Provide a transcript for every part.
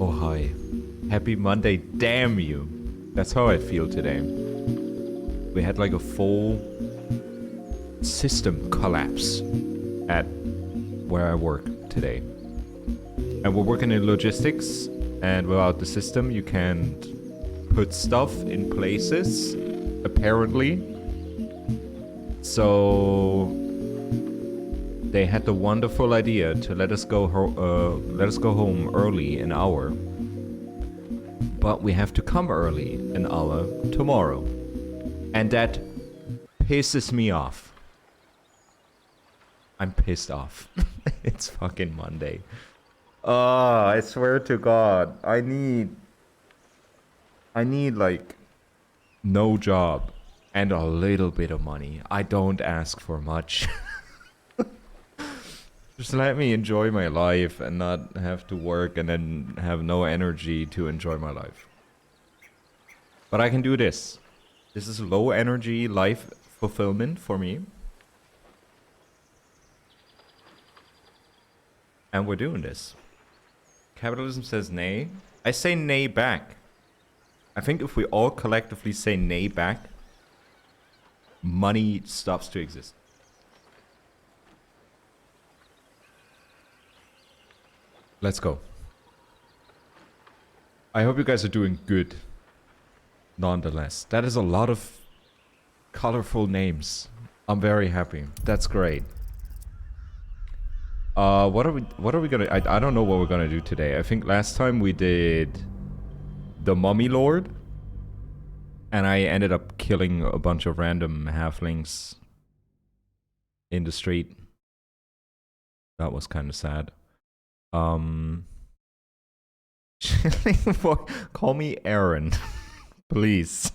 Oh, hi. Happy Monday, damn you. That's how I feel today. We had like a full system collapse at where I work today. And we're working in logistics, and without the system you can't put stuff in places, apparently. So they had the wonderful idea to let us go home early an hour. But we have to come early an hour tomorrow. And that pisses me off. I'm pissed off. It's fucking Monday. Oh, I swear to God. I need like no job and a little bit of money. I don't ask for much. Just let me enjoy my life and not have to work and then have no energy to enjoy my life. But I can do this. This is low energy life fulfillment for me. And we're doing this. Capitalism says nay. I say nay back. I think if we all collectively say nay back, money stops to exist. Let's go. I hope you guys are doing good. Nonetheless, that is a lot of colorful names. I'm very happy. That's great. What are we gonna... I don't know what we're gonna do today. I think last time we did the Mummy Lord, and I ended up killing a bunch of random halflings in the street. That was kind of sad. Call me Aaron, please.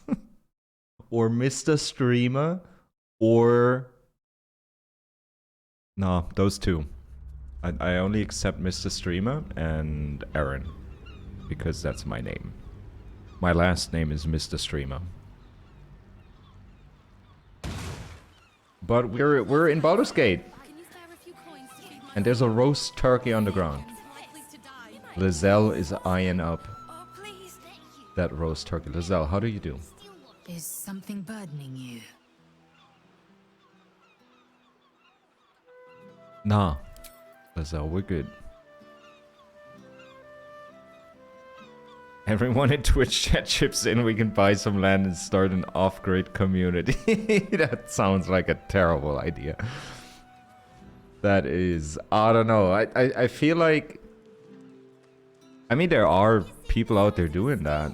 Or Mr. Streamer, or... No, those two. I only accept Mr. Streamer and Aaron, because that's my name. My last name is Mr. Streamer. But we're in Baldur's Gate. And there's a roast turkey on the ground. Lizelle is eyeing up that roast turkey. Lizelle, how do you do? Is something burdening you? Nah. Lizelle, we're good. Everyone in Twitch chat chips in, we can buy some land and start an off-grid community. That sounds like a terrible idea. That is... I don't know. I feel like... I mean, there are people out there doing that.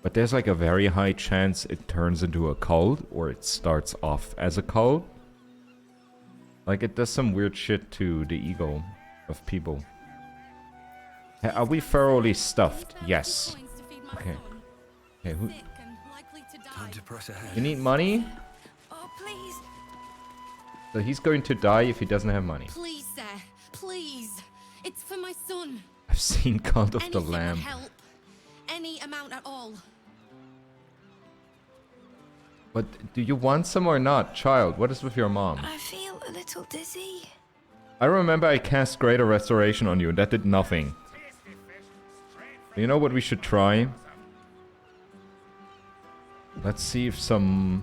But there's like a very high chance it turns into a cult, or it starts off as a cult. Like, it does some weird shit to the ego of people. Are we thoroughly stuffed? Yes. Okay. Okay, who... You need money? Oh, please. So he's going to die if he doesn't have money. Please, sir. Please. It's for my son. I've seen Cult of the Lamb. Help. Any amount at all. But do you want some or not? Child, what is with your mom? I feel a little dizzy. I remember I cast Greater Restoration on you and that did nothing. You know what we should try? Let's see if some...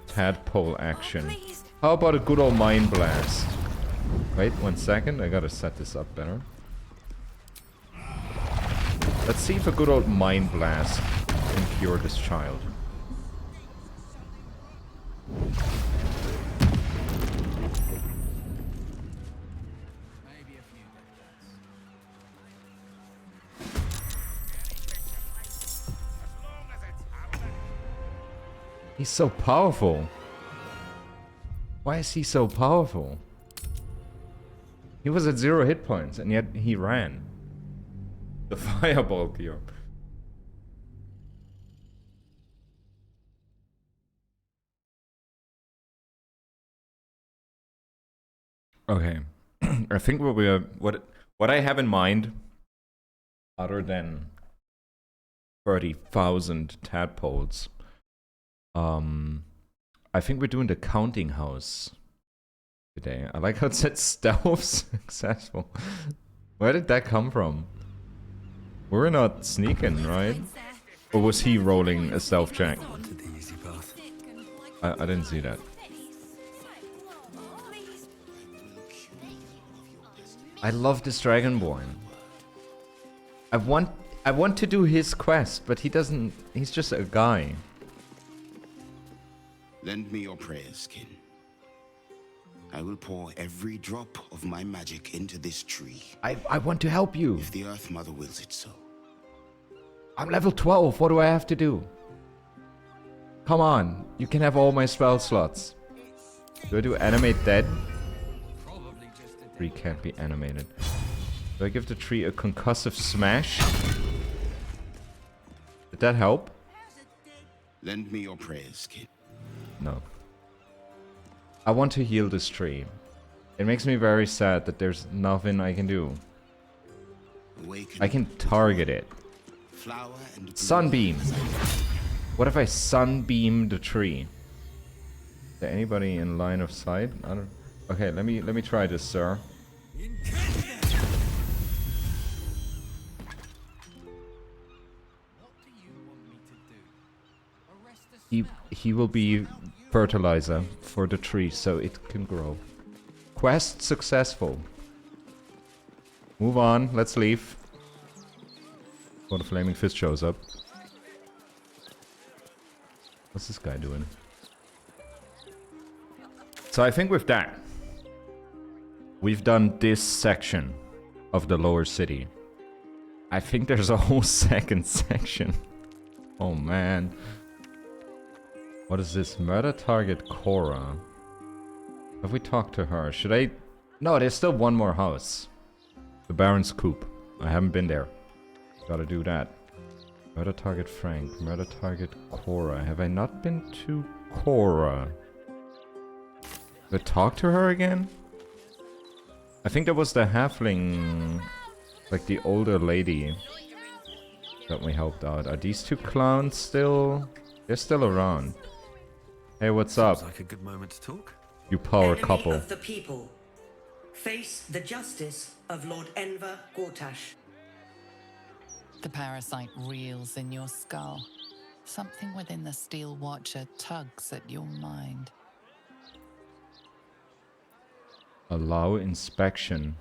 tadpole action. How about a good old Mind Blast? Wait 1 second, I gotta set this up better. Let's see if a good old Mind Blast can cure this child. He's so powerful. Why is he so powerful? He was at 0 hit points and yet he ran. The fireball cure. Okay. I think what I have in mind, other than 30,000 tadpoles, I think we're doing the counting house today. I like how it said stealth successful. Where did that come from? We're not sneaking, right? Or was he rolling a stealth check? I didn't see that. I love this Dragonborn. I want to do his quest, but he doesn't. He's just a guy. Lend me your prayers, kin. I will pour every drop of my magic into this tree. I want to help you. If the Earth Mother wills it so. I'm level 12. What do I have to do? Come on. You can have all my spell slots. Do I do animate dead? Tree can't be animated. Do I give the tree a concussive smash? Did that help? Lend me your prayers, kin. No. I want to heal this tree. It makes me very sad that there's nothing I can do. Awaken I can target it. flower and Sunbeam! What if I sunbeam the tree? Is there anybody in line of sight? I don't... Okay, let me try this, sir. He will be fertilizer for the tree so it can grow. Quest successful. Move on, let's leave. Before the flaming fist shows up. What's this guy doing? So I think with that, we've done this section of the lower city. I think there's a whole second section. Oh man. What is this? Murder target Cora. Have we talked to her? Should I... No, there's still one more house. The Baron's Coop. I haven't been there. Gotta do that. Murder target Frank. Murder target Cora. Have I not been to Cora? Did I talk to her again? I think that was the halfling... Like the older lady that we helped out. Are these two clowns still... They're still around. Hey, what's up? Seems like a good moment to talk. You power Enemy couple. of the people. Face the justice of Lord Enver Gortash. The parasite reels in your skull. Something within the Steel Watcher tugs at your mind. Allow inspection.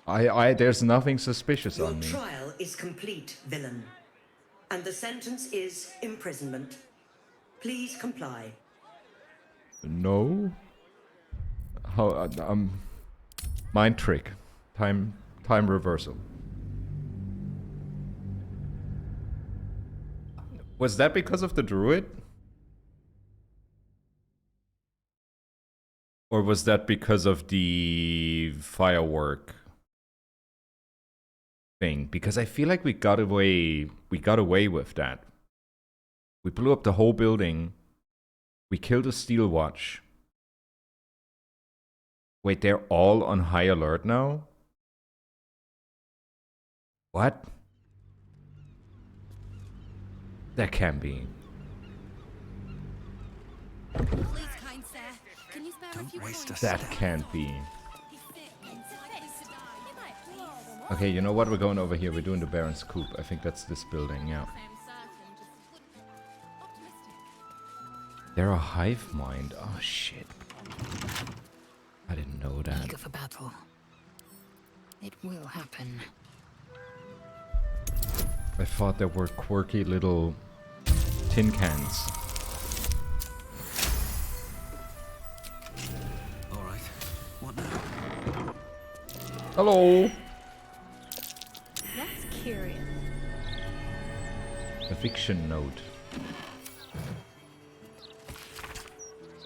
There's nothing suspicious Your on me. trial is complete, villain. And the sentence is imprisonment. Please comply. No. How? Mind trick. Time reversal. Was that because of the druid? Or was that because of the firework thing? Because I feel like we got away with that. We blew up the whole building. We killed a steel watch. Wait, they're all on high alert now? What? That can't be. Please, kind sir, can you spare a few waste coins? us. That can't be. He's sick and likely to die. You might please. Okay, you know what? We're going over here. We're doing the Baron's Coop. I think that's this building, yeah. I am certain, just optimistic. They're a hive mind. Oh, shit. I didn't know that. Eager for battle. It will happen. I thought there were quirky little tin cans. All right. What now? Hello! That's curious. Eviction note.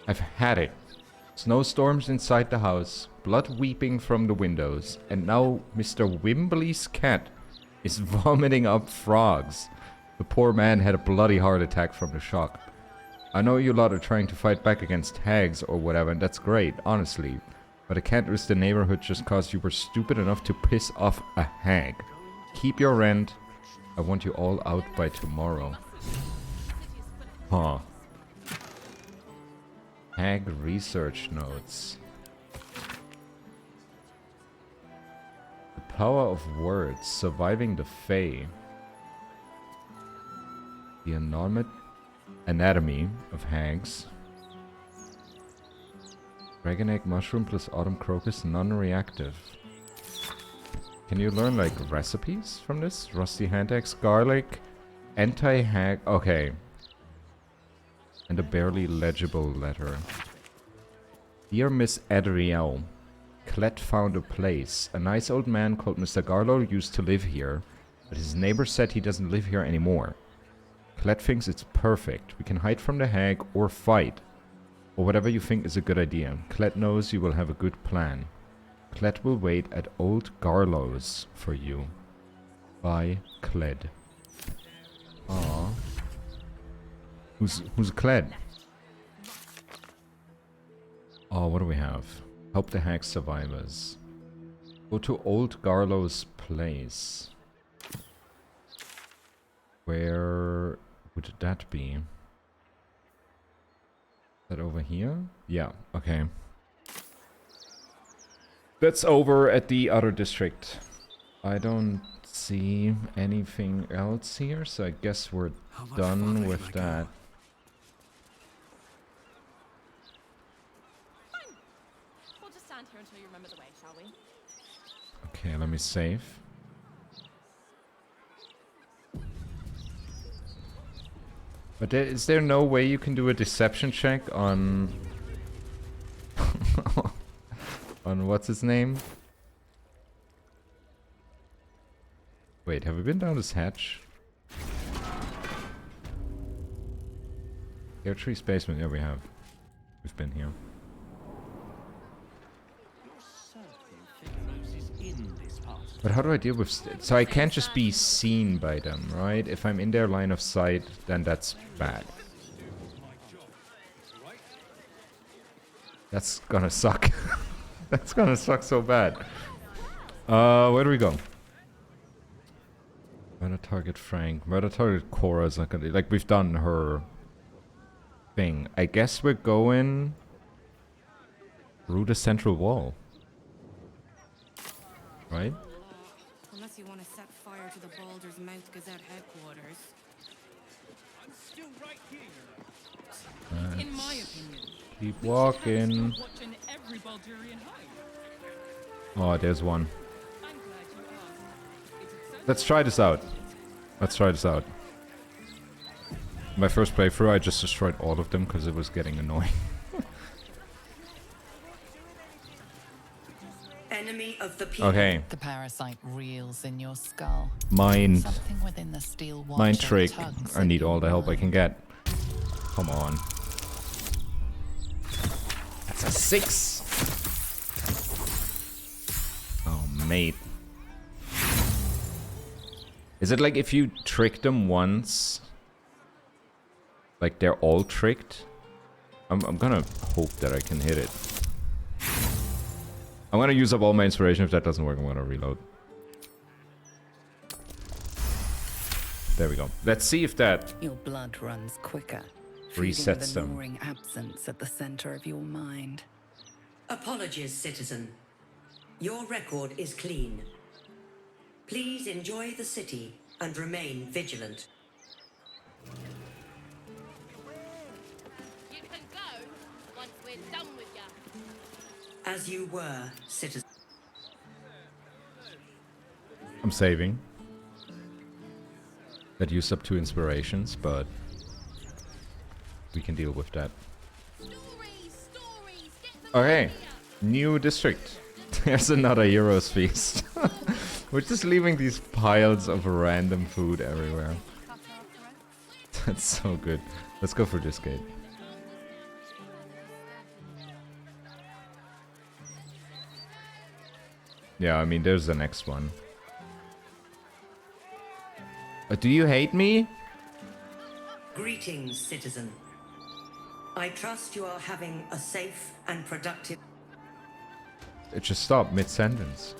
I've had it. Snowstorms inside the house, blood weeping from the windows, and now Mr. Wimbley's cat is vomiting up frogs. The poor man had a bloody heart attack from the shock. I know you lot are trying to fight back against hags or whatever, and that's great, honestly. But I can't risk the neighborhood just cause you were stupid enough to piss off a hag. Keep your rent. I want you all out by tomorrow. Huh. Hag research notes. Power of words. Surviving the Fae. The anatomy of hags. Dragon egg mushroom plus autumn crocus non-reactive. Can you learn like recipes from this? Rusty hand axe, garlic, anti-hag. Okay. And a barely legible letter. Dear Miss Adriel, Klett found a place. A nice old man called Mr. Garlow used to live here, but his neighbor said he doesn't live here anymore. Klett thinks it's perfect. We can hide from the hag or fight. Or whatever you think is a good idea. Klett knows you will have a good plan. Klett will wait at old Garlow's for you. By Klett. Aww. Who's Klett? Oh, what do we have? Help the hag survivors. Go to old Garlow's place. Where would that be? That over here? Yeah, okay. That's over at the other district. I don't see anything else here, so I guess we're done with that. Fine. We'll just stand here until you remember the way, shall we? Okay, let me save. But is there no way you can do a deception check on... on what's his name? Wait, have we been down this hatch? Air Tree's basement, yeah we have. We've been here. But how do I deal with... So I can't just be seen by them, right? If I'm in their line of sight, then that's bad. That's gonna suck. That's gonna suck so bad. Where do we go? Murder target Frank. Murder target Cora is not gonna... Like, we've done her thing. I guess we're going... through the central wall. Right? Unless you want to set fire to the Baldurs Mount Gazette headquarters. I'm still right here. In my opinion. Keep walking. Watching every Baldurian hide. Oh, there's one. I'm glad you asked. Let's try this out. Let's try this out. My first playthrough, I just destroyed all of them because it was getting annoying. Enemy of the people. Okay. The parasite reels in your skull. Mind. Something within the steel Mind watcher trick. tugs I at need your all the help I mind. can get. Come on. That's a 6. Oh, mate. Is it like if you trick them once, like they're all tricked? I'm gonna hope that I can hit it. I'm gonna use up all my inspiration. If that doesn't work, I'm gonna reload. There we go. Let's see if that Your blood runs quicker. resets the them. gnawing absence at the center of your mind. Apologies, citizen. Your record is clean. Please enjoy the city and remain vigilant. You can go once we're done with you. As you were, citizen. I'm saving. That used up 2 inspirations, but we can deal with that. Stories, get them Okay, new district. There's another Heroes Feast. We're just leaving these piles of random food everywhere. That's so good. Let's go for this gate. Yeah, I mean, there's the next one. Do you hate me? Greetings, citizen. I trust you are having a safe and productive... It just stopped mid-sentence.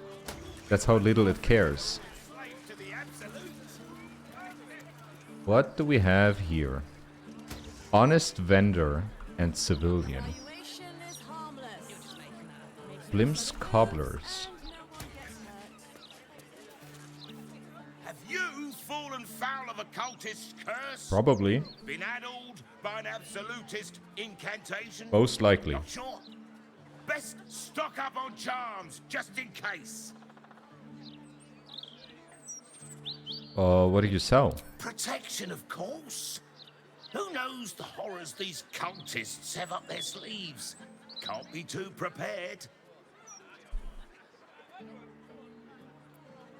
That's how little it cares. What do we have here? Honest vendor and civilian. Blim's cobblers. cultist's curse? Probably. Been addled by an absolutist incantation? Most likely. Not sure. Best stock up on charms, just in case. What do you sell? Protection, of course. Who knows the horrors these cultists have up their sleeves? Can't be too prepared.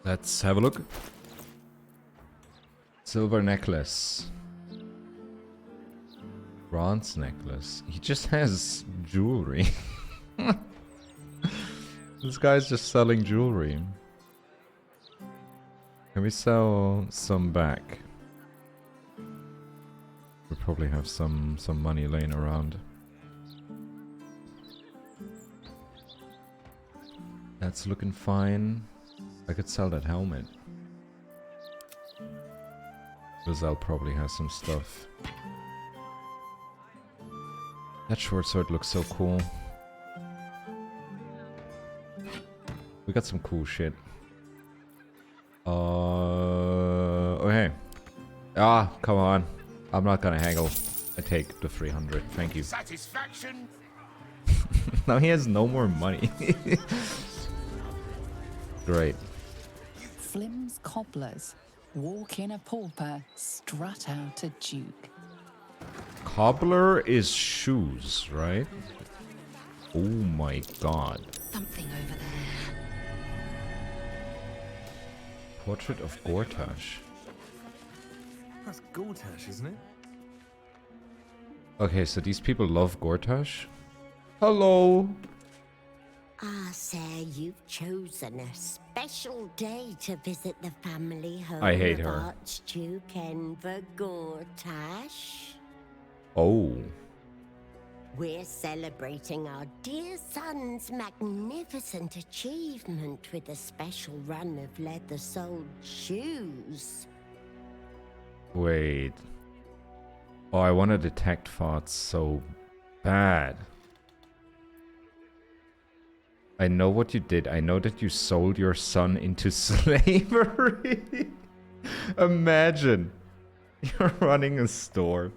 Let's have a look. Silver necklace. Bronze necklace. He just has jewelry. This guy's just selling jewelry. Can we sell some back? We probably have some money laying around. That's looking fine. I could sell that helmet. Rizal probably has some stuff. That short sword looks so cool. We got some cool shit. Okay. Ah, come on. I'm not gonna haggle. I take the 300. Thank you. Satisfaction. Now he has no more money. Great. Flim's cobblers. Walk in a pauper, strut out a duke. Cobbler is shoes, right? Oh my god. Something over there. Portrait of Gortash. That's Gortash, isn't it? Okay, so these people love Gortash? Hello! Ah, sir, you've chosen a special day to visit the family home I hate of her. Archduke Enver Gortash. Oh. We're celebrating our dear son's magnificent achievement with a special run of leather-soled shoes. Wait. Oh, I want to detect thoughts so bad. I know what you did. I know that you sold your son into slavery. Imagine. You're running a store.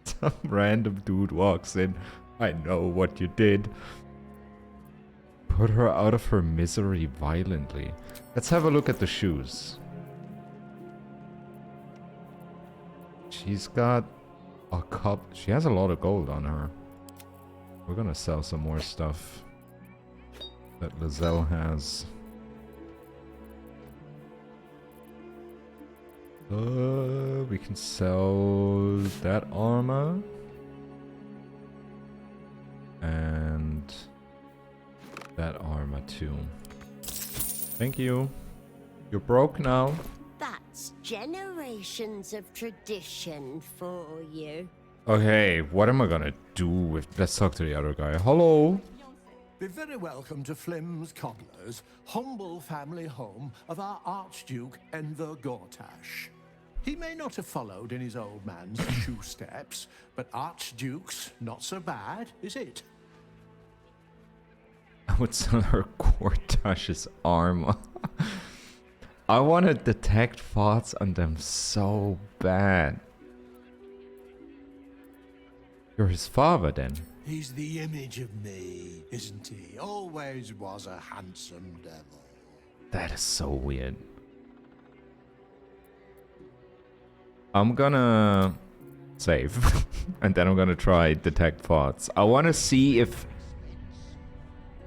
Some random dude walks in. I know what you did. Put her out of her misery violently. Let's have a look at the shoes. She's got a cup. She has a lot of gold on her. We're gonna sell some more stuff that Lizelle has. We can sell that armor. And that armor too. Thank you. You're broke now. That's generations of tradition for you. Okay, what am I gonna do with... Let's talk to the other guy. Hello? Be very welcome to Flim's Cobblers, humble family home of our Archduke Enver Gortash. He may not have followed in his old man's shoe steps, but Archduke's not so bad, is it? I would sell her Gortash's armor. I want to detect thoughts on them so bad. You're his father then? He's the image of me, isn't he? Always was a handsome devil. That is so weird. I'm gonna save. And then I'm gonna try detect thoughts. I want to see if...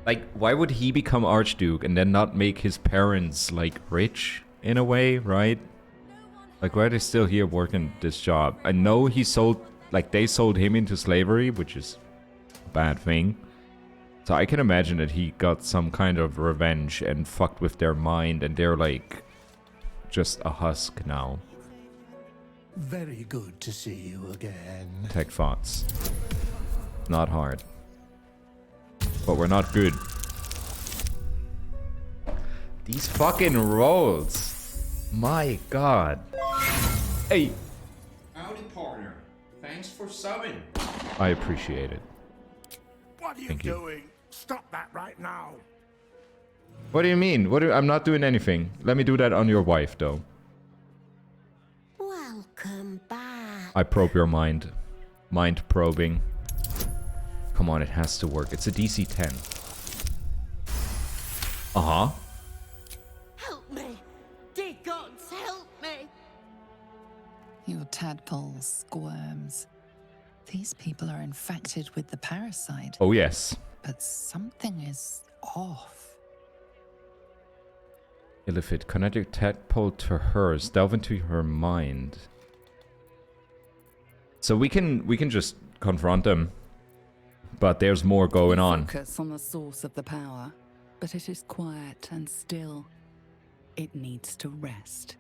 Like, why would he become Archduke and then not make his parents, like, rich in a way, right? Like, why are they still here working this job? I know he sold... Like, they sold him into slavery, which is a bad thing. So I can imagine that he got some kind of revenge and fucked with their mind and they're, like, just a husk now. Very good to see you again. Tech thoughts. Not hard. But we're not good. These fucking rolls. My god. Hey. Howdy, partner. Thanks for subbing. I appreciate it. What are you Thank you. doing? Stop that right now. What do you mean? I'm not doing anything. Let me do that on your wife, though. Welcome come back. I probe your mind. Mind probing. Come on, it has to work. It's a DC 10. Uh-huh. Help me! Dear gods, help me! Your tadpole squirms. These people are infected with the parasite. Oh, yes. But something is off. Illithid, connect your tadpole to hers. Delve into her mind. So we can just confront them. But there's more going on. Focus on the source of the power, but it is quiet and still. It needs to rest.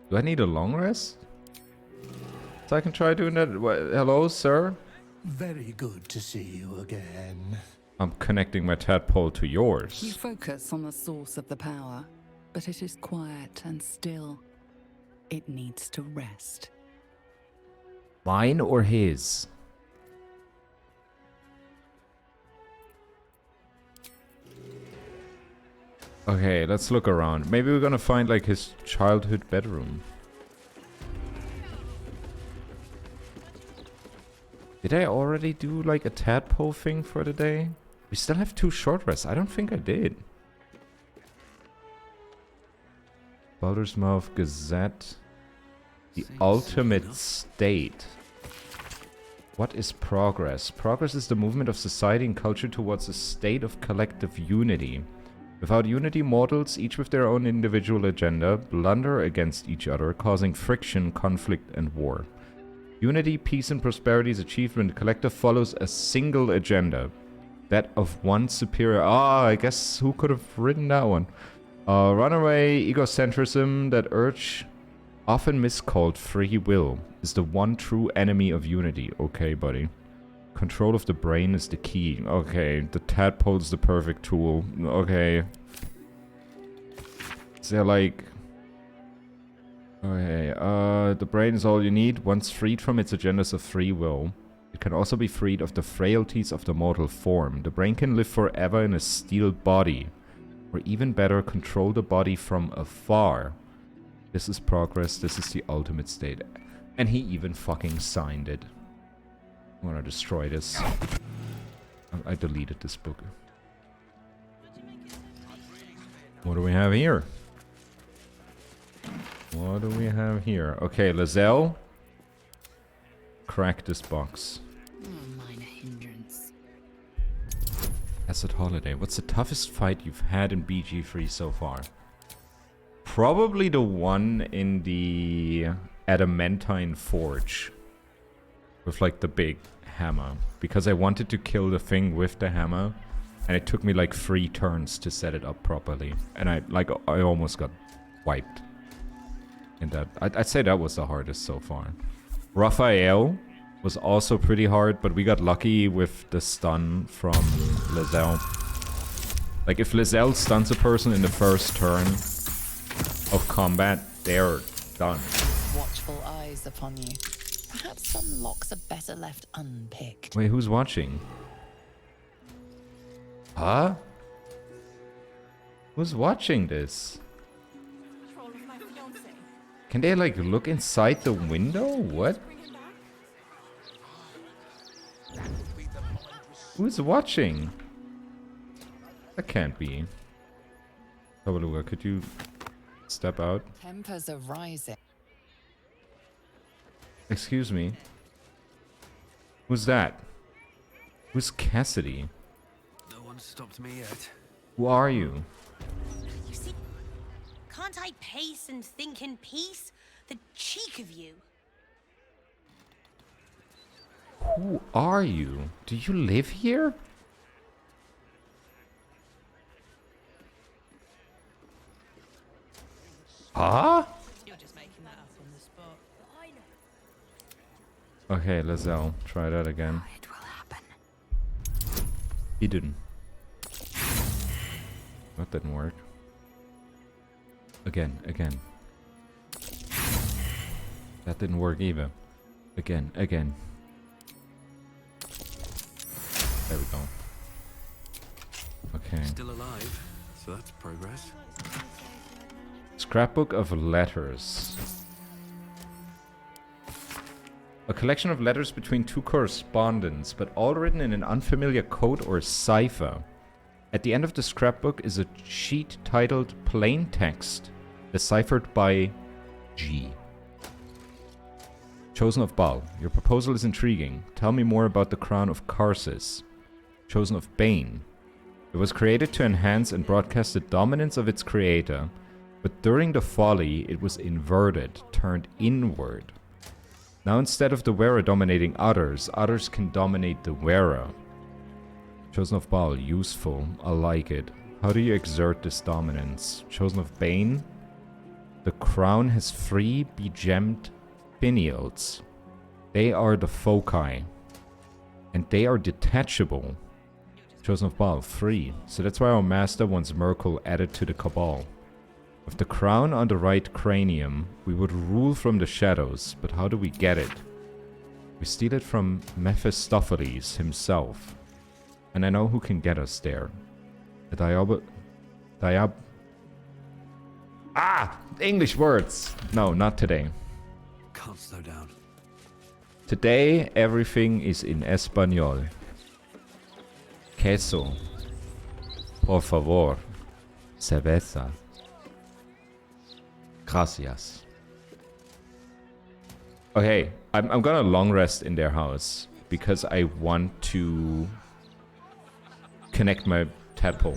Do I need a long rest? So I can try doing that. Hello, sir? Very good to see you again. I'm connecting my tadpole to You yours. focus on the source of the power, but it is quiet and still. It needs to rest. Mine or his? Okay, let's look around. Maybe we're gonna find like his childhood bedroom. Did I already do like a tadpole thing for the day? We still have 2 short rests. I don't think I did. Baldur's Mouth Gazette. The ultimate state. What is progress? Progress is the movement of society and culture towards a state of collective unity. Without unity, mortals, each with their own individual agenda, blunder against each other, causing friction, conflict, and war. Unity, peace, and prosperity is achieved when the collective follows a single agenda. That of one superior... Ah, I guess who could have written that one? Runaway egocentrism, that urge, often miscalled free will, is the one true enemy of unity. Okay, buddy. Control of the brain is the key. Okay, the tadpole's the perfect tool. Okay. Is there like... Okay, the brain is all you need. Once freed from its agendas of free will, it can also be freed of the frailties of the mortal form. The brain can live forever in a steel body. Or even better, control the body from afar. This is progress, this is the ultimate state. And he even fucking signed it. I wanna destroy this. I deleted this book. What do we have here? What do we have here? Okay, Lizelle. Crack this box. Minor hindrance. Acid Holiday. What's the toughest fight you've had in BG3 so far? Probably the one in the Adamantine Forge. With like the big hammer. Because I wanted to kill the thing with the hammer. And it took me like 3 turns to set it up properly. And I almost got wiped. In that. I'd say that was the hardest so far. Raphael was also pretty hard, but we got lucky with the stun from Lizelle. Like, if Lizelle stuns a person in the first turn of combat, they're done. Watchful eyes upon you. Perhaps some locks are better left unpicked. Wait, who's watching? Huh? Who's watching this? Can they, like, look inside the window? What? Who's watching? That can't be. Tabaluga, could you step out? Tempers are rising. Excuse me. Who's that? Who's Cassidy? No one stopped me yet. Who are you? You see, can't I pace and think in peace? The cheek of you. Who are you? Do you live here? Huh? You're just making that up on the spot. Okay, Lizelle, try that again. It will happen. He didn't. That didn't work. Again. That didn't work either. Again. There we go. Okay. Still alive, so that's progress. Scrapbook of letters. A collection of letters between two correspondents, but all written in an unfamiliar code or cipher. At the end of the scrapbook is a sheet titled Plain Text, deciphered by G. Chosen of Baal. Your proposal is intriguing. Tell me more about the crown of Karsus. Chosen of Bane. It was created to enhance and broadcast the dominance of its creator, but during the folly it was inverted, turned inward. Now instead of the wearer dominating others, others can dominate the wearer. Chosen of Baal, useful. I like it. How do you exert this dominance? Chosen of Bane. The crown has 3 begemmed finials. They are the foci. And they are detachable. Chosen of Baal, 3. So that's why our master wants Merkel added to the Cabal. With the crown on the right cranium, we would rule from the shadows, but how do we get it? We steal it from Mephistopheles himself. And I know who can get us there. The English words! No, not today. Can't slow down. Today, everything is in Espanol. Queso. Por favor. Cerveza. Gracias. Okay, I'm gonna long rest in their house because I want to connect my tadpole.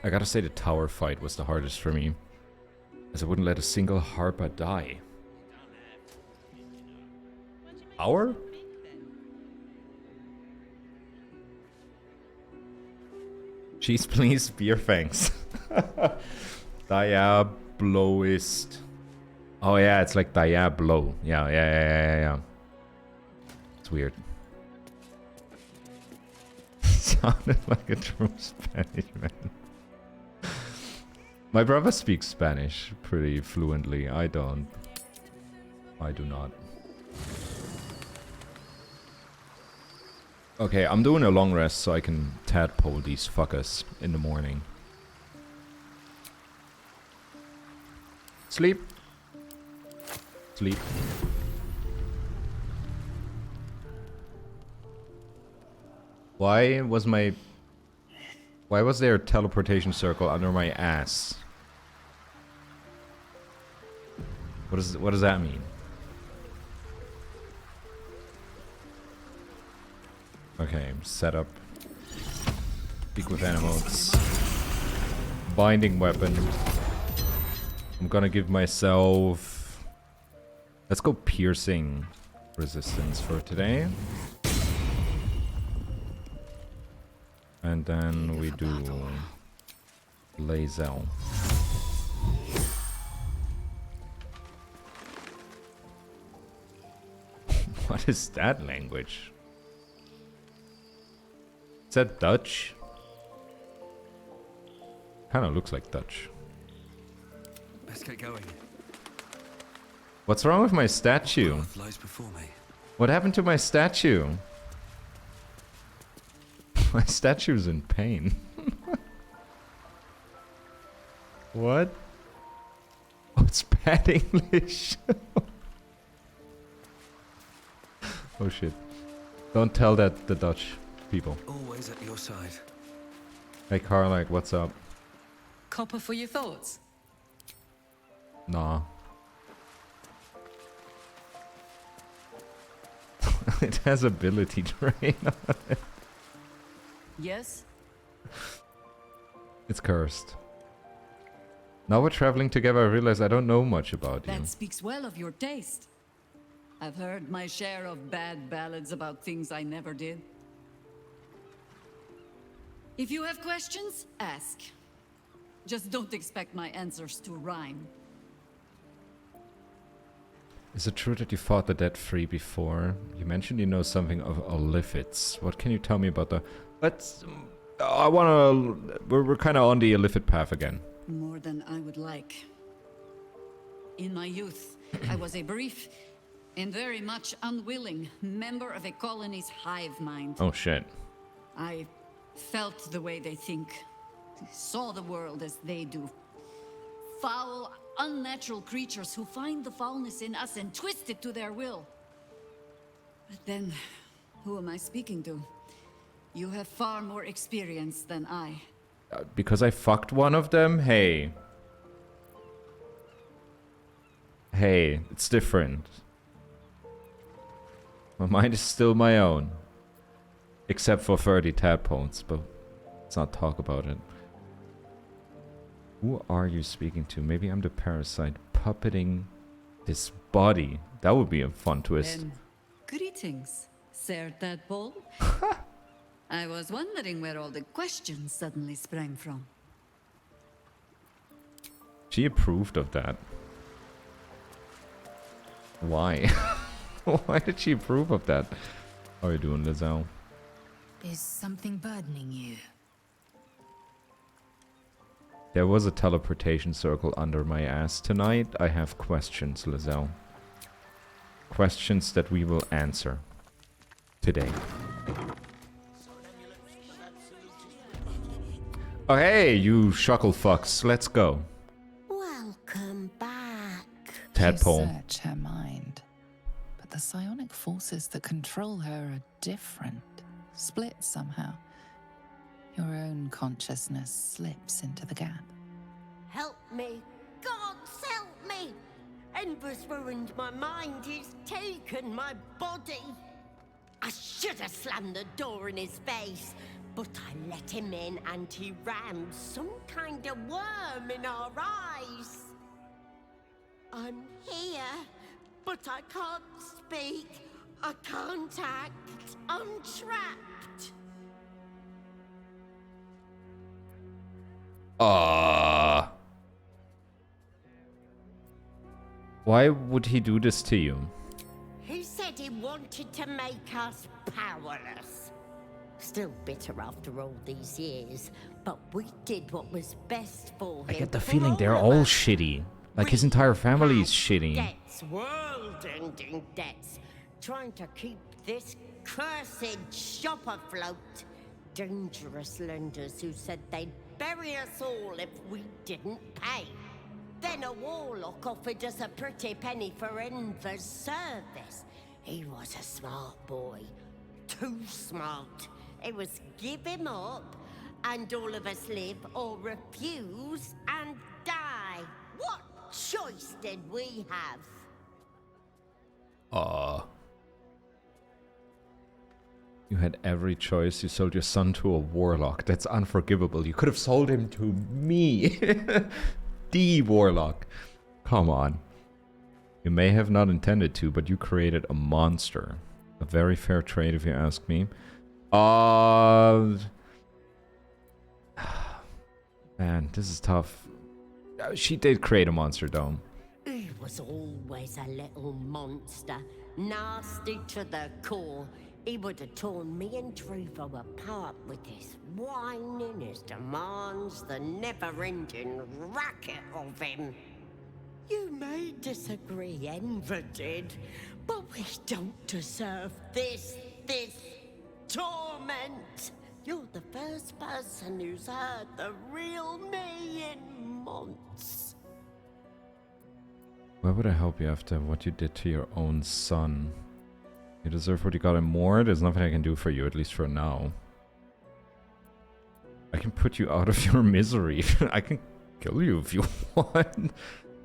I gotta say the tower fight was the hardest for me, as I wouldn't let a single harper die. Tower? Cheese please, beer thanks. Diabloist. Oh yeah, it's like Diablo. Yeah. It's weird. Sounded like a true Spanish man. My brother speaks Spanish pretty fluently. I don't. I do not. Okay, I'm doing a long rest so I can tadpole these fuckers in the morning. Sleep. Sleep. Why was there a teleportation circle under my ass? What does that mean? Okay, setup. Speak with animals. Binding weapon. I'm gonna give myself... Let's go piercing resistance for today. And then we do... Lazel. What is that language? Is that Dutch? Kinda looks like Dutch. Let's get going. What's wrong with my statue? Lies before me. What happened to my statue? My statue's in pain. What? Oh, it's bad English. Oh shit. Don't tell that the Dutch people. Always at your side. Hey Carlac, what's up? Copper for your thoughts. Nah. It has ability drain on it. Yes? It's cursed. Now we're traveling together, I realize I don't know much about you. That speaks well of your taste. I've heard my share of bad ballads about things I never did. If you have questions, ask. Just don't expect my answers to rhyme. Is it true that you fought the dead free before? You mentioned you know something of Illithids. What can you tell me about the... Let's... I wanna... We're kinda on the Illithid path again. More than I would like. In my youth, I was a brief and very much unwilling member of a colony's hive mind. Oh shit. I felt the way they think. saw the world as they do. Foul, unnatural creatures who find the foulness in us and twist it to their will. But then, who am I speaking to? You have far more experience than I. Because I fucked one of them? Hey. Hey, it's different. My mind is still my own. Except for 30 tadpoles, but let's not talk about it. Who are you speaking to? Maybe I'm the parasite puppeting this body. That would be a fun twist. Greetings, Sir Tadpole. I was wondering where all the questions suddenly sprang from. She approved of that. Why? Why did she approve of that? How are you doing, Lizelle? Is something burdening you? There was a teleportation circle under my ass tonight. I have questions, Lizelle. Questions that we will answer today. Oh hey, you shuckle fucks, let's go. Welcome back. Tadpole. You search her mind, but the psionic forces that control her are different, split somehow. Your own consciousness slips into the gap. Help me. God, help me. Enver's ruined my mind. He's taken my body. I should have slammed the door in his face, but I let him in and he rammed some kind of worm in our eyes. I'm here, but I can't speak. I can't act. I'm trapped. Why would he do this to you? He said he wanted to make us powerless. Still bitter after all these years, but we did what was best for him. I get the feeling they're all shitty. Like his entire family is shitty. Debts, world-ending debts, trying to keep this cursed shop afloat. Dangerous lenders who said they'd bury us all if we didn't pay. Then a Warlock offered us a pretty penny for Enver's service. He was a smart boy. Too smart. It was give him up, and all of us live, or refuse and die. What choice did we have? You had every choice. You sold your son to a Warlock. That's unforgivable. You could have sold him to me. The Warlock. Come on. You may have not intended to, but you created a monster. A very fair trade, if you ask me. Man, this is tough. She did create a monster, though. He was always a little monster. Nasty to the core. He would have torn me and Druvo apart with his whining, his demands, the never-ending racket of him. You may disagree, Enver did, but we don't deserve this torment. You're the first person who's heard the real me in months. Why would I help you after what you did to your own son? You deserve what you got and more. There's nothing I can do for you, at least for now. I can put you out of your misery. I can kill you if you want.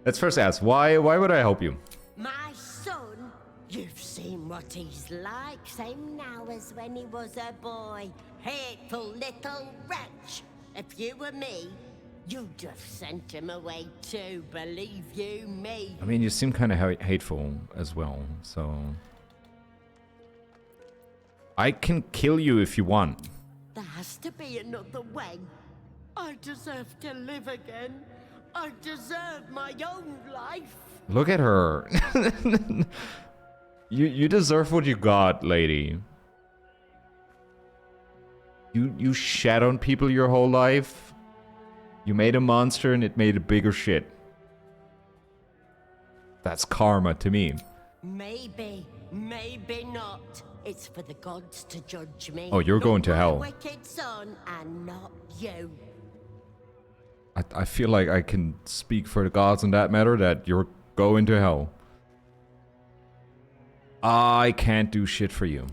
Let's first ask, why would I help you? My son? You've seen what he's like, same now as when he was a boy. Hateful little wretch. If you were me, you'd have sent him away too, believe you me. I mean, you seem kind of hateful as well, so... I can kill you if you want. There has to be another way. I deserve to live again. I deserve my own life. Look at her. You deserve what you got, lady. You shat on people your whole life. You made a monster and it made a bigger shit. That's karma to me. Maybe, maybe not. It's for the gods to judge me. Oh, you're going to hell. My wicked son, and not you. I feel like I can speak for the gods on that matter, that you're going to hell. I can't do shit for you.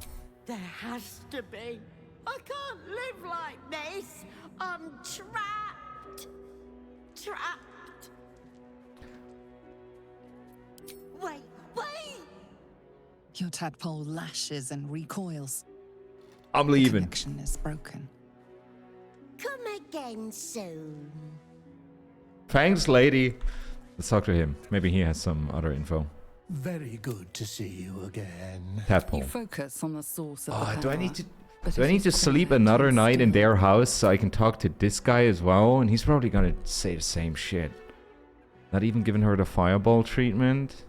There has to be. I can't live like this. I'm trapped. Trapped. Wait. Your tadpole lashes and recoils. I'm The leaving. connection is broken. Come again soon. Thanks, lady. Let's talk to him. Maybe he has some other info. Very good to see you again. Tadpole. You focus on the source of the Oh, power. do I need to but do I it need is to sleep quiet another and night in still. their house so I can talk to this guy as well? And he's probably gonna say the same shit. Not even giving her the fireball treatment.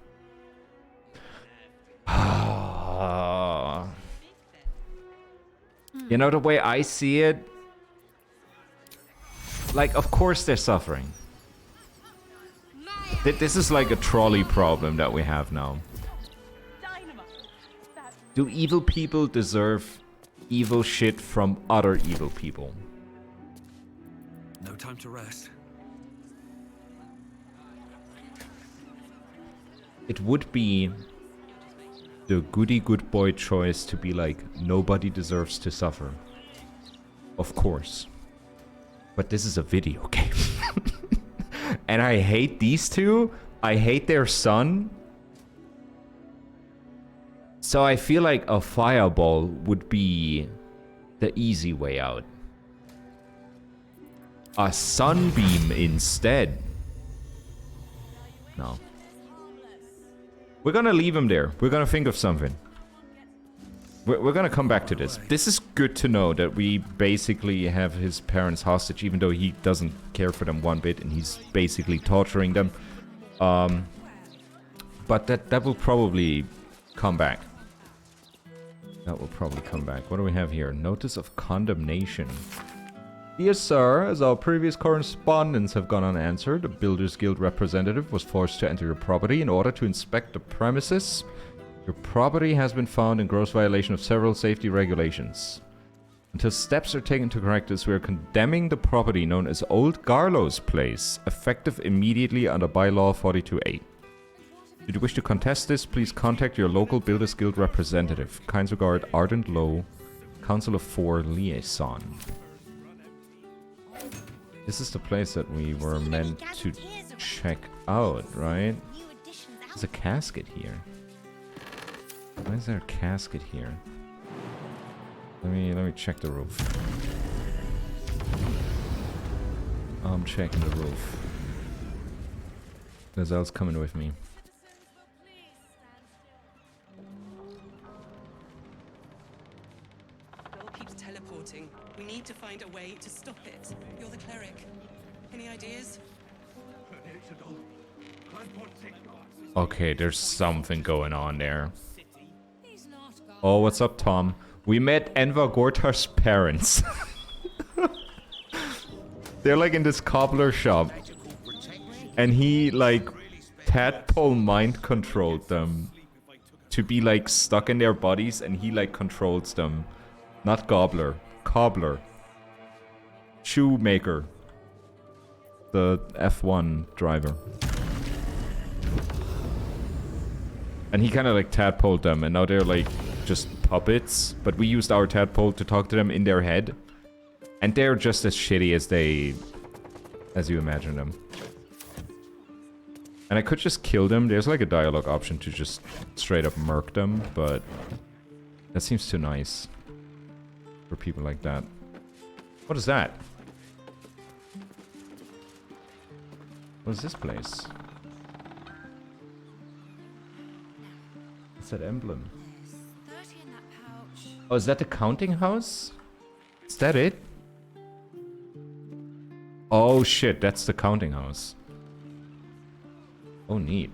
You know, the way I see it, like, of course they're suffering. This is like a trolley problem that we have now. Do evil people deserve evil shit from other evil people? No time to rest. It would be the goody good boy choice to be like, nobody deserves to suffer. Of course. But this is a video game. And I hate these two. I hate their son. So I feel like a fireball would be the easy way out. A sunbeam instead. No. We're gonna leave him there. We're gonna think of something. We're gonna come back to this. This is good to know that we basically have his parents hostage, even though he doesn't care for them one bit, and he's basically torturing them. But that will probably come back. That will probably come back. What do we have here? Notice of condemnation. Dear sir, as our previous correspondence have gone unanswered, a Builders Guild representative was forced to enter your property in order to inspect the premises. Your property has been found in gross violation of several safety regulations. Until steps are taken to correct this, we are condemning the property known as Old Garlow's Place, effective immediately under Bylaw 42.8. Should you wish to contest this, please contact your local Builders Guild representative. Kind regard, Ardent Low, Council of 4 Liaison. This is the place that we were meant to check out, right? There's a casket here. Why is there a casket here? Let me check the roof. I'm checking the roof. Gazelle's coming with me. Bill keeps teleporting. We need to find a way to stop it. You're the cleric. Any ideas? Okay, there's something going on there. Oh, what's up, Tom? We met Enva Gortash's parents. They're like in this cobbler shop. And he, like, tadpole mind controlled them to be, like, stuck in their bodies, and he, like, controls them. Not gobbler. Cobbler. Shoemaker. The F1 driver. And he kind of, like, tadpoled them, and now they're, like, just puppets. But we used our tadpole to talk to them in their head. And they're just as shitty as you imagine them. And I could just kill them. There's like a dialogue option to just straight up murk them, but that seems too nice for people like that. What is that? What is this place? What's that emblem? Oh, is that the counting house? Is that it? Oh shit, that's the counting house. Oh, neat.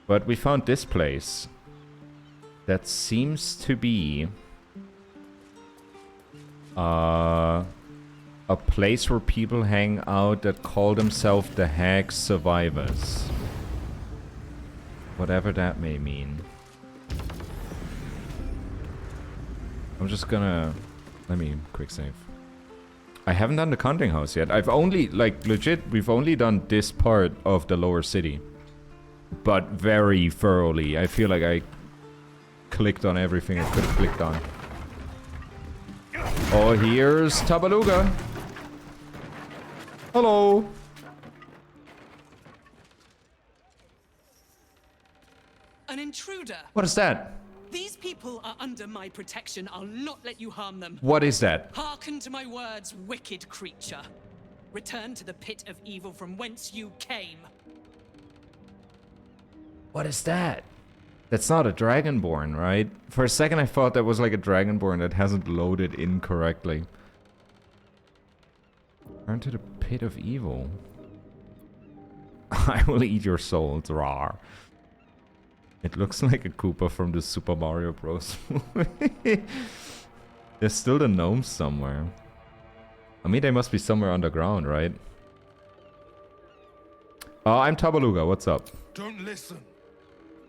But we found this place. That seems to be a place where people hang out that call themselves the Hag Survivors. Whatever that may mean. I'm just gonna... Let me quick save. I haven't done the counting house yet. I've only, like, legit, we've only done this part of the lower city. But very thoroughly. I feel like I clicked on everything I could have clicked on. Oh, here's Tabaluga. Hello. An intruder. What is that? These people are under my protection. I'll not let you harm them. What is that? Hearken to my words, wicked creature. Return to the pit of evil from whence you came. What is that? That's not a Dragonborn, right? For a second I thought that was like a Dragonborn that hasn't loaded incorrectly. Return to the pit of evil. I will eat your soul, Drar. It looks like a Koopa from the Super Mario Bros. movie. There's still the gnomes somewhere. I mean, they must be somewhere underground, right? Oh, I'm Tabaluga. What's up? Don't listen.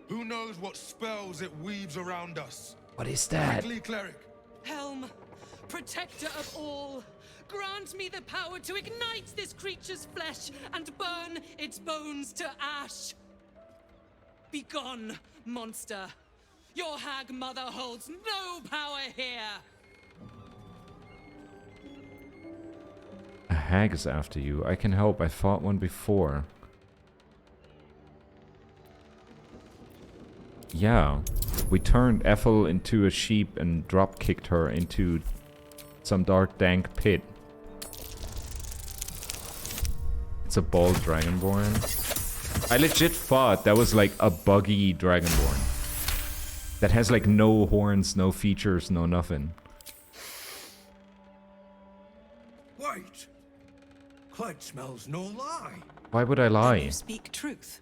Who knows what spells it weaves around us? What is that? Quickly, cleric. Helm, protector of all, grant me the power to ignite this creature's flesh and burn its bones to ash. Begone, monster. Your hag mother holds no power here. A hag is after you. I can help. I fought one before. Yeah. We turned Ethel into a sheep and drop-kicked her into some dark, dank pit. It's a bald Dragonborn. I legit thought that was like a buggy Dragonborn. That has like no horns, no features, no nothing. Wait. Clyde smells no lie. Why would I lie? You speak truth.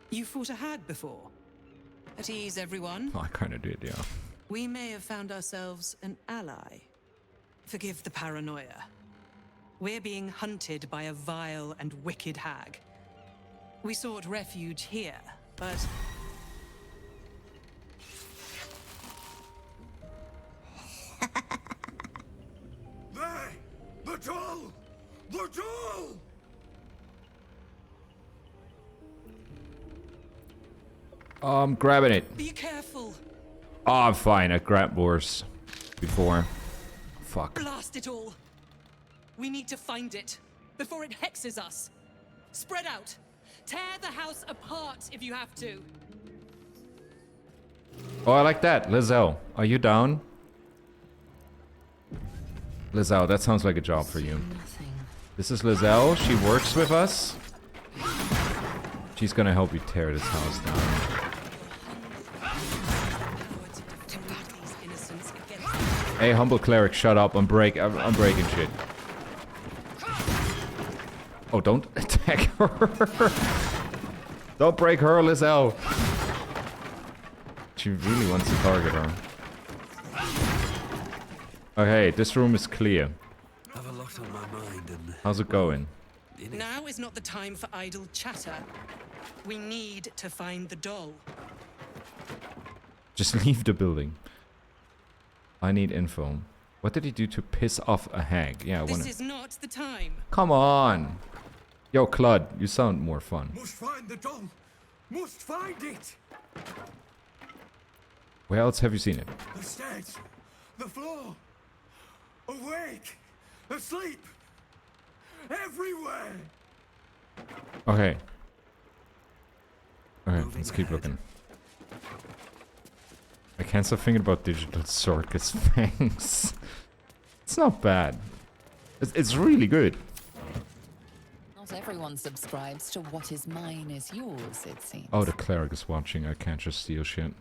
You fought a hag before. At ease, everyone. Oh, I kinda did, yeah. We may have found ourselves an ally. Forgive the paranoia. We're being hunted by a vile and wicked hag. We sought refuge here, but... There! The doll! The doll! I'm grabbing it. Be careful. Oh, I'm fine. I grabbed worse before. Fuck. Blast it all. We need to find it before it hexes us. Spread out. Tear the house apart if you have to. Oh, I like that. Lizelle, are you down? Lizelle, that sounds like a job for you. This is Lizelle. She works with us. She's gonna help you tear this house down. Hey, humble cleric, shut up. I'm breaking shit. Oh, don't attack her. Don't break her, Lizelle. She really wants to target her. Okay, this room is clear. I have a lot on my mind and... How's it going? Now is not the time for idle chatter. We need to find the doll. Just leave the building. I need info. What did he do to piss off a hag? Yeah, I wanna... This is not the time. Come on! Yo, Clud, you sound more fun. Must find the doll! Must find it! Where else have you seen it? The stairs! The floor! Awake! Asleep! Everywhere! Okay. Okay, let's keep looking. I can't stop thinking about Digital Circus Fangs. It's not bad. It's really good. Not everyone subscribes to what is mine is yours, it seems. Oh, the cleric is watching. I can't just steal shit.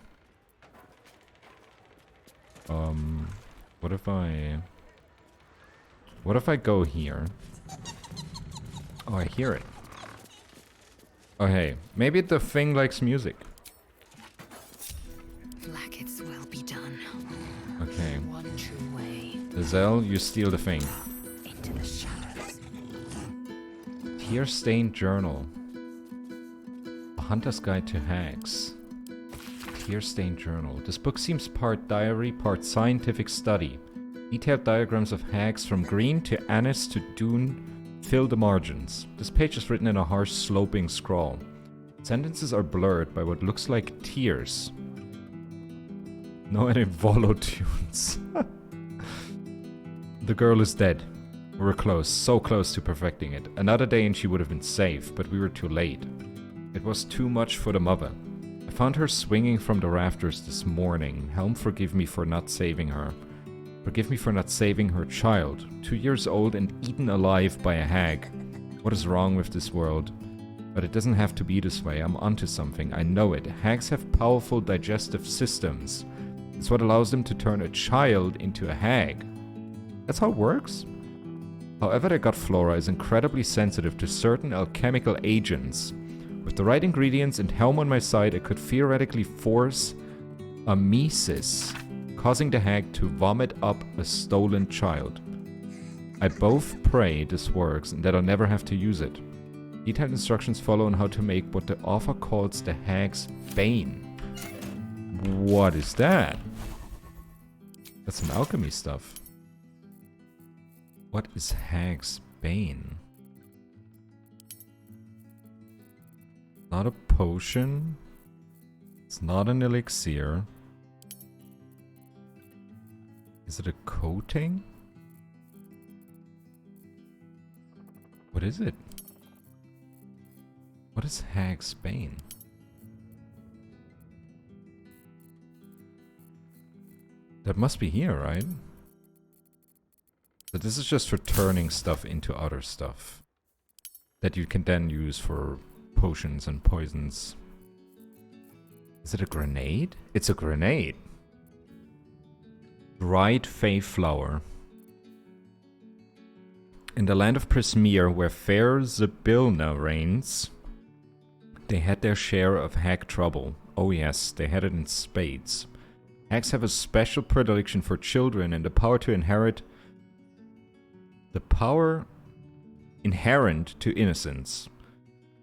What if I go here? Oh, I hear it. Oh, hey. Maybe the thing likes music. Blackets will be done. Okay. One true way. Lizelle, you steal the thing. Into the shadows. Tear-stained journal. A hunter's guide to hags. Tear-stained journal. This book seems part diary, part scientific study. Detailed diagrams of hags from green to anise to dune fill the margins. This page is written in a harsh, sloping scrawl. Sentences are blurred by what looks like tears. No any volo tunes. The girl is dead. We were close, so close to perfecting it. Another day and she would have been safe, but we were too late. It was too much for the mother. I found her swinging from the rafters this morning. Helm, forgive me for not saving her. Forgive me for not saving her child. 2 years old and eaten alive by a hag. What is wrong with this world? But it doesn't have to be this way. I'm onto something. I know it. Hags have powerful digestive systems. It's what allows them to turn a child into a hag. That's how it works? However, their gut flora is incredibly sensitive to certain alchemical agents. With the right ingredients and Helm on my side, I could theoretically force a mesis, causing the hag to vomit up a stolen child. I both pray this works and that I'll never have to use it. Detailed instructions follow on how to make what the author calls the hag's bane. What is that? That's some alchemy stuff. What is hag's bane? Not a potion. It's not an elixir. Is it a coating? What is it? What is hag's bane? That must be here, right? So this is just for turning stuff into other stuff that you can then use for potions and poisons. Is it a grenade? It's a grenade. Dried Fey flower. In the land of Prismeer, where fair Zybilna reigns, they had their share of hag trouble. Oh yes, they had it in spades. Hags have a special predilection for children and the power to inherit... The power inherent to innocence.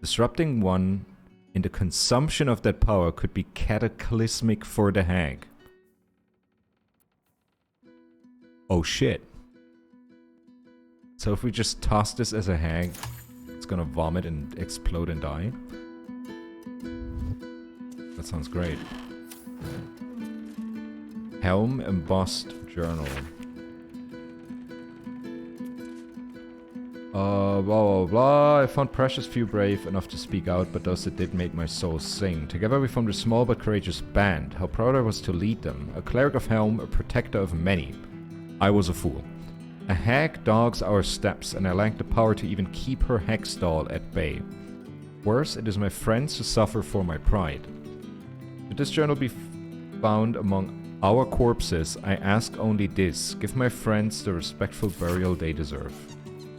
Disrupting one in the consumption of that power could be cataclysmic for the hag. Oh shit. So if we just toss this as a hag, it's gonna vomit and explode and die? That sounds great. Helm embossed journal. Blah blah blah. I found precious few brave enough to speak out, but those that did made my soul sing. Together we formed a small but courageous band. How proud I was to lead them. A cleric of Helm, a protector of many. I was a fool. A hag dogs our steps, and I lack the power to even keep her hexstall at bay. Worse, it is my friends who suffer for my pride. Should this journal be found among our corpses, I ask only this. Give my friends the respectful burial they deserve.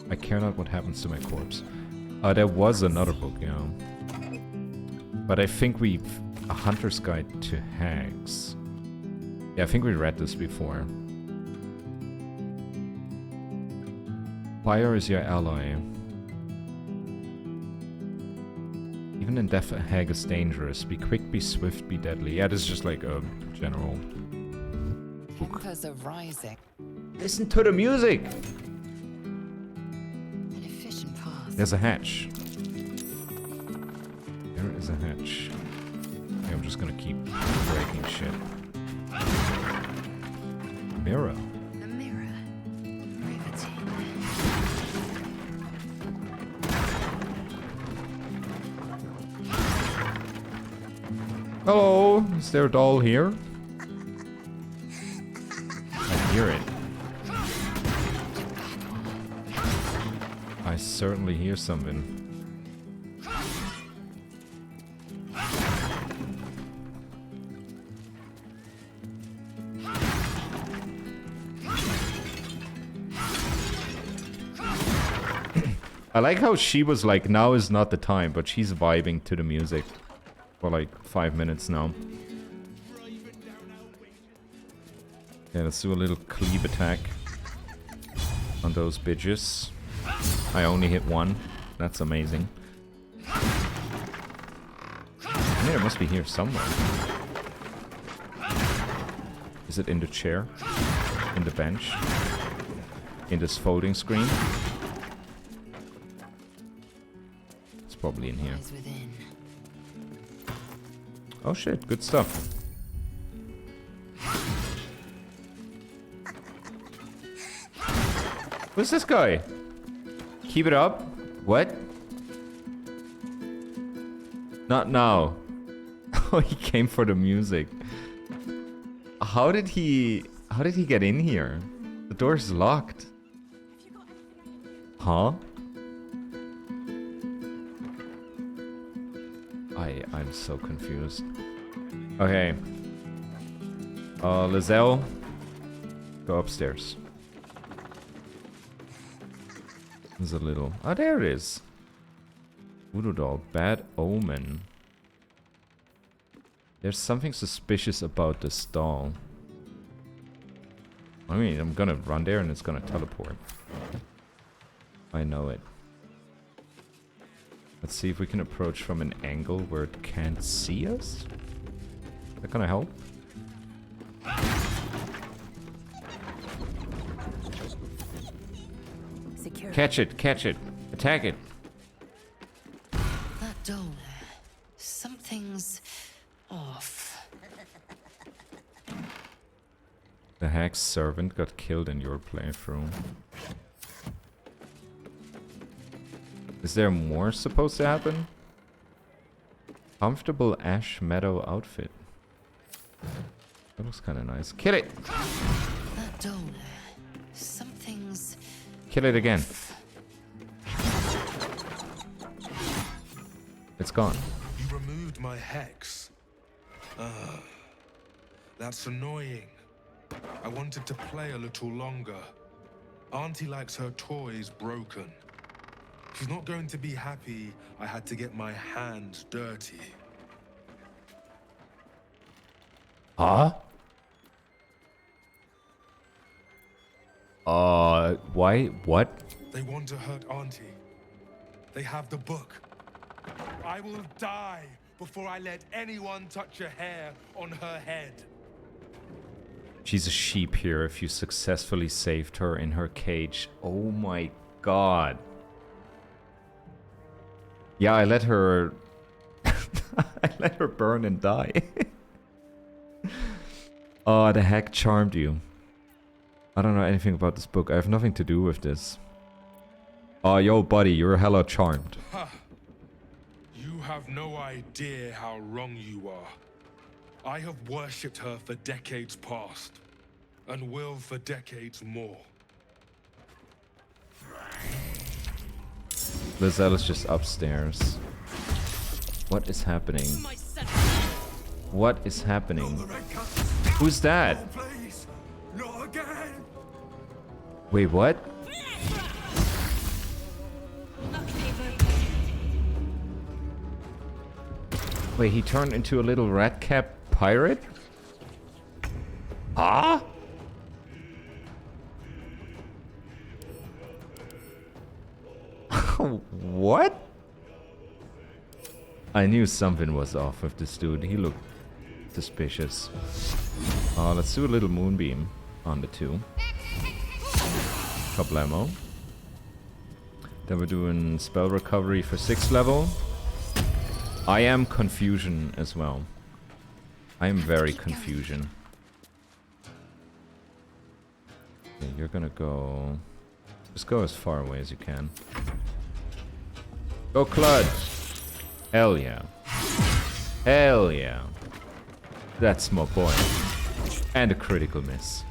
I care not what happens to my corpse. There was another book, you know. But I think we've... A Hunter's Guide to Hags. Yeah, I think we read this before. Fire is your ally. Even in death, a hag is dangerous. Be quick, be swift, be deadly. Yeah, this is just like a general book. Tempers are rising. Listen to the music! An efficient path. There's a hatch. There is a hatch. Okay, I'm just gonna keep breaking shit. Mirror. A mirror. Riveting. Hello! Is there a doll here? I hear it. I certainly hear something. I like how she was like, now is not the time, but she's vibing to the music for like 5 minutes now. Yeah, let's do a little cleave attack on those bitches. I only hit one. That's amazing. I mean, it must be here somewhere. Is it in the chair? in the bench. In this folding screen. It's probably in here. Oh shit, good stuff. Who's this guy? Keep it up? What? Not now. Oh, he came for the music. How did he get in here? The door's locked. Huh? I'm so confused. Okay. Lizelle, go upstairs. There's a little... Oh, there it is. Voodoo doll. Bad omen. There's something suspicious about this doll. I mean, I'm gonna run there and it's gonna teleport. I know it. Let's see if we can approach from an angle where it can't see us. Is that gonna help? Secure. Catch it, catch it. Attack it. That doll there. Something's off. The hag's servant got killed in your playthrough. Is there more supposed to happen? Comfortable ash meadow outfit. That looks kind of nice. Kill it! That doll there. Something's... Kill it again. It's gone. You removed my hex. That's annoying. I wanted to play a little longer. Auntie likes her toys broken. She's not going to be happy I had to get my hands dirty. Huh? Why? What? They want to hurt Auntie. They have the book. I will die before I let anyone touch a hair on her head. She's a sheep here if you successfully saved her in her cage. Oh my god. Yeah, I let her... I let her burn and die. Oh, the hag charmed you. I don't know anything about this book. I have nothing to do with this. Oh, yo, buddy, you're hella charmed. Ha! You have no idea how wrong you are. I have worshipped her for decades past, and will for decades more. Lizelle is just upstairs. What is happening? What is happening? Who's that? Wait, what? Wait, he turned into a little rat-cap pirate? Ah? What? I knew something was off with this dude. He looked suspicious. Let's do a little moonbeam on the two. Problemo. Then we're doing spell recovery for 6th level. I am confusion as well. I am very confusion. Okay, you're gonna go... Just go as far away as you can. Go Clud! Hell yeah. Hell yeah. That's my boy. And a critical miss.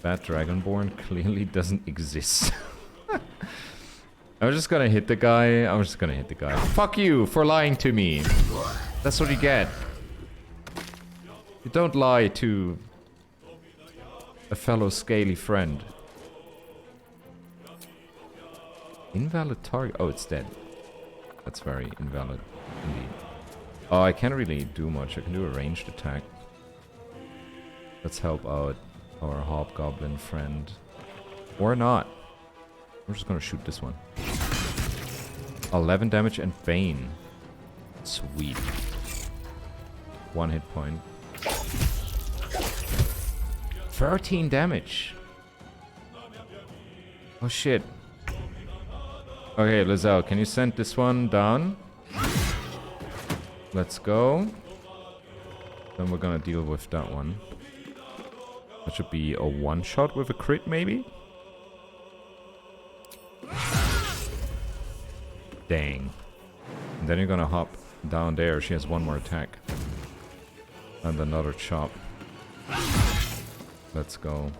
That Dragonborn clearly doesn't exist. I'm just gonna hit the guy. I'm just gonna hit the guy. Fuck you for lying to me. That's what you get. You don't lie to a fellow scaly friend. Invalid target. Oh, it's dead. That's very invalid indeed. Oh, I can't really do much. I can do a ranged attack. Let's help out our hobgoblin friend. Or not. I'm just gonna shoot this one. 11 damage and Bane. Sweet. 1 hit point. 13 damage. Oh shit. Okay, Lizelle, can you send this one down? Let's go. Then we're gonna deal with that one. That should be a one-shot with a crit, maybe? Dang. And then you're gonna hop down there. She has one more attack. And another chop. Let's go.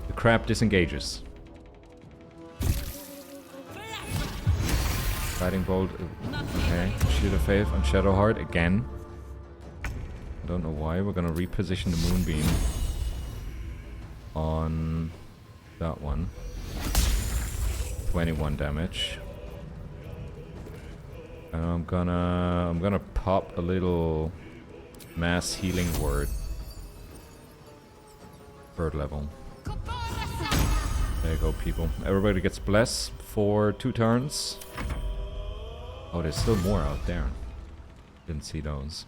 The crab disengages. Fighting bolt. Okay. Shield of Faith on Shadowheart again. I don't know why. We're gonna reposition the Moonbeam on that one. 21 damage. And I'm gonna pop a little mass healing word. Third level. There you go, people. Everybody gets bless for 2 turns. Oh, there's still more out there. Didn't see those.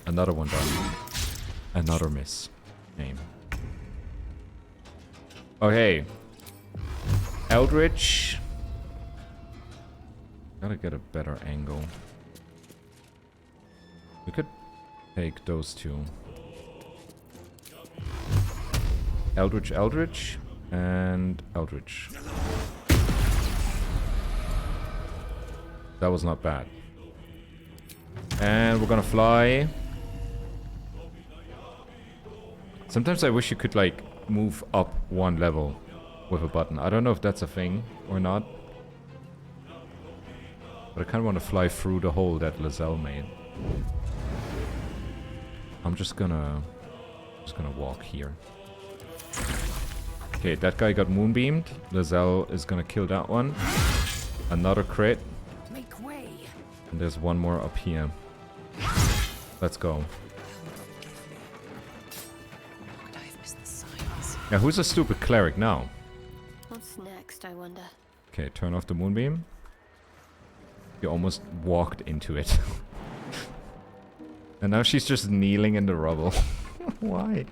Another one done. Another miss. Name. Okay. Eldritch. Gotta get a better angle. We could take those two. Eldritch, Eldritch, and Eldritch. That was not bad. And we're gonna fly. Sometimes I wish you could, like, move up 1 level with a button. I don't know if that's a thing or not. But I kind of want to fly through the hole that Lizelle made. I'm just gonna walk here. Okay, that guy got moonbeamed. Lizelle is gonna kill that one. Another crit. Make way. And there's one more up here. Let's go. Now, who's a stupid cleric now? What's next, I wonder? Okay, turn off the moonbeam. You almost walked into it. And now she's just kneeling in the rubble. Why?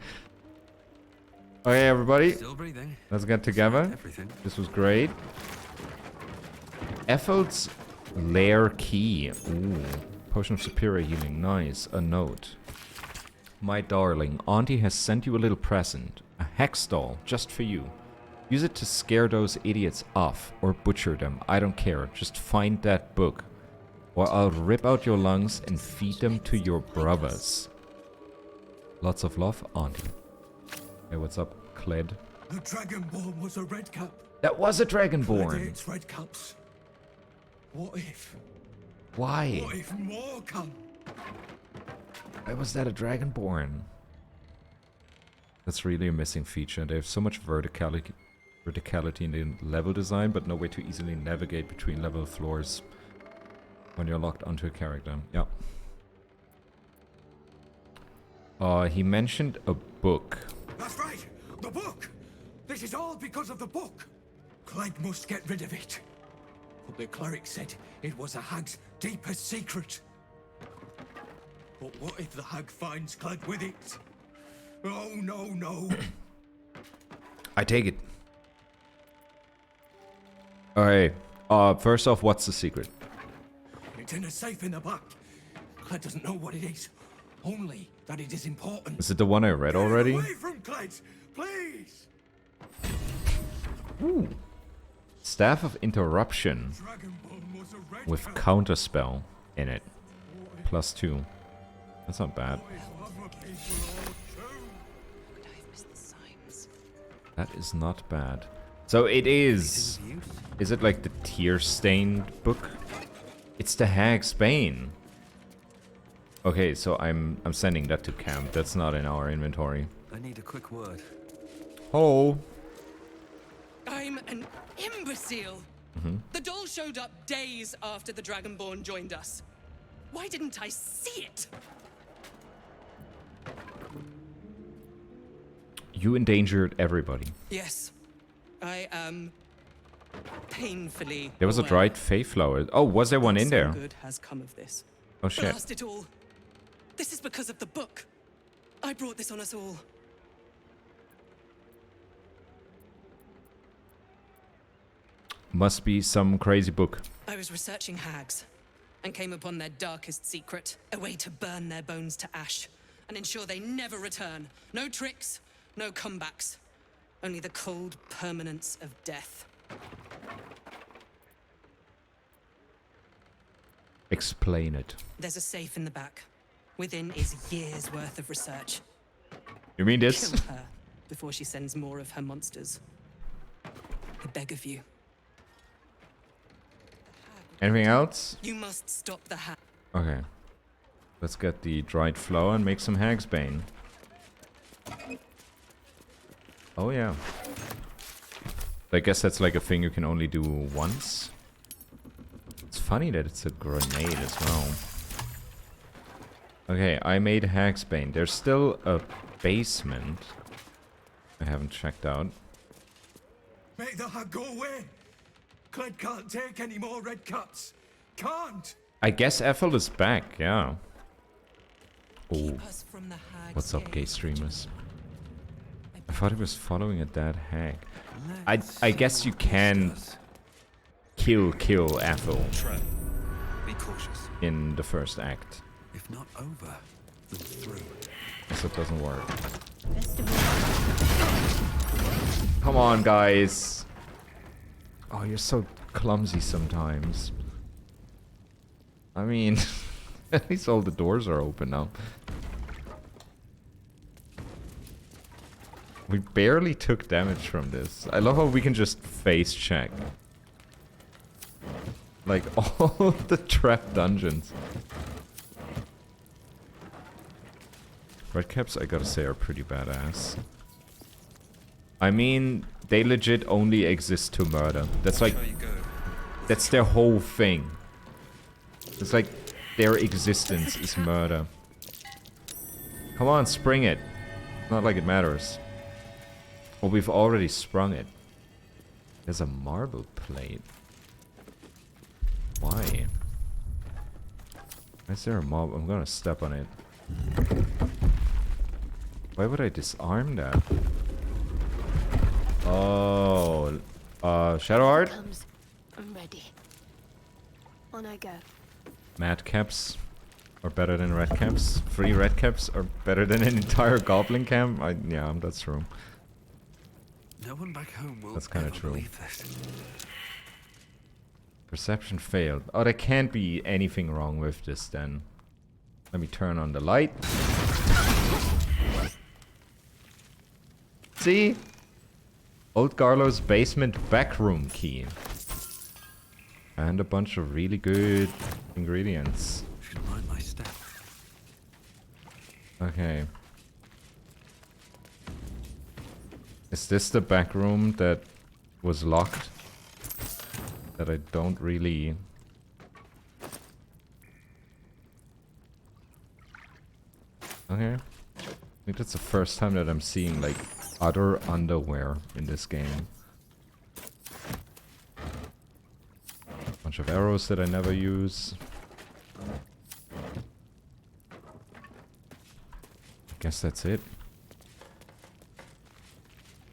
Okay, everybody. Still breathing. Let's get together. Everything. This was great. Effeld's Lair Key. Ooh. Potion of Superior Healing. Nice. A note. My darling, Auntie has sent you a little present. A hex doll, just for you. Use it to scare those idiots off, or butcher them. I don't care. Just find that book. Or I'll rip out your lungs and feed them to your brothers. Lots of love, Auntie. Hey, what's up, Cled? The Dragonborn was a redcap. That was a Dragonborn. It's redcaps. What if? Why? What if more come? Why was that a Dragonborn? That's really a missing feature. They have so much verticality in the level design, but no way to easily navigate between level floors when you're locked onto a character. Yeah. He mentioned a book. That's right! The book! This is all because of the book! Clegg must get rid of it. But the cleric said it was a hag's deepest secret. But what if the hag finds Clegg with it? Oh, no, no. I take it. Alright. First off, what's the secret? It's in a safe in the back. Clegg doesn't know what it is. Only that it is important. Is it the one I read already? Get away from Clegg, please! Ooh. Staff of Interruption. With Counterspell in it. +2. That's not bad. That is not bad. So it is... Is it like the tear-stained book? It's the Hag's Bane. Okay, so I'm sending that to camp. That's not in our inventory. I need a quick word. Oh. I'm an imbecile. The doll showed up days after the Dragonborn joined us. Why didn't I see it? You endangered everybody. Yes, I am painfully. There was a dried Feyflower. Oh, was there one in there? Good has come of this. Oh shit. Blast it all. This is because of the book. I brought this on us all. Must be some crazy book. I was researching hags and came upon their darkest secret, a way to burn their bones to ash and ensure they never return. No tricks, no comebacks, only the cold permanence of death. Explain it. There's a safe in the back. Within is years worth of research. You mean this? Kill her before she sends more of her monsters. I beg of you. Anything else? You must stop the hag. Okay. Let's get the dried flower and make some hag's bane. Oh yeah. I guess that's like a thing you can only do once. It's funny that it's a grenade as well. Okay, I made hag's bane. There's still a basement I haven't checked out. Make the hag go away. Cled can't take any more red cups. Can't. I guess Ethel is back, yeah. Oh. Keep us from the hag's What's up, gay streamers? I thought he was following a dead hag. I guess you can kill Ethel Be cautious. in the first act. If not over, then through. Guess it doesn't work. Come on, guys. Oh, you're so clumsy sometimes. I mean, at least all the doors are open now. We barely took damage from this. I love how we can just face check. Like all the trap dungeons. Redcaps, I gotta say, are pretty badass. I mean, they legit only exist to murder. That's like... That's their whole thing. It's like their existence is murder. Come on, spring it. Not like it matters. Well, we've already sprung it. There's a marble plate. Why? Is there a mob? I'm gonna step on it. Why would I disarm that? Oh, Shadow Art? I'm ready. On I go. Mad caps are better than red caps. 3 red caps are better than an entire goblin camp. Yeah, that's true. No one back home will That's kind of ever true. believe this. Perception failed. Oh, there can't be anything wrong with this then. Let me turn on the light. See? Old Garlow's basement backroom key. And a bunch of really good ingredients. Should mind my step. Okay. Is this the back room that was locked? That I don't really... Okay. I think that's the first time that I'm seeing, like, other underwear in this game. Bunch of arrows that I never use. Guess that's it.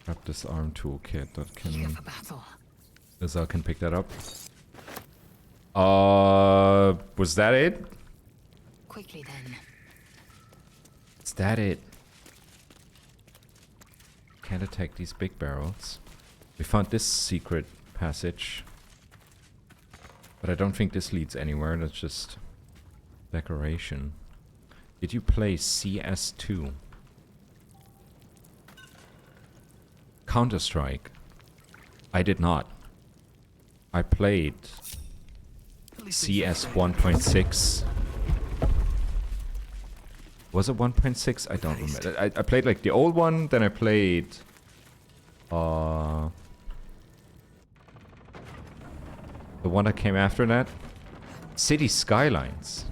Grab this arm toolkit that can... Lizelle can pick that up. Was that it? Quickly then. Is that it? Can't attack these big barrels. We found this secret passage. But I don't think this leads anywhere, that's just decoration. Did you play CS2? Counter-Strike? I did not. I played CS 1.6. Was it 1.6? I don't remember. I played like the old one, then I played... the one that came after that? City Skylines.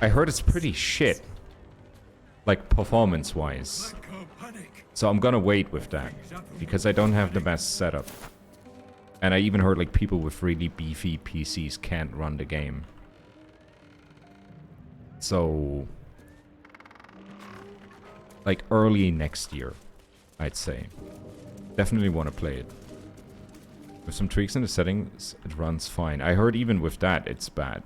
I heard it's pretty shit. Like, performance-wise. So I'm gonna wait with that. Because I don't have the best setup. And I even heard like people with really beefy PCs can't run the game. So, like early next year, I'd say. Definitely want to play it. With some tweaks in the settings, it runs fine. I heard even with that, it's bad.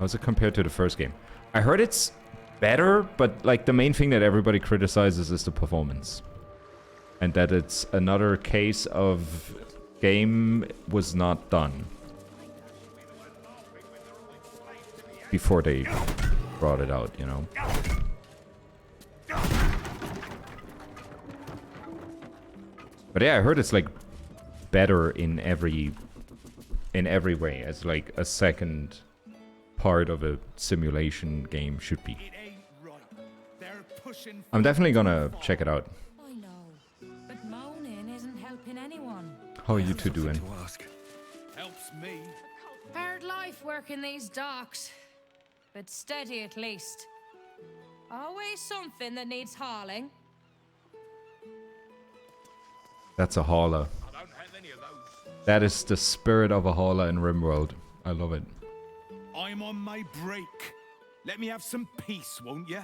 How's it compared to the first game? I heard it's better, but like the main thing that everybody criticizes is the performance. And that it's another case of game was not done before they brought it out, you know? But yeah, I heard it's like better in every way, as like a second part of a simulation game should be. I'm definitely gonna check it out. I know, but moaning isn't helping anyone. How are you two doing? Helps me. Hard life working these docks, but steady at least. Always something that needs hauling. That's a hauler. That is the spirit of a hauler in RimWorld. I love it. I'm on my break. Let me have some peace, won't you?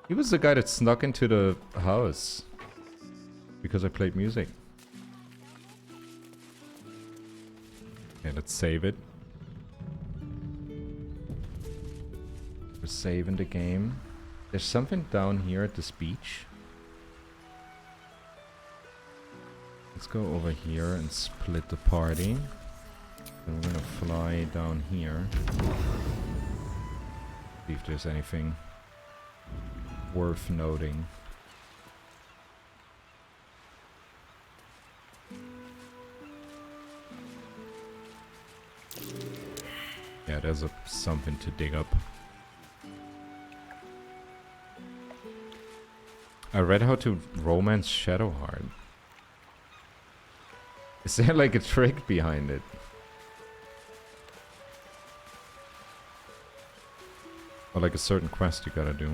He was the guy that snuck into the house because I played music. Okay, let's save it. We're saving the game. There's something down here at this beach. Let's go over here and split the party. Then we're gonna fly down here. See if there's anything worth noting. Yeah, there's something to dig up. I read how to romance Shadowheart. Is there like a trick behind it? Or like a certain quest you gotta do?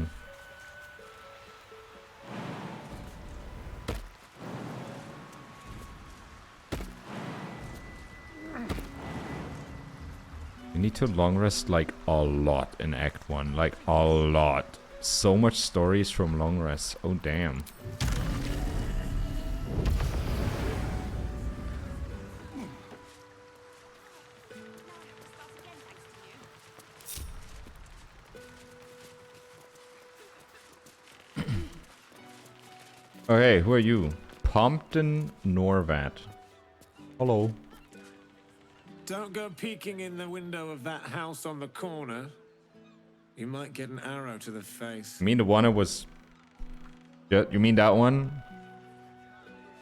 You need to long rest like a lot in Act 1. Like a lot. So much stories from long rests. Oh damn. Oh hey, who are you? Pompton Norvat. Hello. Don't go peeking in the window of that house on the corner. You might get an arrow to the face. You mean the one I was... Yeah, you mean that one?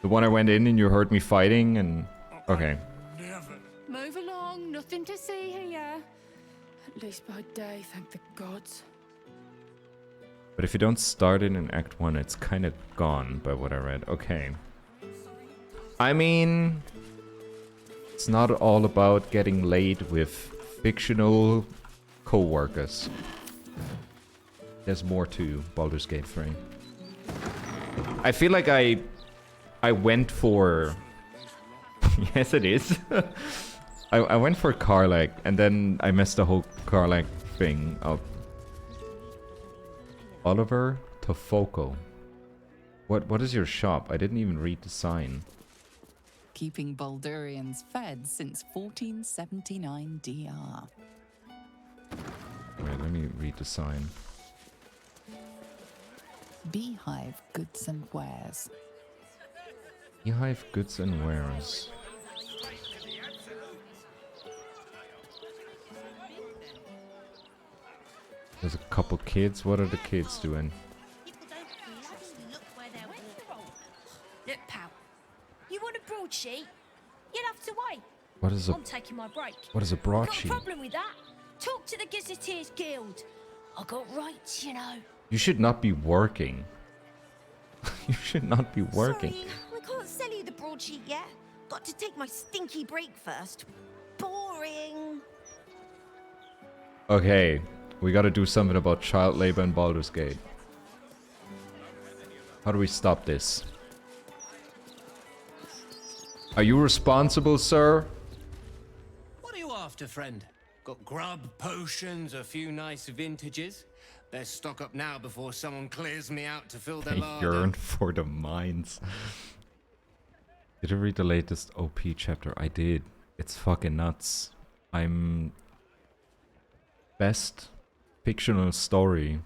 The one I went in and you heard me fighting and... Okay. Move along, nothing to see here. At least by day, thank the gods. But if you don't start it in Act 1, it's kind of gone by what I read. Okay. I mean... It's not all about getting laid with fictional co-workers. There's more to Baldur's Gate 3. I feel like I went for... Yes, it is. I went for Karlach, and then I messed the whole Karlach thing up. Oliver Tofoco. What is your shop? I didn't even read the sign. Keeping Baldurians fed since 1479 DR. Wait, let me read the sign. Beehive goods and wares. Beehive goods and wares. There's a couple kids. What are the kids doing? Look, pal. You want a broadsheet? You'll have to wait. What is a... I'm taking my break. What is a Got a broadsheet? problem with that? Talk to the Gazetteers Guild. I got rights, you know. You should not be working. You should not be working. Sorry, I can't sell you the broadsheet yet. Got to take my stinky break first. Boring. Okay, we gotta do something about child labor in Baldur's Gate. How do we stop this? Are you responsible, sir? What are you after, friend? Got grub, potions, a few nice vintages. Best stock up now before someone clears me out to fill their I larder. yearn for the mines. Did you read the latest OP chapter? I did. It's fucking nuts. I'm... Best fictional story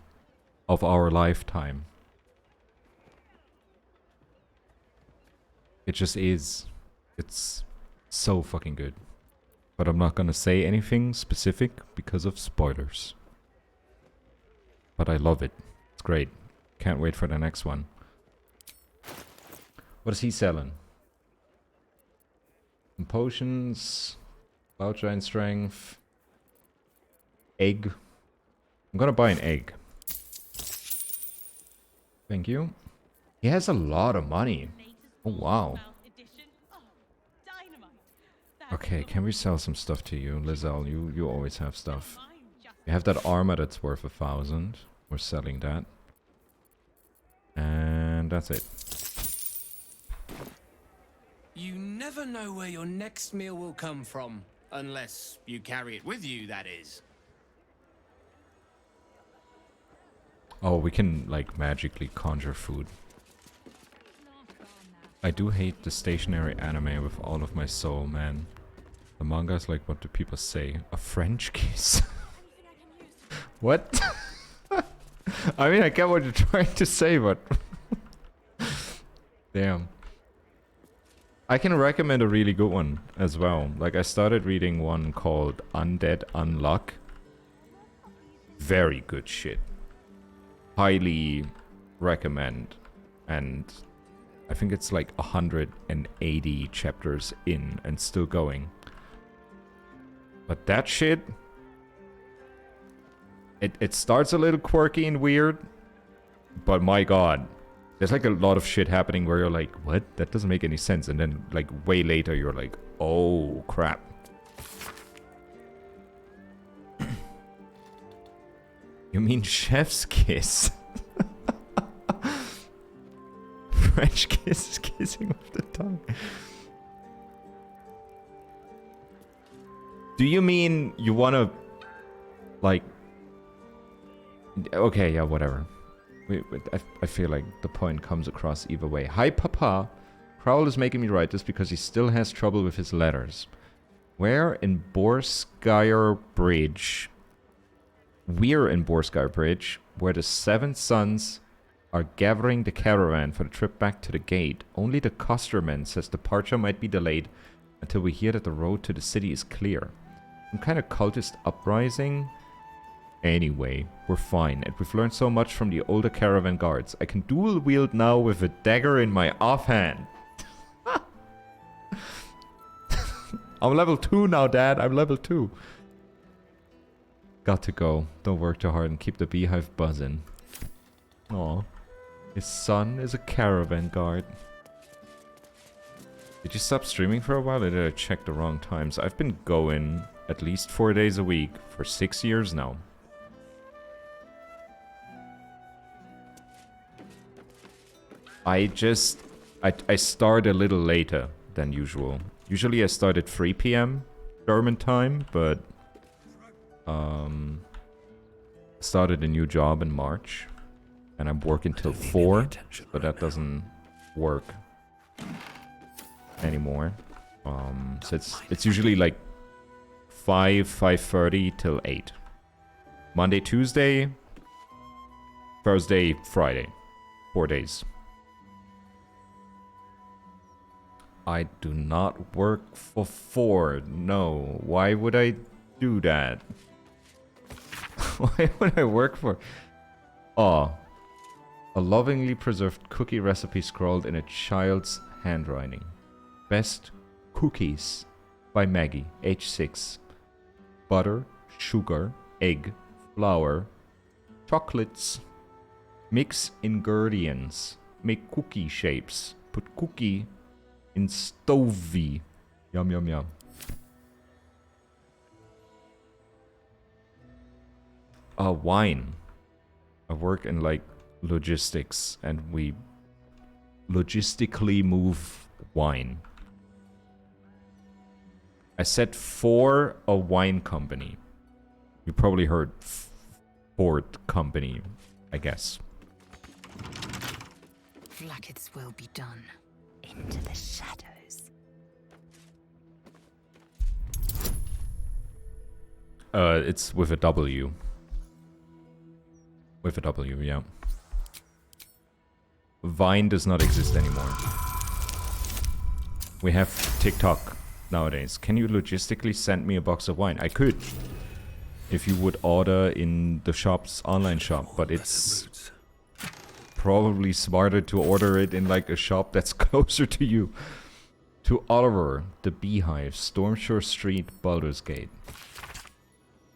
of our lifetime. It just is. It's so fucking good. But I'm not gonna say anything specific because of spoilers. But I love it. It's great. Can't wait for the next one. What is he selling? Some potions. Cloud giant strength. Egg. I'm gonna buy an egg. Thank you. He has a lot of money. Oh wow. Okay, can we sell some stuff to you, Lizelle? You always have stuff. You have that armor that's worth 1,000. We're selling that. And that's it. You never know where your next meal will come from. Unless you carry it with you, that is. Oh, we can, like, magically conjure food. I do hate the stationary anime with all of my soul, man. The manga's like, what do people say? A French kiss? What? I mean, I get what you're trying to say, but... Damn. I can recommend a really good one as well. Like, I started reading one called Undead Unluck. Very good shit. Highly recommend. And I think it's like 180 chapters in and still going. But that shit... It starts a little quirky and weird. But my god. There's like a lot of shit happening where you're like, what? That doesn't make any sense. And then like way later you're like, oh crap. You mean chef's kiss? French kiss is kissing with the tongue. Do you mean you wanna like... Okay, yeah, whatever. I feel like the point comes across either way. Hi, Papa. Crowell is making me write this because he still has trouble with his letters. Where in Borskire Bridge? We're in Borskire Bridge, where the 7 sons are gathering the caravan for the trip back to the gate. Only the Costerman says departure might be delayed until we hear that the road to the city is clear. Some kind of cultist uprising? Anyway, we're fine, and we've learned so much from the older caravan guards. I can dual wield now with a dagger in my offhand. I'm level 2 now, Dad. I'm level 2. Got to go. Don't work too hard and keep the beehive buzzing. Aw. His son is a caravan guard. Did you stop streaming for a while, or did I check the wrong times? I've been going at least 4 days a week for 6 years now. I start a little later than usual. Usually I start at 3 PM German time, but started a new job in March and I'm working till 4, but that doesn't work anymore. So it's usually like 5:30 till 8. Monday, Tuesday, Thursday, Friday. 4 days. I do not work for Ford. No. Why would I do that? Why would I work for... Oh. A lovingly preserved cookie recipe scrawled in a child's handwriting. Best cookies by Maggie, age 6. Butter, sugar, egg, flour, chocolates. Mix ingredients. Make cookie shapes. Put cookie in stovey. Yum, yum, yum. Wine. I work in like logistics and we logistically move wine. I said for a wine company. You probably heard Ford Company, I guess. Like its will be done. Into the shadows. It's with a W. With a W, yeah. Vine does not exist anymore. We have TikTok nowadays. Can you logistically send me a box of wine? I could. If you would order in the shop's online shop, but it's probably smarter to order it in like a shop that's closer to you. To Oliver, the Beehive, Stormshore Street, Baldur's Gate.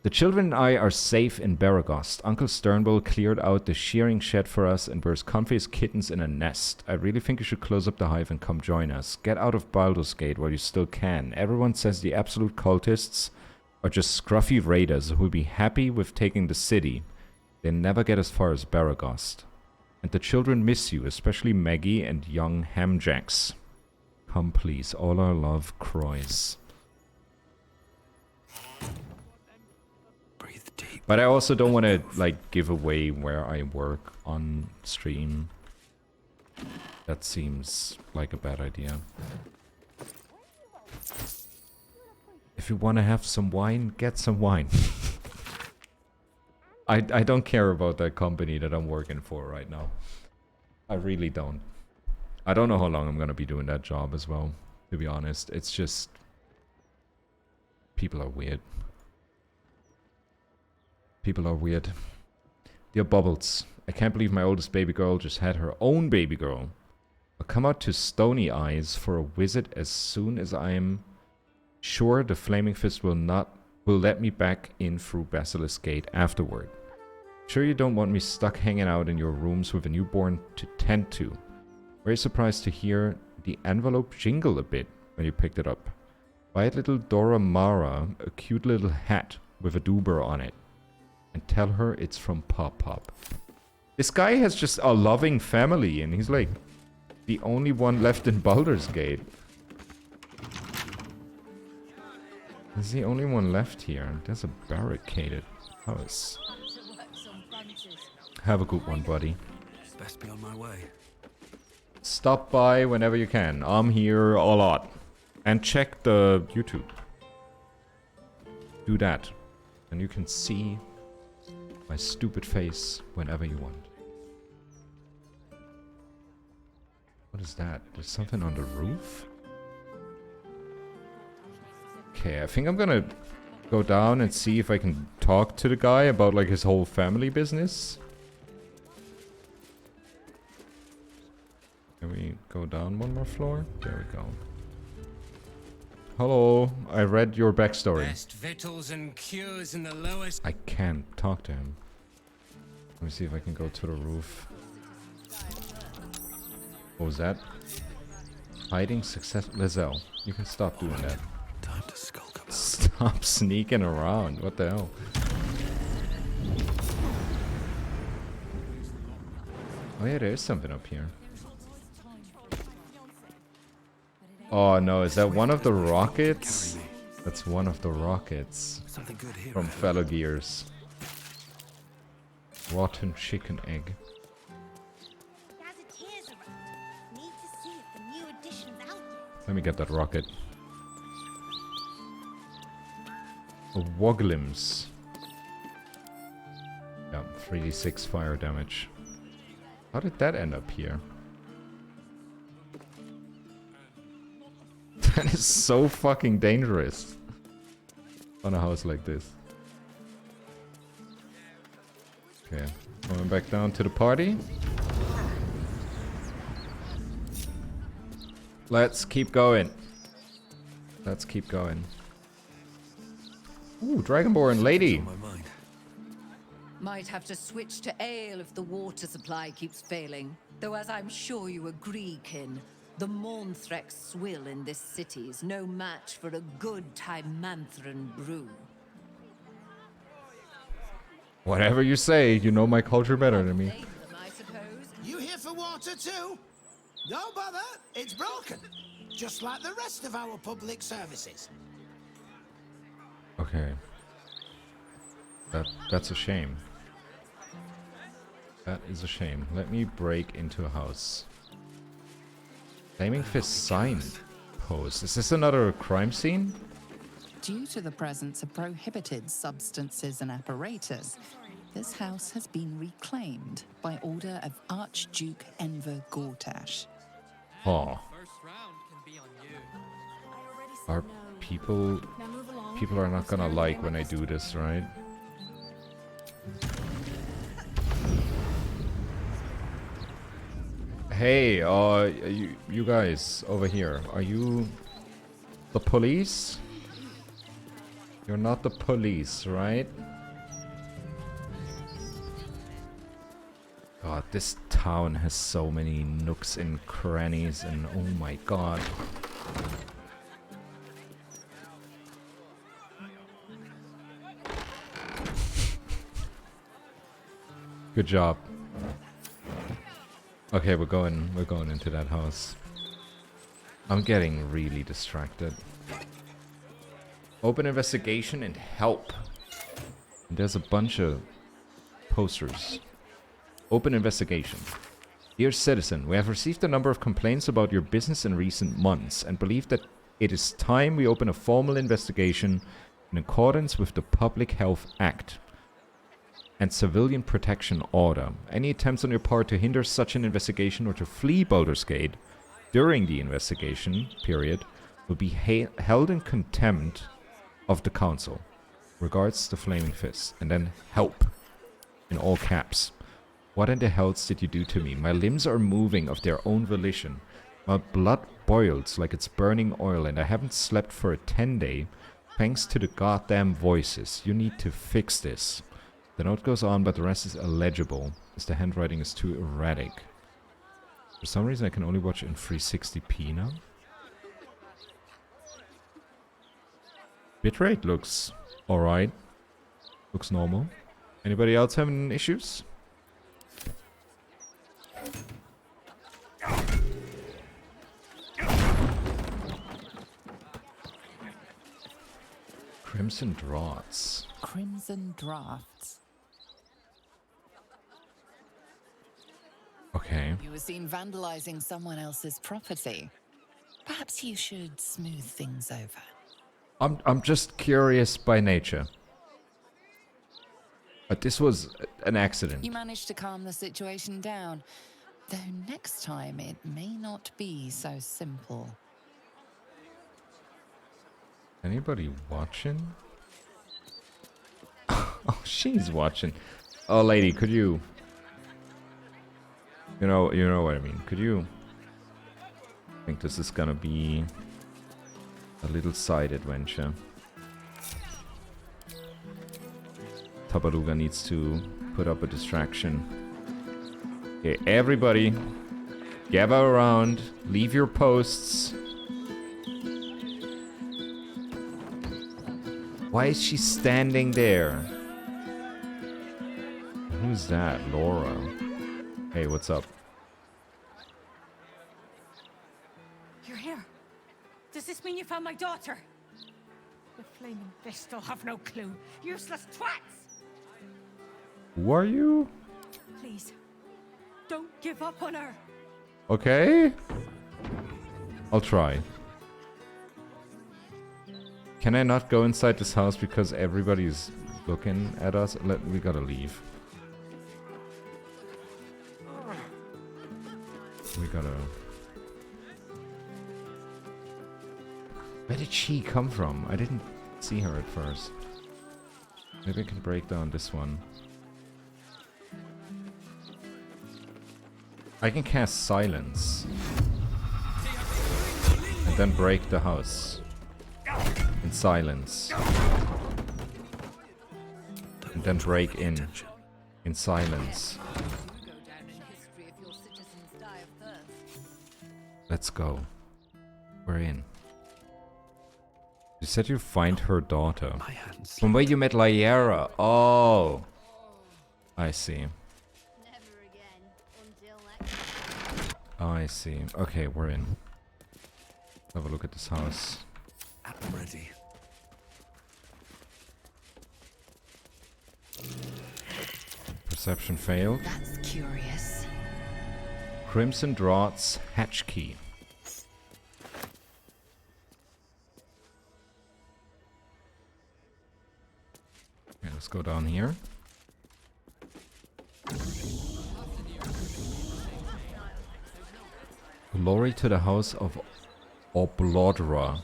The children and I are safe in Baragost. Uncle Sternbull cleared out the shearing shed for us and we're as comfy as kittens in a nest. I really think you should close up the hive and come join us. Get out of Baldur's Gate while you still can. Everyone says the absolute cultists are just scruffy raiders who'll be happy with taking the city. They never get as far as Baragost. And the children miss you, especially Maggie and young Hamjacks. Come please, all our love, Croix. Breathe deep. But I also don't want to like give away where I work on stream. That seems like a bad idea. If you want to have some wine, get some wine. I don't care about that company that I'm working for right now. I really don't. I don't know how long I'm going to be doing that job as well, to be honest. It's just... people are weird. People are weird. Dear Bubbles, I can't believe my oldest baby girl just had her own baby girl. I'll come out to Stony Eyes for a visit as soon as I'm sure the Flaming Fist will let me back in through Basilisk Gate afterward. Sure you don't want me stuck hanging out in your rooms with a newborn to tend to. Very surprised to hear the envelope jingle a bit when you picked it up. Buy a little Dora Mara a cute little hat with a doober on it. And tell her it's from Pop Pop. This guy has just a loving family and he's like the only one left in Baldur's Gate. He's the only one left here. There's a barricaded house. Have a good one, buddy. Best be on my way. Stop by whenever you can. I'm here a lot. And check the YouTube. Do that. And you can see my stupid face whenever you want. What is that? There's something on the roof? Okay, I think I'm gonna go down and see if I can talk to the guy about like his whole family business. Can we go down one more floor? There we go. Hello, I read your backstory. Best victuals and cures in the lowest. I can't talk to him. Let me see if I can go to the roof. What was that? Hiding success. Lizelle, you can stop doing that. Time to skulk about. Stop sneaking around. What the hell? Oh yeah, there is something up here. Oh no, is that one of the rockets? That's one of the rockets. Something good here. From Fellow Gears. Rotten chicken egg. Let me get that rocket. A Woglims. Yeah, 3d6 fire damage. How did that end up here? That is so fucking dangerous on a house like this. Okay, going back down to the party. Let's keep going. Let's keep going. Ooh, Dragonborn lady. Might have to switch to ale if the water supply keeps failing. Though as I'm sure you agree, kin, the Mornthrex swill in this city is no match for a good Tymanthran brew. Whatever you say, you know my culture better than me. You here for water too? No bother, it's broken. Just like the rest of our public services. Okay. That's a shame. That is a shame. Let me break into a house. Flaming Fist sign post. Is this another crime scene? Due to the presence of prohibited substances and apparatus, this house has been reclaimed by order of Archduke Enver Gortash. Oh. Are people are not gonna like when I do this, right? Hey, you guys over here, are you the police? You're not the police, right? God, this town has so many nooks and crannies, and oh my god. Good job. Okay, we're going into that house. I'm getting really distracted. Open investigation and help. And there's a bunch of posters. Open investigation. Dear citizen, we have received a number of complaints about your business in recent months and believe that it is time we open a formal investigation in accordance with the Public Health Act and Civilian Protection Order. Any attempts on your part to hinder such an investigation or to flee Baldur's Gate during the investigation period will be held in contempt of the Council. Regards, the Flaming Fist. And then help in all caps. What in the hells did you do to me? My limbs are moving of their own volition. My blood boils like it's burning oil, and I haven't slept for a 10-day thanks to the goddamn voices. You need to fix this. The note goes on, but the rest is illegible, as the handwriting is too erratic. For some reason I can only watch in 360p now. Bitrate looks alright. Looks normal. Anybody else having issues? Crimson Draughts. Crimson Drafts. Okay. You were seen vandalizing someone else's property. Perhaps you should smooth things over. I'm just curious by nature. But this was an accident. You managed to calm the situation down. Though next time it may not be so simple. Anybody watching? Oh, she's watching. Oh, lady, could you... You know what I mean. Could you... I think this is gonna be a little side adventure. Tabaluga needs to put up a distraction. Okay, everybody, gather around, leave your posts. Why is she standing there? Who's that? Laura. Hey, what's up? You're here. Does this mean you found my daughter? The Flaming Fist will have no clue. Useless twats! Who are you? Please, don't give up on her. Okay. I'll try. Can I not go inside this house because everybody's looking at us? We gotta leave. We gotta... Where did she come from? I didn't see her at first. Maybe I can break down this one. I can cast silence. And then break the house. In silence. And then break in silence. Let's go. We're in. You said you find her daughter. From where you met Lyra. Oh. I see. Oh, I see. Okay, we're in. Have a look at this house. I'm ready. Perception failed. That's curious. Crimson Draught's hatch key. Okay, let's go down here. Glory to the house of Oblodra.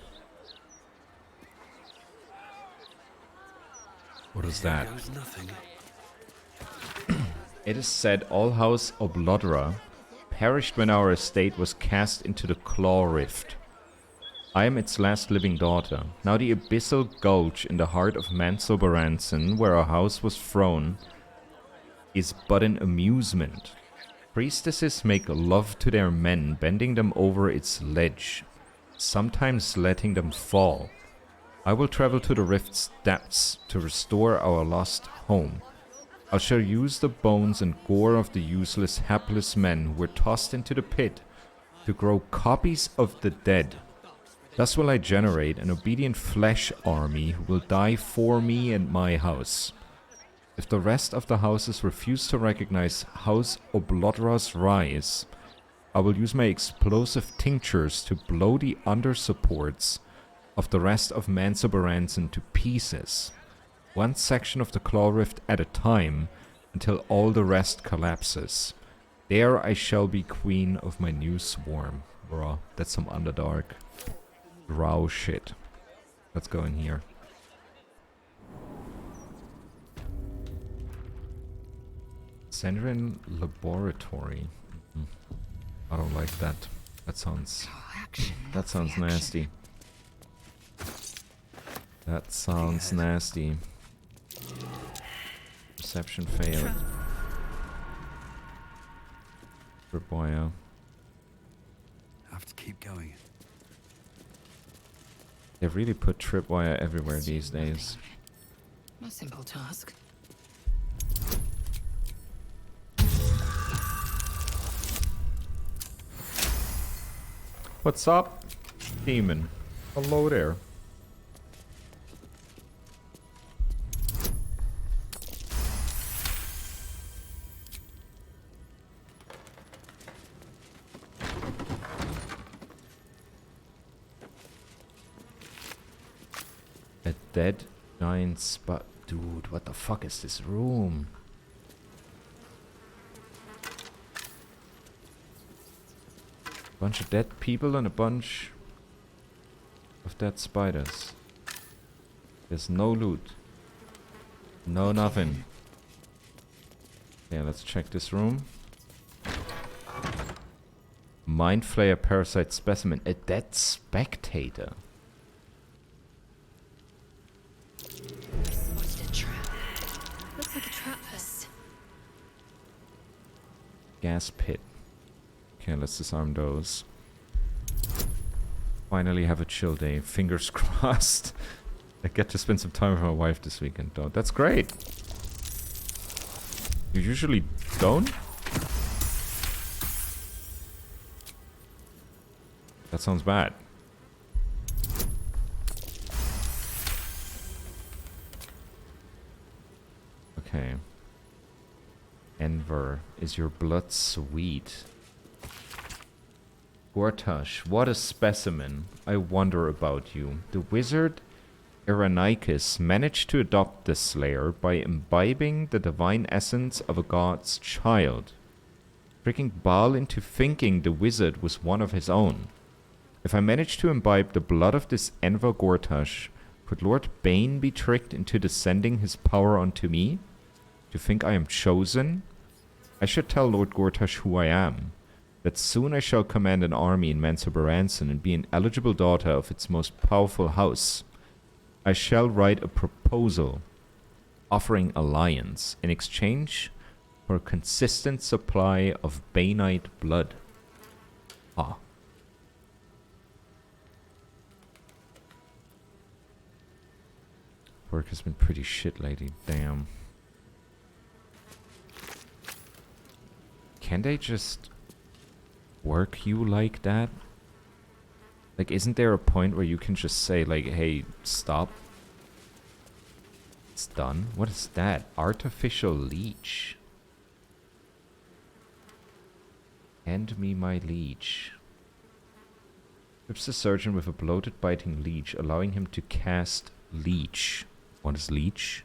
What is that? It is said all house Oblodra perished when our estate was cast into the Claw Rift. I am its last living daughter. Now the abyssal gulch in the heart of Mansobaranson, where our house was thrown, is but an amusement. Priestesses make love to their men, bending them over its ledge, sometimes letting them fall. I will travel to the rift's depths to restore our lost home. I shall use the bones and gore of the useless, hapless men who were tossed into the pit to grow copies of the dead. Thus will I generate an obedient flesh army who will die for me and my house. If the rest of the houses refuse to recognize House Oblodra's rise, I will use my explosive tinctures to blow the undersupports of the rest of Mansobaranson to pieces, one section of the Claw Rift at a time, until all the rest collapses. There I shall be queen of my new swarm. Bruh, that's some Underdark drow shit. Let's go in here. Sandrin Laboratory. I don't like that. That sounds nasty. That sounds nasty. Perception failed. Tripwire. Have to keep going. They've really put tripwire everywhere these days. No simple task. What's up, demon? Hello there. A dead giant spot. Dude, what the fuck is this room? Bunch of dead people and a bunch of dead spiders. There's no loot. No nothing. Yeah, let's check this room. Mind Flayer Parasite Specimen. A dead spectator. Spotted a trap. Looks like a Trappist. Gas pit. Okay, let's disarm those. Finally have a chill day. Fingers crossed. I get to spend some time with my wife this weekend, though. That's great. You usually don't? That sounds bad. Okay. Enver, is your blood sweet? Gortash, what a specimen. I wonder about you. The wizard Irenicus managed to adopt the Slayer by imbibing the divine essence of a god's child, tricking Baal into thinking the wizard was one of his own. If I managed to imbibe the blood of this Enver Gortash, could Lord Bane be tricked into descending his power onto me? To think I am chosen? I should tell Lord Gortash who I am. That soon I shall command an army in Mansobaranson and be an eligible daughter of its most powerful house. I shall write a proposal offering alliance in exchange for a consistent supply of Banite blood. Ah. Work has been pretty shit lately, damn. Can they just work you like that? Like, isn't there a point where you can just say, like, hey, stop? It's done? What is that? Artificial leech. Hand me my leech. Equips the surgeon with a bloated biting leech, allowing him to cast leech. What is leech?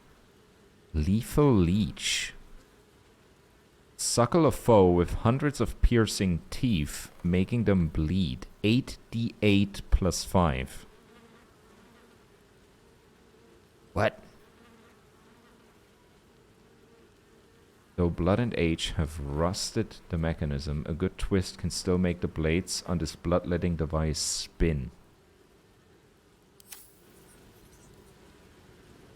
Lethal leech. Suckle a foe with hundreds of piercing teeth, making them bleed. 8d8 plus 5. What? Though blood and age have rusted the mechanism, a good twist can still make the blades on this bloodletting device spin.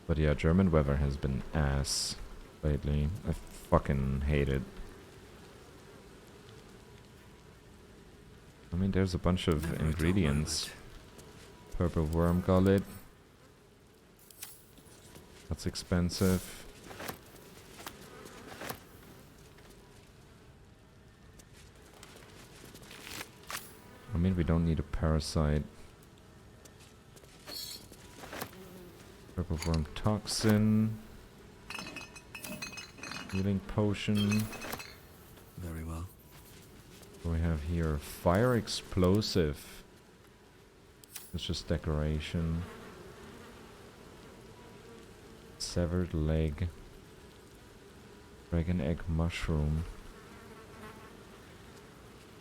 But yeah, German weather has been ass lately. I fucking hate it. I mean, there's a bunch of ingredients. Purple worm gullet. That's expensive. I mean, we don't need a parasite. Purple worm toxin. Healing potion. Very well. What do we have here? Fire explosive. It's just decoration. Severed leg. Dragon egg mushroom.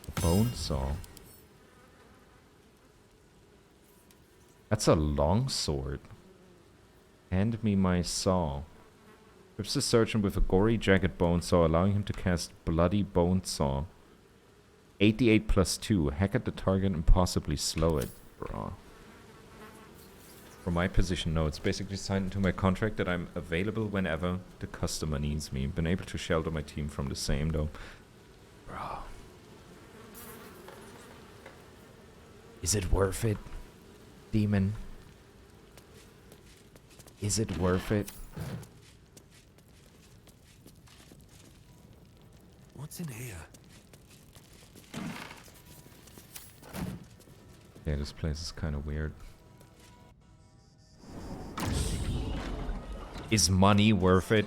A bone saw. That's a long sword. Hand me my saw. Equips the surgeon with a gory jagged bone saw, allowing him to cast bloody bone saw. 88 plus 2. Hack at the target and possibly slow it. Bruh. From my position, no. It's basically signed into my contract that I'm available whenever the customer needs me. Been able to shelter my team from the same, though. Bruh. Is it worth it? Demon. Is it worth it? What's in here? Yeah, this place is kind of weird. Is money worth it?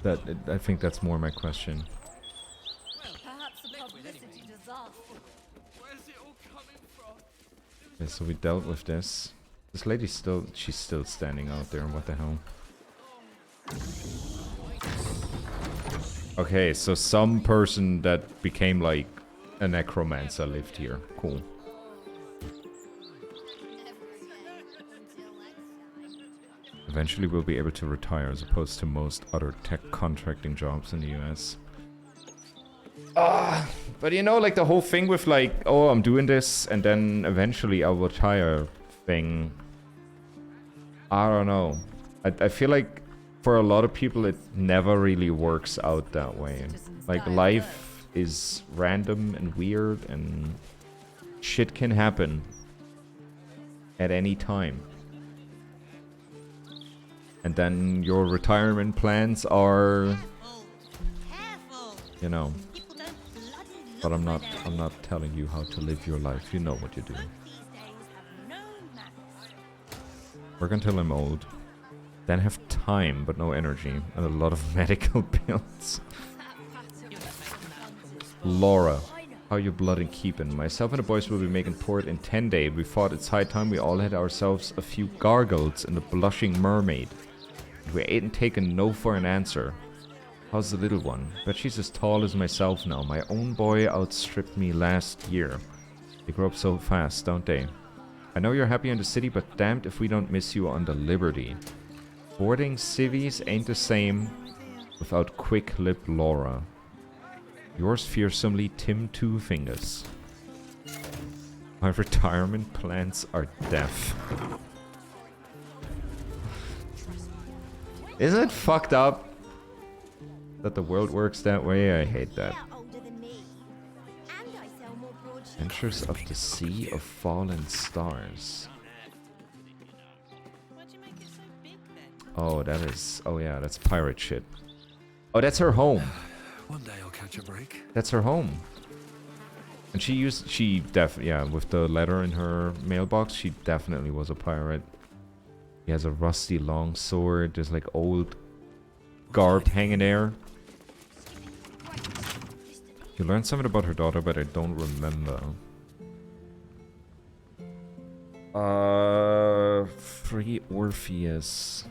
I think that's more my question. Perhaps the publicity disaster. Okay, so we dealt with this. This lady's she's still standing out there. What the hell? Okay, so some person that became like a necromancer lived here. Cool. Eventually we'll be able to retire as opposed to most other tech contracting jobs in the US. But you know, like the whole thing with like, oh, I'm doing this and then eventually I'll retire thing. I don't know. I feel like for a lot of people it never really works out that way. Like life is random and weird and shit can happen at any time. And then your retirement plans are, you know. But I'm not telling you how to live your life. You know what you do. Work until I'm old. Then have time, but no energy. And a lot of medical bills. Laura. How you blood and keepin'? Myself and the boys will be making port in 10 days. We thought it's high time we all had ourselves a few gargles and a blushing mermaid. We ain't taken no for an answer. How's the little one? Bet she's as tall as myself now. My own boy outstripped me last year. They grow up so fast, don't they? I know you're happy in the city, but damned if we don't miss you on the Liberty. Boarding civvies ain't the same without quick-lipped Laura. Yours fearsomely, Tim Two Fingers. My retirement plans are deaf. Isn't it fucked up that the world works that way? I hate that. Adventures of the Sea of Fallen Stars. Oh, that is... Oh yeah, that's pirate shit. Oh, that's her home. One day I'll catch a break. That's her home. And yeah, with the letter in her mailbox, she definitely was a pirate. He has a rusty long sword. There's like old garb hanging there. You learned something about her daughter, but I don't remember. Free Orpheus.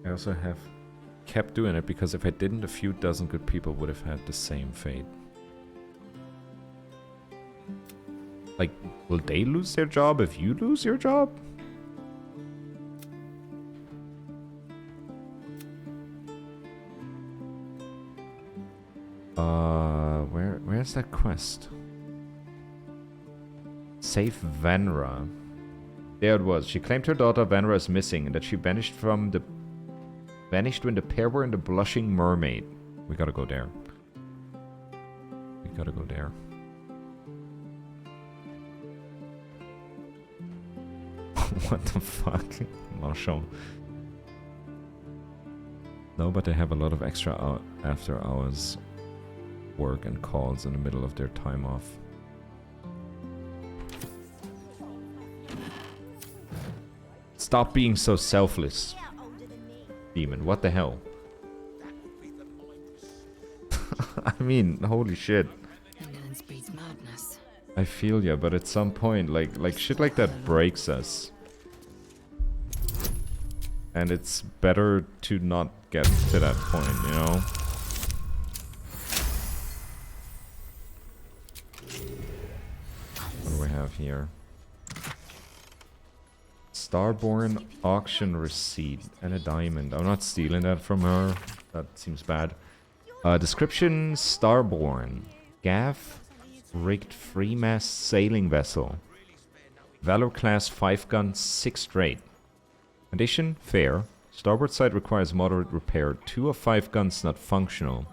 I also have kept doing it because if I didn't, a few dozen good people would have had the same fate. Like, will they lose their job if you lose your job? Where's that quest? Save Vanra. There it was. She claimed her daughter Vanra is missing and that she vanished when the pair were in the Blushing Mermaid. We gotta go there. We gotta go there. What the fuck? Marshall. No, but they have a lot of extra after hours work and calls in the middle of their time off. Stop being so selfless, demon. What the hell? I mean, holy shit. Ignorance breeds madness. I feel ya, but at some point, like shit like that breaks us. And it's better to not get to that point, you know? What do we have here? Starborn auction receipt and a diamond. I'm not stealing that from her. That seems bad. Description: Starborn. Gaff rigged 3-mast sailing vessel. Valor class 5 guns, 6 straight. Condition: fair. Starboard side requires moderate repair. 2 of 5 guns not functional.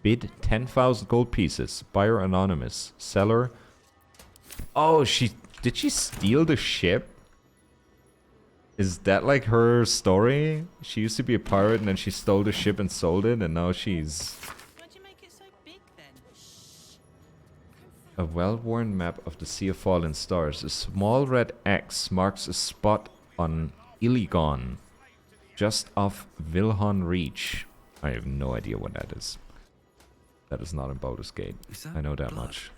Bid 10,000 gold pieces. Buyer anonymous. Seller. Oh, did she steal the ship? Is that like her story? She used to be a pirate and then she stole the ship and sold it and now she's... Why'd you make it so big then? A well-worn map of the Sea of Fallen Stars. A small red X marks a spot on Iligon, just off Vilhon Reach. I have no idea what that is. That is not in Baldur's Gate. I know that much.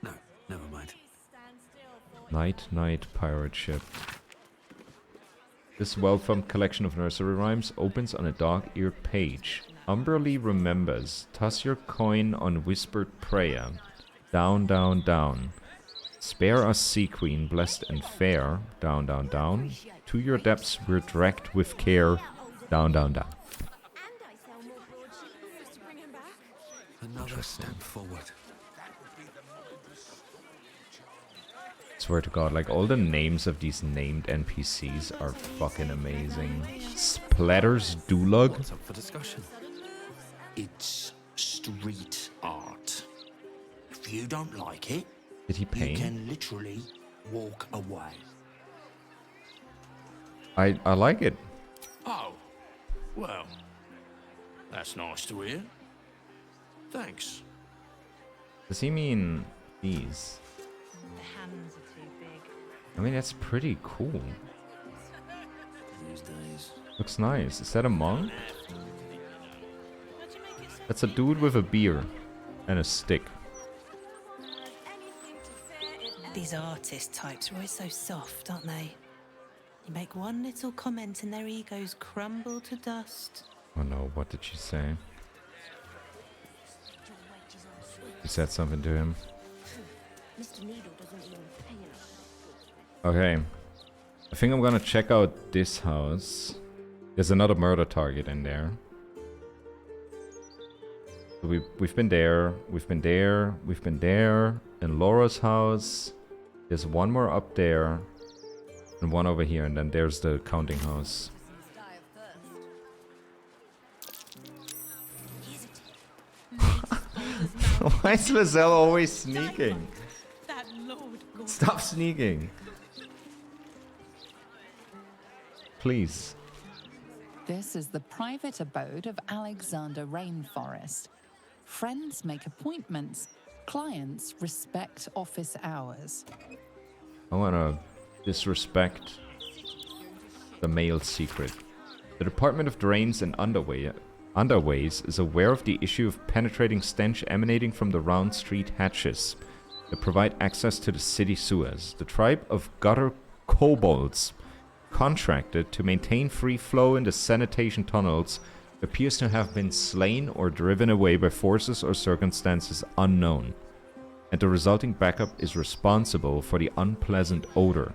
No, never mind. Night pirate ship. This well-thumbed collection of nursery rhymes opens on a dog-eared page. Umberly remembers. Toss your coin on whispered prayer. Down, down, down. Spare us, sea queen, blessed and fair. Down, down, down. To your depths we're dragged with care. Down, down, down. Another step forward. Swear to God, like all the names of these named NPCs are fucking amazing. Splatters Dulug. What's up for discussion? It's street art. If you don't like it, did he paint? You can literally walk away. I like it. Oh, well, that's nice to hear. Thanks. Does he mean these? The hands are too big. I mean, that's pretty cool. These days. Looks nice. Is that a monk? That's a dude with a beer and a stick. These artist types are always so soft, aren't they? You make one little comment and their egos crumble to dust. Oh no, what did she say? You said something to him. Okay. I think I'm gonna check out this house. There's another murder target in there. We've been there, we've been there, we've been there. In Laura's house. There's one more up there. And one over here, and then there's the counting house. Why is Lizelle always sneaking? Stop sneaking. Please. This is the private abode of Alexander Rainforest. Friends make appointments. Clients respect office hours. I wanna disrespect The male secret. The Department of Drains and Underways is aware of the issue of penetrating stench emanating from the round street hatches that provide access to the city sewers. The tribe of gutter kobolds, contracted to maintain free flow in the sanitation tunnels, appears to have been slain or driven away by forces or circumstances unknown, and the resulting backup is responsible for the unpleasant odor.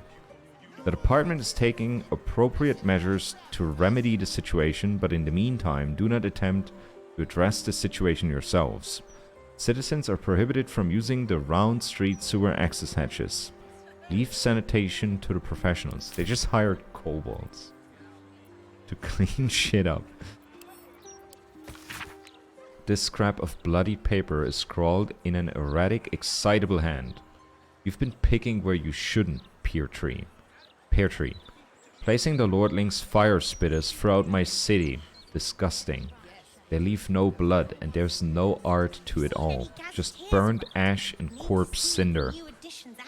The department is taking appropriate measures to remedy the situation, but in the meantime, do not attempt to address the situation yourselves. Citizens are prohibited from using the round street sewer access hatches. Leave sanitation to the professionals. They just hired kobolds to clean shit up. This scrap of bloody paper is scrawled in an erratic, excitable hand. You've been picking where you shouldn't, Pear Tree. Placing the lordling's fire spitters throughout my city. Disgusting. They leave no blood and there's no art to it all. Just burned ash and corpse cinder.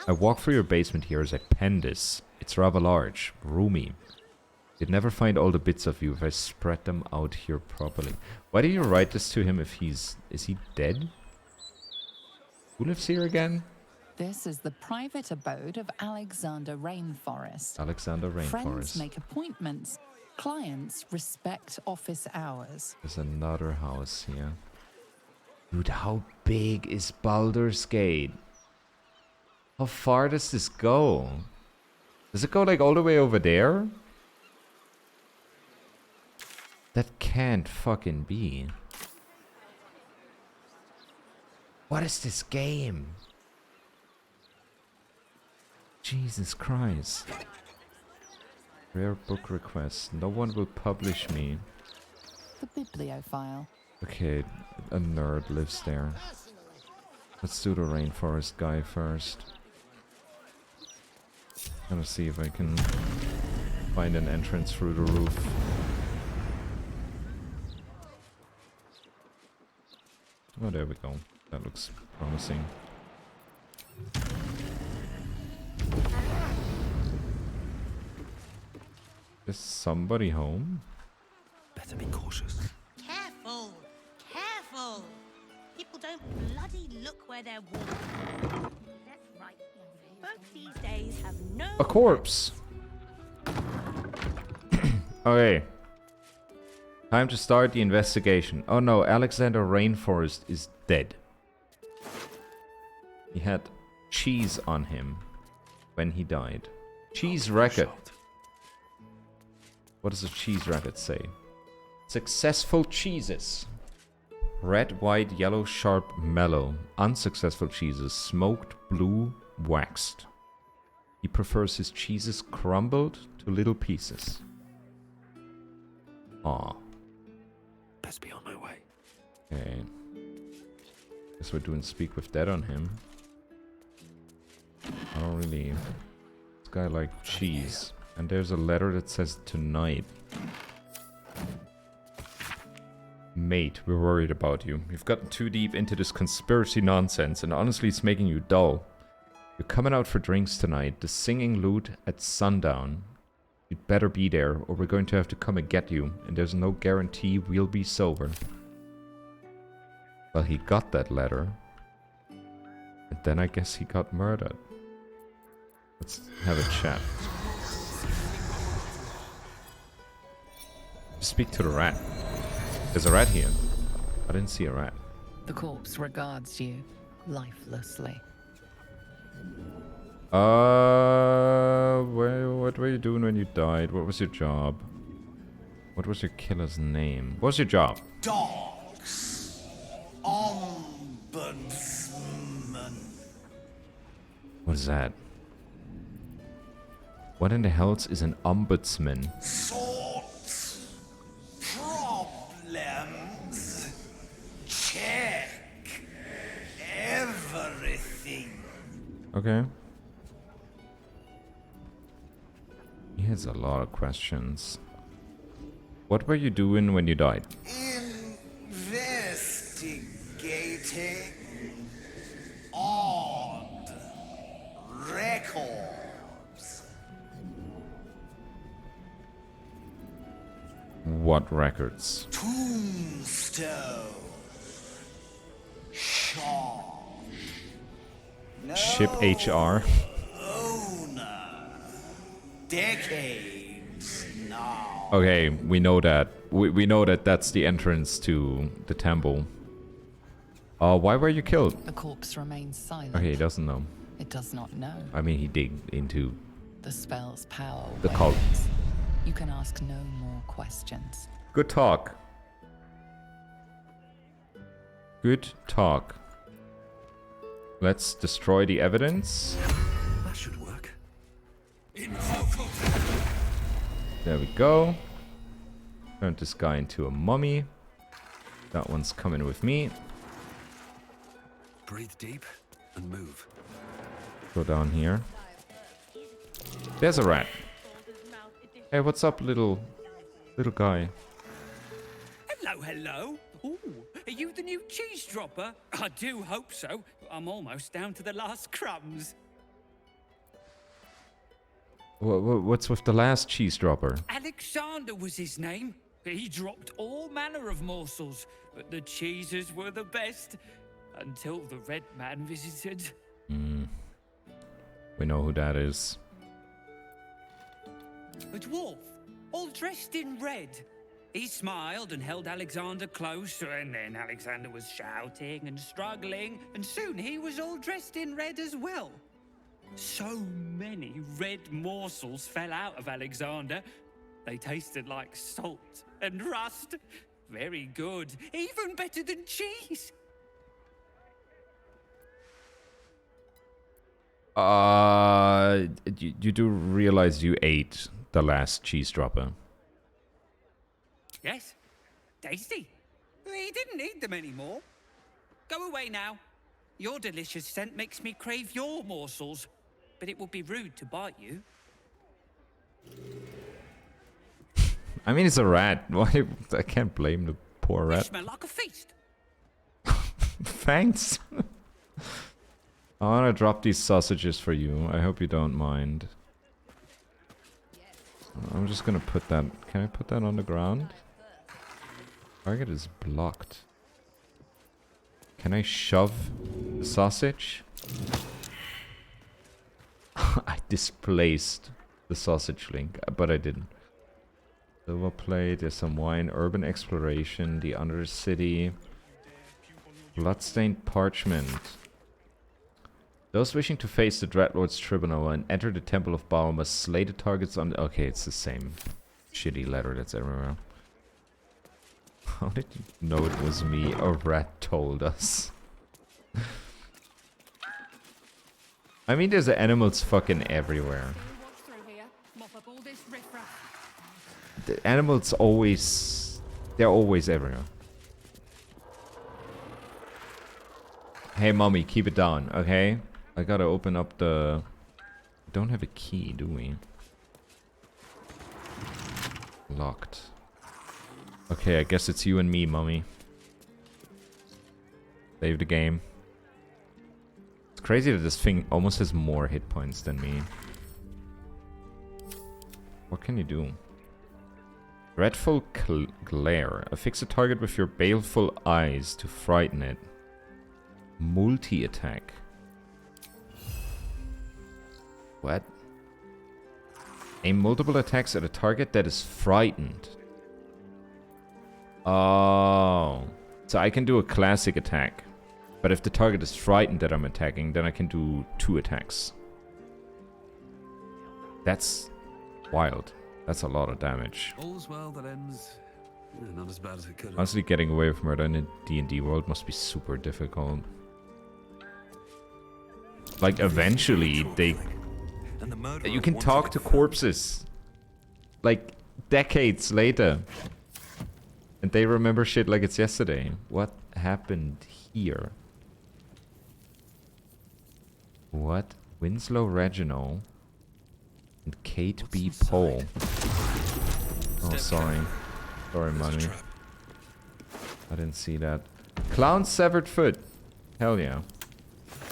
I walk through your basement here as I pen this. It's rather large, roomy. You'd never find all the bits of you if I spread them out here properly. Why do you write this to him if he's... Is he dead? Who lives here again? This is the private abode of Alexander Rainforest. Alexander Rainforest. Friends make appointments. Clients respect office hours. There's another house here. Dude, how big is Baldur's Gate? How far does this go? Does it go like all the way over there? That can't fucking be. What is this game? Jesus Christ. Rare book request. No one will publish me. The bibliophile. Okay, a nerd lives there. Let's do the rainforest guy first. I'm gonna see if I can find an entrance through the roof. Oh, there we go. That looks promising. Is somebody home? Better be cautious. Careful! Careful! People don't bloody look where they're walking. That's right. Folks these days have no... A corpse! Okay. Time to start the investigation. Oh no, Alexander Rainforest is dead. He had cheese on him when he died. Cheese record. What does a cheese record say? Successful cheeses. Red, white, yellow, sharp, mellow. Unsuccessful cheeses. Smoked, blue, waxed. He prefers his cheeses crumbled to little pieces. Aw. Best be on my way. Okay. Guess we're doing Speak with Dead on him. I don't really... This guy like cheese. And there's a letter that says tonight. Mate, we're worried about you. You've gotten too deep into this conspiracy nonsense and honestly it's making you dull. You're coming out for drinks tonight. The singing lute at sundown. You'd better be there or we're going to have to come and get you. And there's no guarantee we'll be sober. Well, he got that letter. And then I guess he got murdered. Let's have a chat. Speak to the rat. There's a rat here. I didn't see a rat. The corpse regards you lifelessly. What were you doing when you died? What was your job? What was your killer's name? What was your job? Dogs. Ombudsman. What is that? What in the hells is an ombudsman? Sorts. Problems. Check. Everything. Okay. He has a lot of questions. What were you doing when you died? Investigating. Odd. Records. What records? Tombstone. Shaw. Ship HR. Owner. Decades now. Okay, we know that. We know that that's the entrance to the temple. Why were you killed? The corpse remains silent. Okay, he doesn't know. It does not know. I mean, he digged into The spell's power the cult. wanes. You can ask no more questions. Good talk. Good talk. Let's destroy the evidence. That should work. There we go. Turned this guy into a mummy. That one's coming with me. Breathe deep and move. Go down here. There's a rat. Hey, what's up, little guy? Hello, hello. Ooh, are you the new cheese dropper? I do hope so. I'm almost down to the last crumbs. What's with the last cheese dropper? Alexander was his name. He dropped all manner of morsels, but the cheeses were the best. Until the Red Man visited. We know who that is. A dwarf, all dressed in red. He smiled and held Alexander close, and then Alexander was shouting and struggling, and soon he was all dressed in red as well. So many red morsels fell out of Alexander. They tasted like salt and rust. Very good, even better than cheese. You do realize you ate the last cheese dropper. Yes, tasty. He didn't need them anymore. Go away now. Your delicious scent makes me crave your morsels, but it would be rude to bite you. I mean, it's a rat. Why? I can't blame the poor You rat. smell like a feast. Thanks. I want to drop these sausages for you. I hope you don't mind. I'm just gonna put that... Can I put that on the ground? Target is blocked. Can I shove the sausage? I displaced the sausage link, but I didn't. Silver plate, there's some wine, urban exploration, the Undercity, bloodstained parchment. Those wishing to face the Dreadlord's Tribunal and enter the Temple of Baal must slay the targets on... Okay, it's the same shitty letter that's everywhere. How did you know it was me? A rat told us. I mean, there's animals fucking everywhere. The animals always... They're always everywhere. Hey, mommy, keep it down, okay? I gotta open up the... Don't have a key, do we? Locked. Okay, I guess it's you and me, mommy. Save the game. It's crazy that this thing almost has more hit points than me. What can you do? Dreadful glare. Affix a target with your baleful eyes to frighten it. Multi-attack. What? Aim multiple attacks at a target that is frightened. Oh. So I can do a classic attack. But if the target is frightened that I'm attacking, then I can do 2 attacks. That's wild. That's a lot of damage. All's well that ends. Not as bad as it could have. Honestly, getting away with murder in a D&D world must be super difficult. Like, eventually, they... You can talk to corpses. Like, decades later. And they remember shit like it's yesterday. What happened here? What? Winslow Reginald and Kate B. Pohl. Oh, sorry. Sorry, money. I didn't see that. Clown's severed foot. Hell yeah.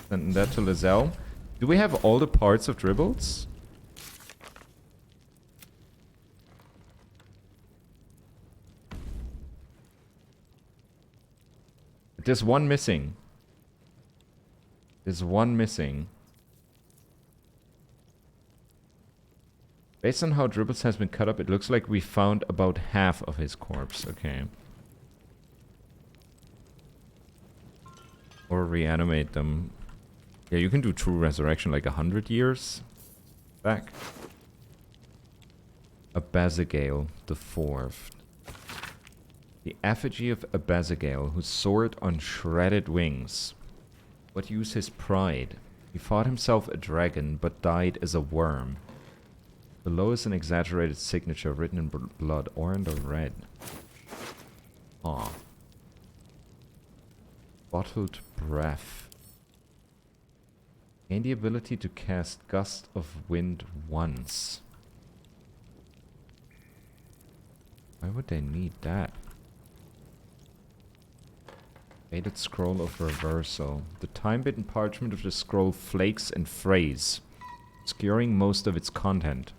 Sending that to Lizelle. Do we have all the parts of Dribbles? There's one missing. There's one missing. Based on how Dribbles has been cut up, it looks like we found about half of his corpse. Okay. Or reanimate them. Yeah, you can do true resurrection like 100 years back. Abazigale the Fourth. The effigy of Abazigale, who soared on shredded wings. What use his pride? He fought himself a dragon, but died as a worm. Below is an exaggerated signature written in blood, orange or red. Ah. Bottled breath. Gain the ability to cast Gust of Wind once. Why would they need that? Faded Scroll of Reversal. The time-bitten parchment of the scroll flakes and frays, obscuring most of its content.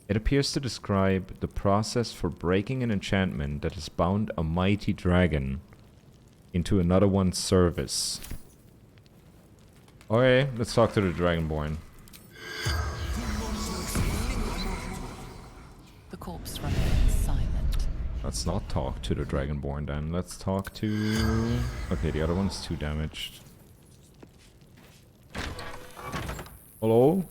It appears to describe the process for breaking an enchantment that has bound a mighty dragon into another one's service. Okay, let's talk to the Dragonborn. The corpse remains silent. Let's not talk to the Dragonborn then. Let's talk to... Okay, the other one's too damaged. Hello?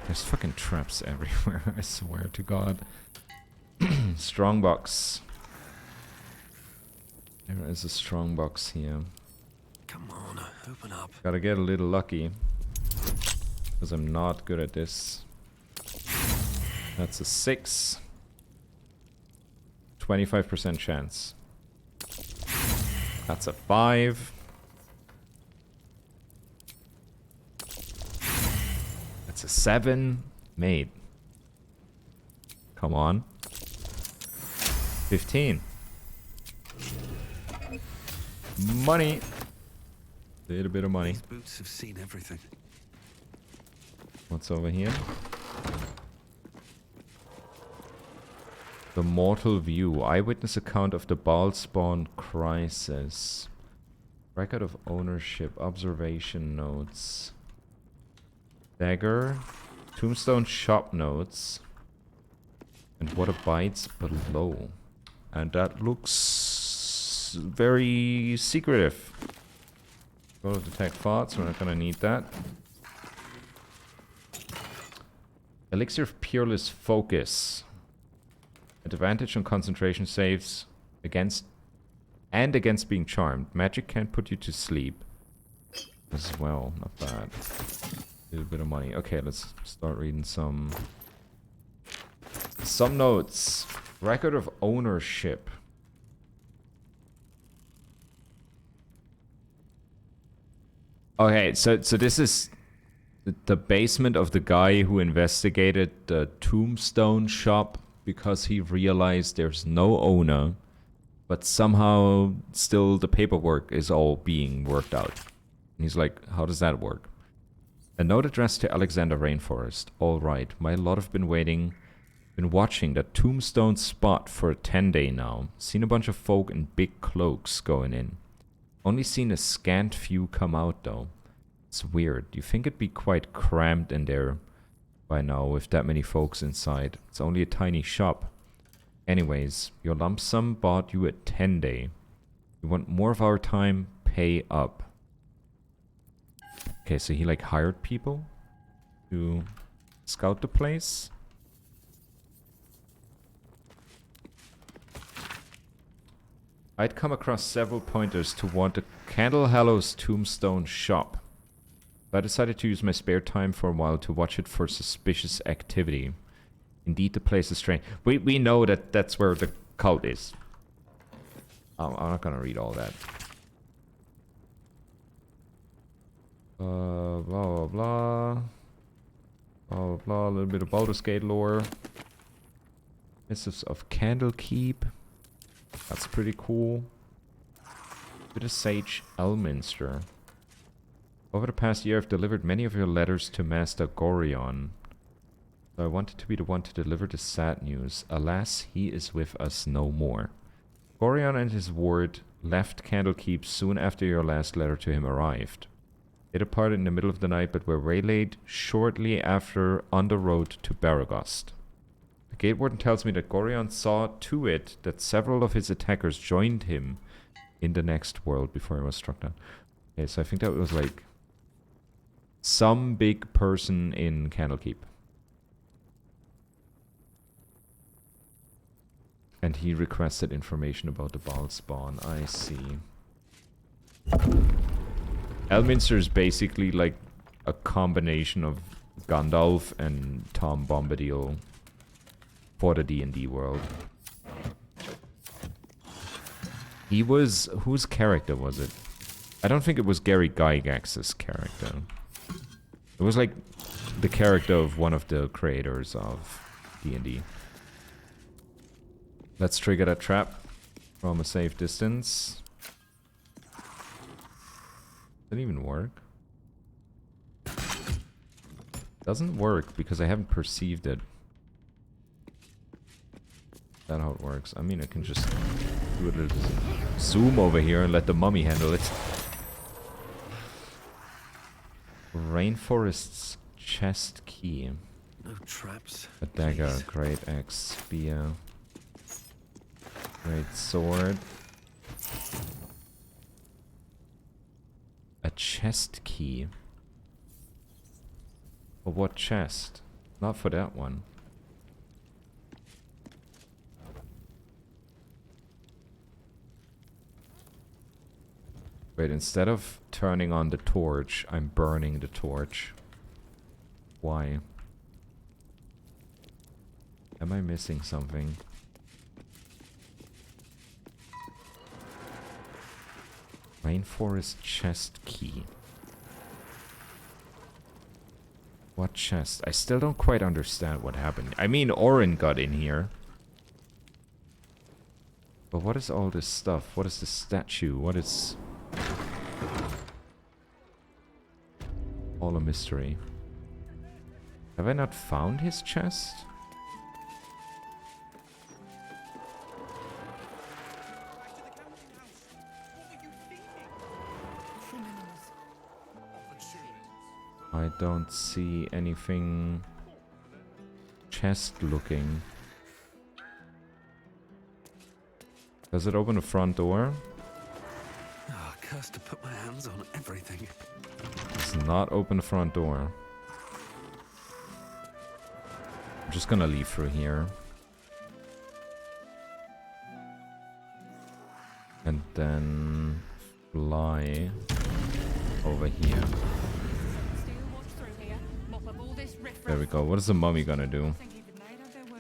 There's fucking traps everywhere, I swear to God. Strongbox. There is a strongbox here. Come on, open up. Gotta get a little lucky. Because I'm not good at this. That's a 6. 25% chance. That's a 5. That's a 7. Mate. Come on. 15. Money. A little bit of money. These boots have seen everything. What's over here? The Mortal View. Eyewitness account of the Baldspawn crisis. Record of ownership. Observation notes. Dagger. Tombstone shop notes. And what abides below. And that looks very secretive. Go to detect thoughts. We're not gonna need that. Elixir of Peerless Focus. Advantage on concentration saves against being charmed. Magic can't put you to sleep as well. Not bad. A little bit of money. Okay, let's start reading some notes. Record of ownership. Okay, so this is the basement of the guy who investigated the Tombstone shop because he realized there's no owner, but somehow still the paperwork is all being worked out. And he's like, how does that work? A note addressed to Alexander Rainforest. All right, my lot have been watching that Tombstone spot for a 10-day now. Seen a bunch of folk in big cloaks going in. Only seen a scant few come out though. It's weird. You think it'd be quite cramped in there by now with that many folks inside. It's only a tiny shop. Anyways, your lump sum bought you a 10-day. You want more of our time? Pay up. Okay, so he like hired people to scout the place. I'd come across several pointers toward the Candlehallows Tombstone shop. I decided to use my spare time for a while to watch it for suspicious activity. Indeed, the place is strange. We know that that's where the cult is. I'm not gonna read all that. Blah blah blah. Blah blah blah. A little bit of Baldur's Gate lore. Missives of Candlekeep. That's pretty cool. Bit of Sage Elminster. Over the past year, I've delivered many of your letters to Master Gorion. So I wanted to be the one to deliver the sad news. Alas, he is with us no more. Gorion and his ward left Candlekeep soon after your last letter to him arrived. They departed in the middle of the night, but were waylaid shortly after on the road to Baragost. The Gate Warden tells me that Gorion saw to it that several of his attackers joined him in the next world before he was struck down. Okay, so I think that was like some big person in Candlekeep. And he requested information about the Bald spawn. I see. Elminster is basically like a combination of Gandalf and Tom Bombadil for the D&D world. He was... whose character was it? I don't think it was Gary Gygax's character. It was like the character of one of the creators of D&D. Let's trigger that trap from a safe distance. Doesn't even work. Doesn't work because I haven't perceived it. That's how it works. I mean, I can just do a little zoom over here and let the mummy handle it. Rainforest's chest key. No traps. A dagger, great axe, spear, great sword. A chest key. For what chest? Not for that one. Wait, instead of turning on the torch, I'm burning the torch. Why? Am I missing something? Rainforest chest key. What chest? I still don't quite understand what happened. I mean, Orin got in here. But what is all this stuff? What is this statue? What is... all a mystery. Have I not found his chest? I don't see anything chest looking. Does it open the front door? Oh, cursed to put my hands on everything. Does not open the front door. I'm just gonna leave through here. And then fly over here. There we go. What is the mummy gonna do?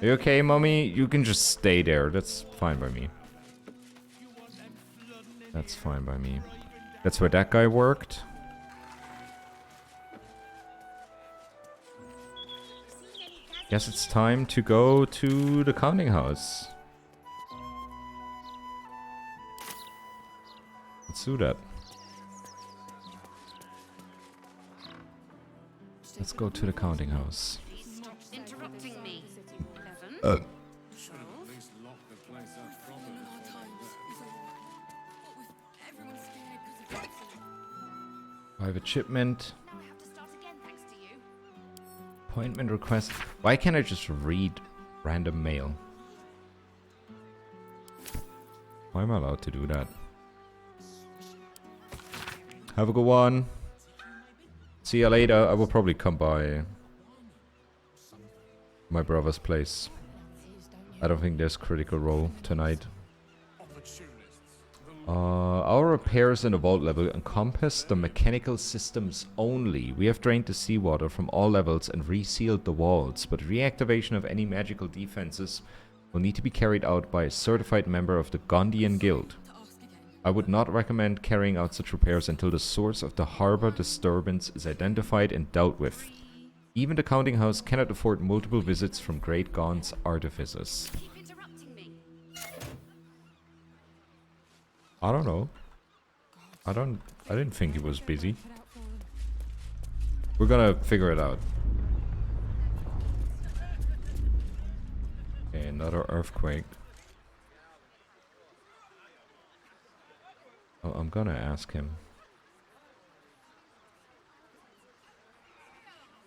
Are you okay, mummy? You can just stay there. That's fine by me. That's fine by me. That's where that guy worked. Guess it's time to go to the counting house. Let's do that. Let's go to the counting house. Stop interrupting me. Private shipment. Appointment request. Why can't I just read random mail? Why am I allowed to do that? Have a good one. See you later. I will probably come by my brother's place. I don't think there's Critical Role tonight. Our repairs in the vault level encompass the mechanical systems only. We have drained the seawater from all levels and resealed the walls, but reactivation of any magical defenses will need to be carried out by a certified member of the Gondian Guild. I would not recommend carrying out such repairs until the source of the harbor disturbance is identified and dealt with. Even the counting house cannot afford multiple visits from Great Gaunt's artificers. I don't know. I didn't think he was busy. We're gonna figure it out. Okay, another earthquake. Oh, I'm gonna ask him.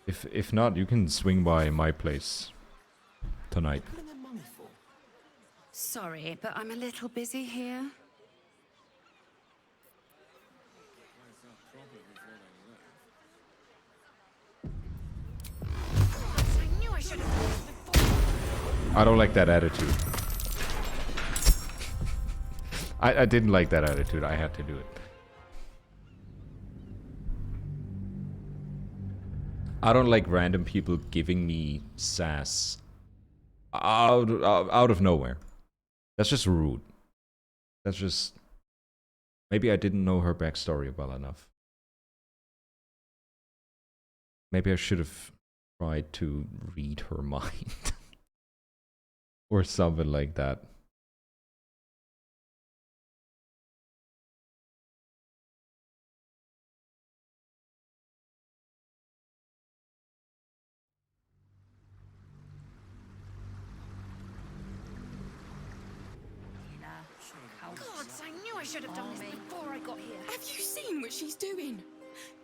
If not, you can swing by my place tonight. Sorry, but I'm a little busy here. I don't like that attitude. I didn't like that attitude. I had to do it. I don't like random people giving me sass out of nowhere. That's just rude. That's just... Maybe I didn't know her backstory well enough. Maybe I should have tried to read her mind. Or something like that. Gods, I knew I should have done this before I got here. Have you seen what she's doing?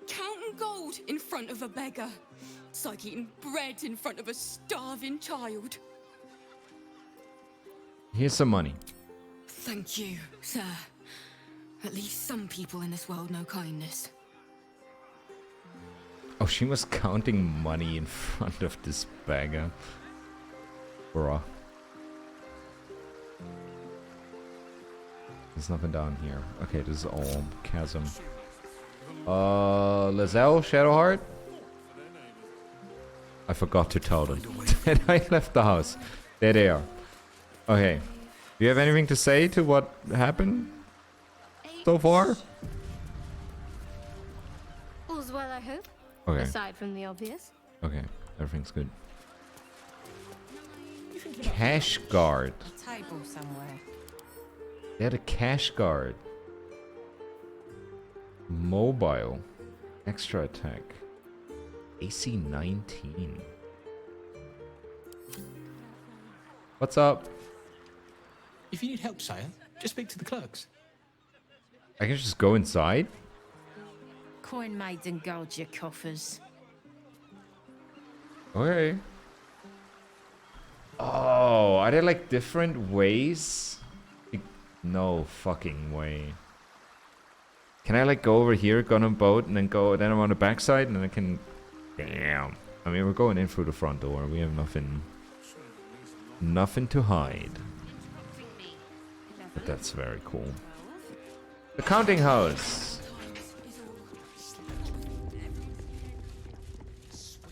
Counting gold in front of a beggar. It's like eating bread in front of a starving child. Here's some money. Thank you, sir. At least some people in this world know kindness. Oh, she was counting money in front of this beggar. Bruh. There's nothing down here. Okay, this is all chasm. Lizelle, Shadowheart? I forgot to tell them. And I left the house. There they are. Okay. Do you have anything to say to what happened so far? All's well, I hope. Okay. Aside from the obvious. Okay, everything's good. Cash guard. Table somewhere. They had a cash guard. Mobile. Extra attack. AC 19. What's up? If you need help, sire, just speak to the clerks. I can just go inside? Coin maids and gold your coffers. Okay. Oh, are there like different ways? No fucking way. Can I like go over here, go on a boat, and then I'm on the backside, and then I can... Damn. I mean, we're going in through the front door. We have nothing to hide. But that's very cool. The counting house.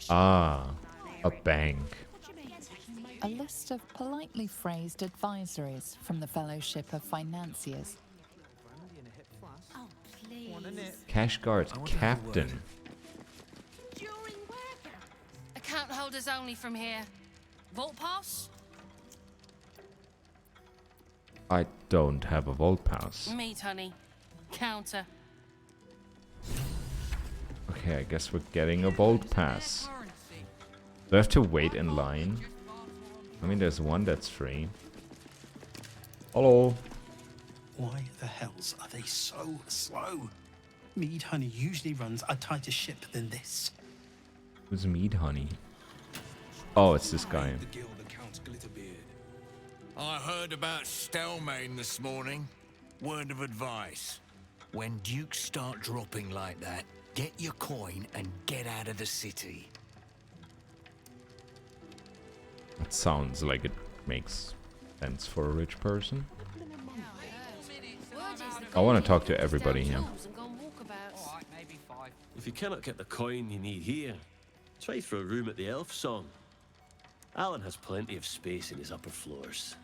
Ah, a bank. A list of politely phrased advisories from the Fellowship of Financiers. Oh, please. Cash guard captain. Account holders only from here. Vault pass? I don't have a vault pass. Meat, honey. Counter. Okay, I guess we're getting a vault pass. Do I have to wait in line? I mean, there's one that's free. Hello. Why the hells are they so slow? Mead Honey usually runs a tighter ship than this. Who's Mead Honey? Oh, it's this guy. I heard about Stelmane this morning. Word of advice. When dukes start dropping like that, get your coin and get out of the city. That sounds like it makes sense for a rich person. I want to talk to everybody here. If you cannot get the coin you need here, try for a room at the Elf Song. Alan has plenty of space in his upper floors.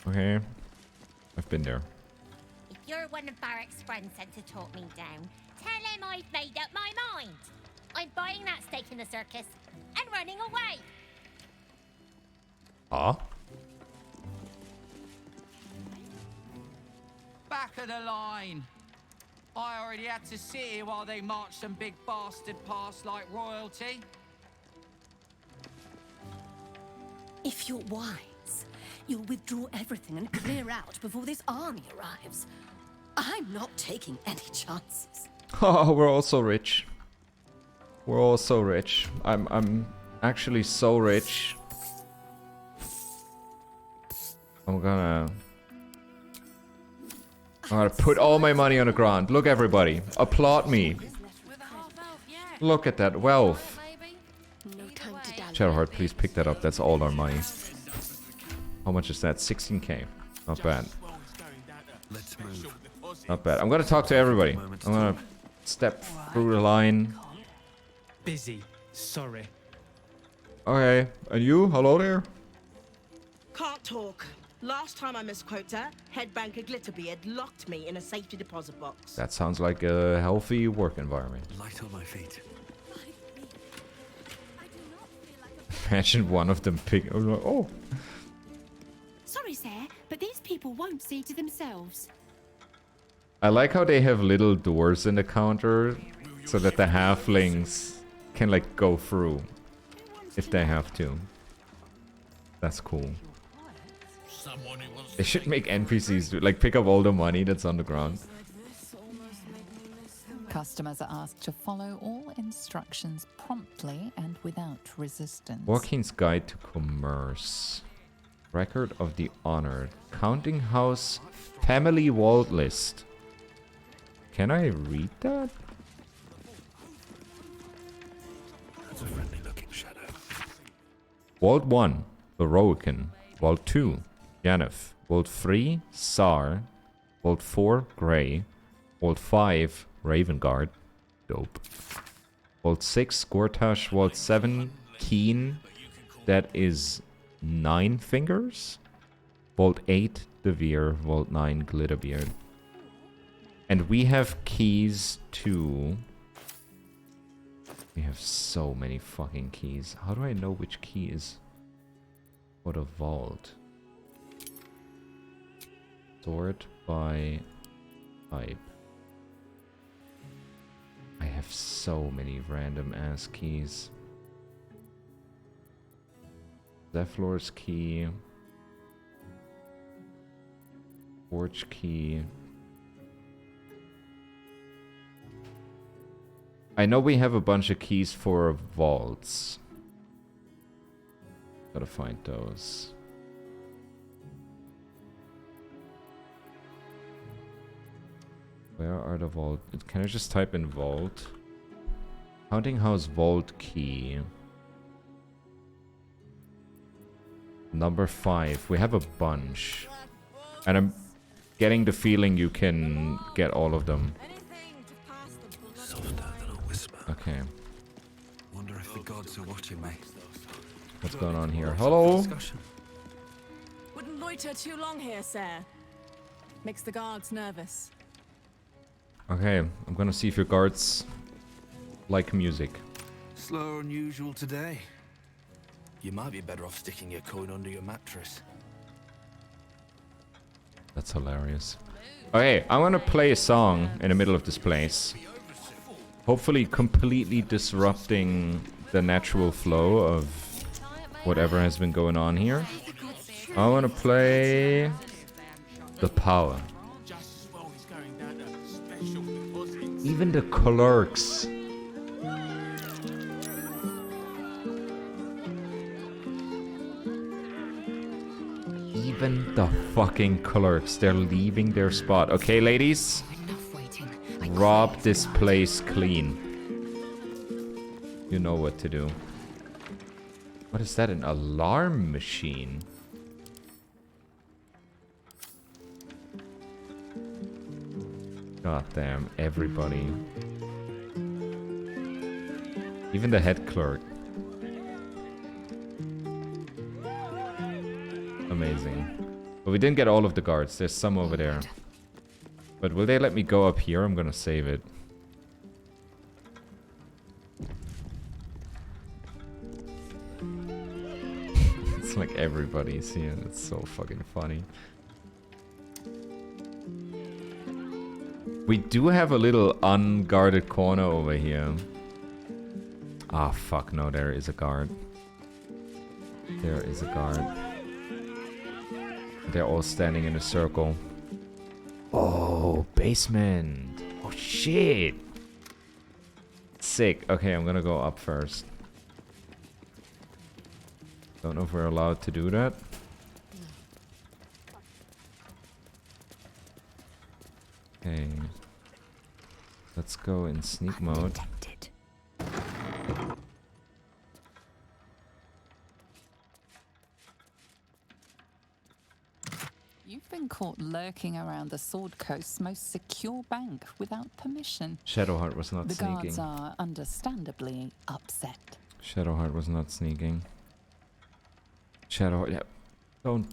Okay. I've been there. If you're one of Barrack's friends sent to talk me down, tell him I've made up my mind. I'm buying that stake in the circus and running away. Ah? Back of the line. I already had to sit here while they marched some big bastard past like royalty. If you're wise, you'll withdraw everything and clear out before this army arrives. I'm not taking any chances. Oh, we're all so rich. We're all so rich. I'm actually so rich. I'm gonna put all my money on the ground. Look, everybody, applaud me. Look at that wealth. Shadowheart, please pick that up. That's all our money. How much is that? 16k. Not bad. Let's move. Not bad. I'm gonna talk to everybody. I'm gonna step through the line. Busy. Sorry. Okay. And you? Hello there? Can't talk. Last time I misquoted her, head banker Glitterbeard locked me in a safety deposit box. That sounds like a healthy work environment. Light on my feet. Imagine one of them pick. Oh. Sorry, sir, but these people won't see to themselves. I like how they have little doors in the counter so that the halflings can like go through if they have to. That's cool. They should make NPCs do, like pick up all the money that's on the ground. Customers are asked to follow all instructions promptly and without resistance. Walking's Guide to Commerce. Record of the Honored. Counting House Family Vault List. Can I read that? That's a friendly looking shadow. Vault 1, Heroican. Vault 2, Yanef. Vault 3, Sar. Vault 4, Grey. Vault 5, Ravenguard. Dope. Vault 6, Gortash. Vault 7, Keen. That is 9 fingers. Vault 8, Devere. Vault 9, Glitterbeard. And we have keys to... We have so many fucking keys. How do I know which key is for the vault? Sort by type. I have so many random ass keys. Zephlor's key. Forge key. I know we have a bunch of keys for vaults. Gotta find those. Where are the vault? Can I just type in vault? Counting House vault key. Number 5. We have a bunch. And I'm getting the feeling you can get all of them. Softer than a whisper. Okay. Wonder if the gods are watching me. What's going on here? Hello? Wouldn't loiter too long here, sir. Makes the guards nervous. Okay, I'm gonna see if your guards like music. Slower than usual today. You might be better off sticking your coin under your mattress. That's hilarious. Okay, I'm gonna play a song in the middle of this place. Hopefully completely disrupting the natural flow of whatever has been going on here. I wanna play The Power. Even the clerks. Even the fucking clerks. They're leaving their spot. Okay, ladies? Rob this place clean. You know what to do. What is that? An alarm machine? God damn, everybody. Even the head clerk. Amazing. But we didn't get all of the guards. There's some over there. But will they let me go up here? I'm gonna save it. It's like everybody's here. It's so fucking funny. We do have a little unguarded corner over here. Ah, fuck no, there is a guard. There is a guard. they're all standing in a circle. Oh, basement. Oh, shit. Sick. Okay, I'm gonna go up first. Don't know if we're allowed to do that. Okay. Let's go in sneak mode. You've been caught lurking around the Sword Coast's most secure bank without permission. Shadowheart was not sneaking. The guards are understandably upset. Shadowheart was not sneaking. Shadowheart, yeah.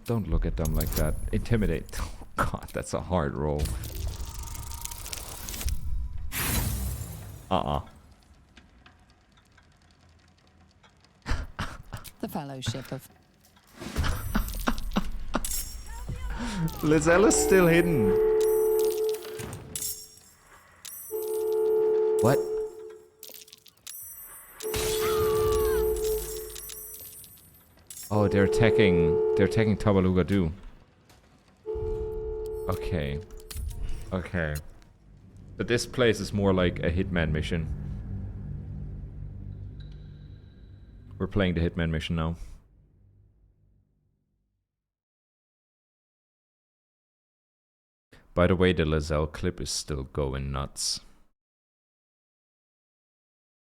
Don't look at them like that. Intimidate. Oh god, that's a hard roll. The Fellowship of... Lizella's still hidden. What? Oh, they're attacking Tabaluga too. Okay. Okay. But this place is more like a Hitman mission. We're playing the Hitman mission now. By the way, the Lizelle clip is still going nuts.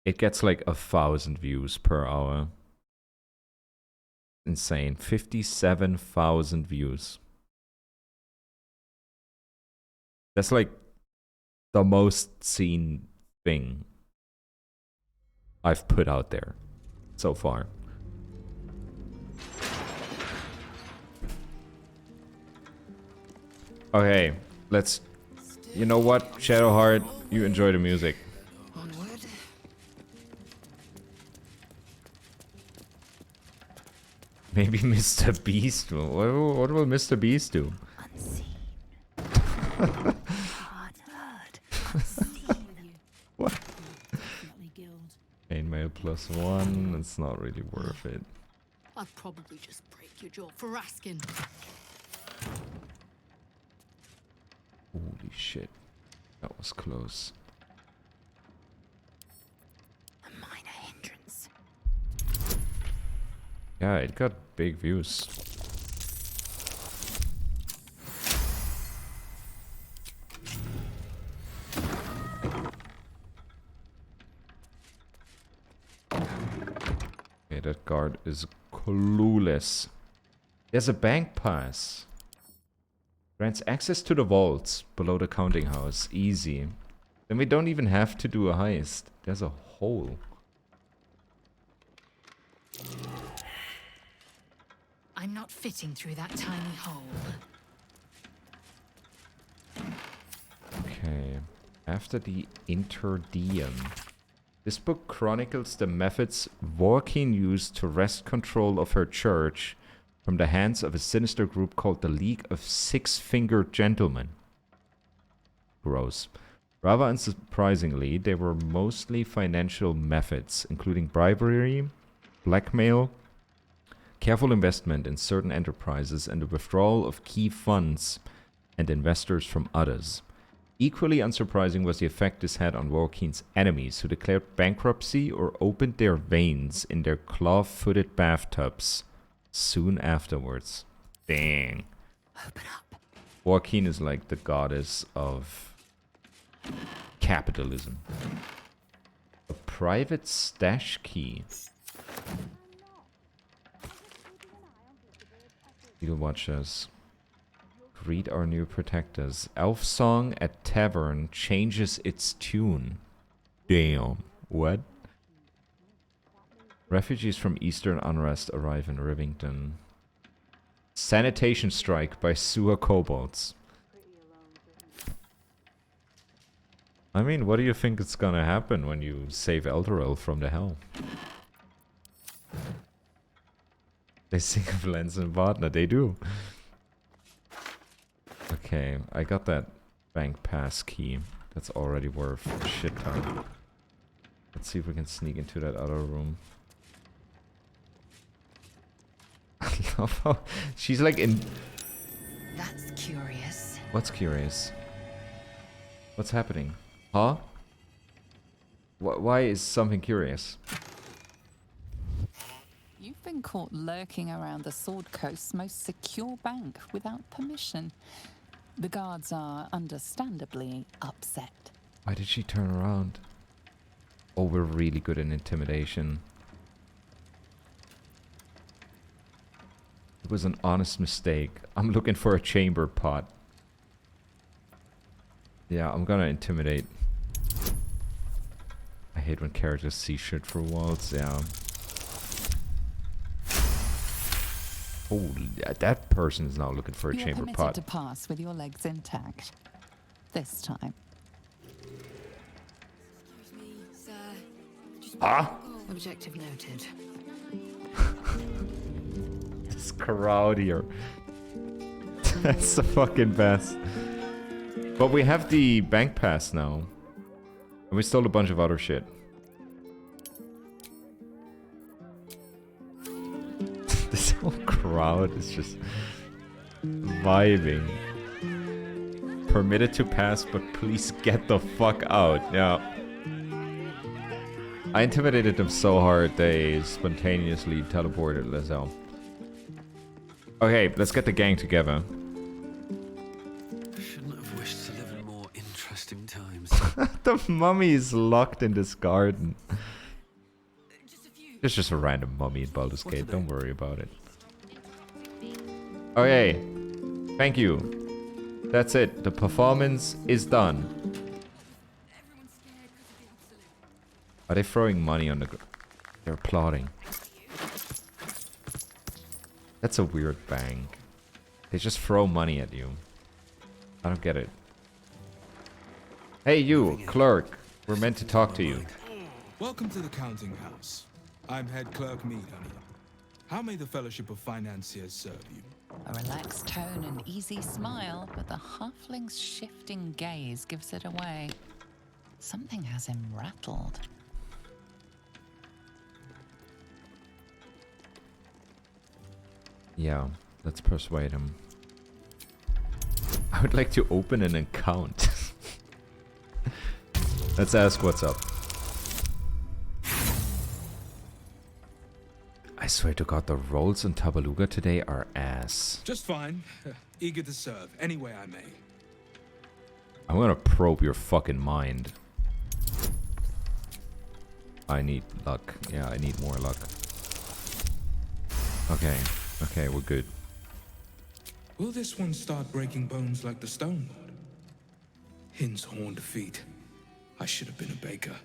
It gets like 1,000 views per hour. Insane. 57,000 views. That's like the most seen thing I've put out there so far. Okay, let's... You know what, Shadowheart? You enjoy the music. Onward. Maybe Mr. Beast will... What will Mr. Beast do? What? Chainmail +1. It's not really worth it. I'd probably just break your jaw for asking. Holy shit. That was close. A minor hindrance. Yeah, it got big views. Okay, that guard is clueless. There's a bank pass. Grants access to the vaults below the counting house. Easy. Then we don't even have to do a heist. There's a hole. I'm not fitting through that tiny hole. Okay. After the Interdium. This book chronicles the methods Vorkeen used to wrest control of her church from the hands of a sinister group called the League of Six-Fingered Gentlemen. Gross. Rather unsurprisingly, they were mostly financial methods, including bribery, blackmail, careful investment in certain enterprises, and the withdrawal of key funds and investors from others. Equally unsurprising was the effect this had on Vorkeen's enemies, who declared bankruptcy or opened their veins in their claw-footed bathtubs soon afterwards. Dang. Open up. Vorkeen is like the goddess of capitalism. A private stash key. You'll watch us. Greet our new protectors. Elf song at tavern changes its tune. Damn. What? Refugees from Eastern Unrest arrive in Rivington. Sanitation strike by sewer kobolds. I mean, what do you think is gonna happen when you save Elturel from the hell? They sing of Lens and Wagner. They do. Okay, I got that bank pass key. That's already worth a shit ton. Let's see if we can sneak into that other room. I love how she's like in... That's curious. What's curious? What's happening? Huh? Why is something curious? You've been caught lurking around the Sword Coast's most secure bank without permission. The guards are understandably upset. Why did she turn around? Oh, we're really good in intimidation. It was an honest mistake. I'm looking for a chamber pot. Yeah, I'm gonna intimidate. I hate when characters see shit for walls, yeah. Holy, that person is now looking for a chamber You're pot. permitted to pass with your legs intact. This time. Excuse me, sir. Huh? Objective noted. This crowd here. That's the fucking best. But we have the bank pass now. And we stole a bunch of other shit. This whole crowd is just vibing. Permitted to pass, but please get the fuck out. Yeah. I intimidated them so hard they spontaneously teleported Lizelle. Okay, let's get the gang together. I shouldn't have wished to live in more interesting times. The mummy is locked in this garden. It's just a random mummy in Baldur's Gate, don't worry about it. Okay, thank you. That's it, the performance is done. Are they throwing money on the they're applauding. That's a weird bank. They just throw money at you. I don't get it. Hey you, clerk. We're meant to talk to you. Welcome to the counting house. I'm head clerk Mead, honey. How may the Fellowship of Financiers serve you? A relaxed tone and easy smile, but the halfling's shifting gaze gives it away. Something has him rattled. Yeah, let's persuade him. I would like to open an account. Let's ask what's up. I swear to God, the rolls on Tabaluga today are ass. Just fine. Eager to serve, any way I may. I'm gonna probe your fucking mind. I need luck. Yeah, I need more luck. Okay. Okay, we're good. Will this one start breaking bones like the Stone Lord? Hin's horned feet. I should have been a baker.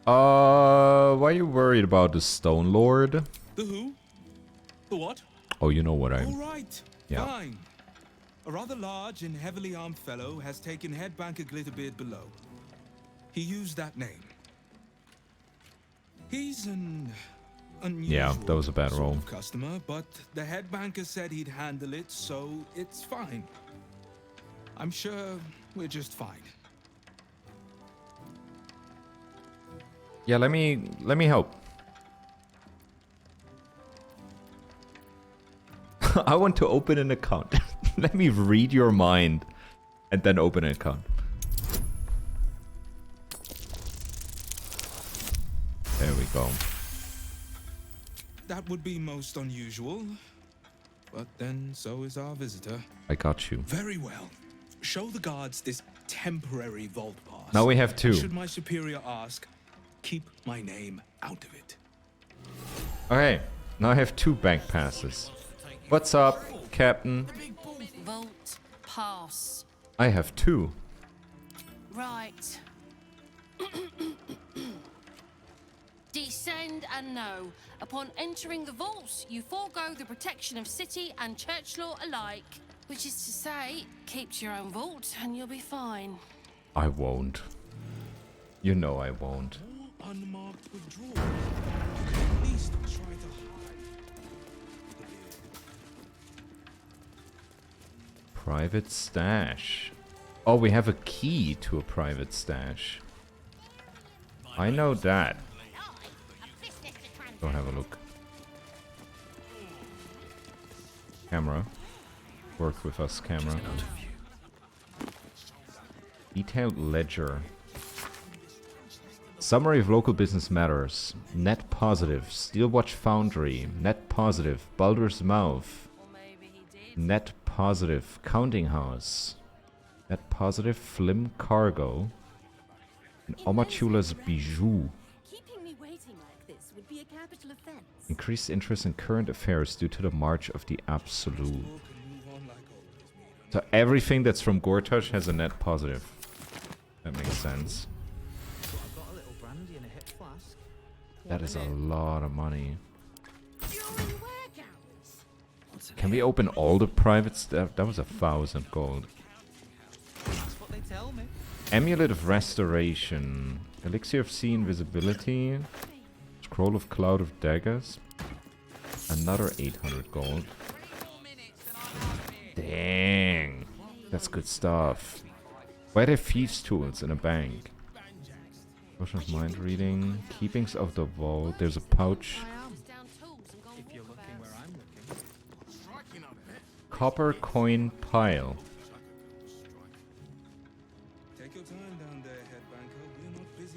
Why are you worried about the Stone Lord? The who? The what? Oh, you know what All right. Yeah. Fine. A rather large and heavily armed fellow has taken head banker Glitterbeard below. He used that name. He's an unusual Yeah, that was a bad sort roll. of customer, but the head banker said he'd handle it, so it's fine. I'm sure we're just fine. Yeah, let me help. I want to open an account. Let me read your mind and then open an account. There we go. That would be most unusual, but then so is our visitor. I got you. Very well. Show the guards this temporary vault pass. Now we have two. Should my superior ask, keep my name out of it. Okay, now I have 2 bank passes. What's up, Captain? Vault pass. I have 2. Right. Descend and know. Upon entering the vaults, you forego the protection of city and church law alike. Which is to say, keep to your own vault and you'll be fine. I won't. You know I won't. Unmarked withdrawal. At least try to hide. Private stash. Oh, we have a key to a private stash. I know that. Go have a look. Camera. Work with us, camera. Detailed ledger. Summary of local business matters. Net positive. Steelwatch Foundry. Net positive. Baldur's Mouth. Net positive. Counting House. Net positive. Flim Cargo. And Omatula's Bijou. Keeping me waiting like this would be a capital offense. Increased interest in current affairs due to the March of the Absolute. So everything that's from Gortash has a net positive. That makes sense. That is a lot of money. Can we open all the private stuff? That was 1,000 gold. Amulet of Restoration. Elixir of Sea Invisibility. Scroll of Cloud of Daggers. Another 800 gold. Dang. That's good stuff. Why are there thieves' tools in a bank? Potion of Mind Reading. Keepings of the Vault. There's a pouch. Copper coin pile.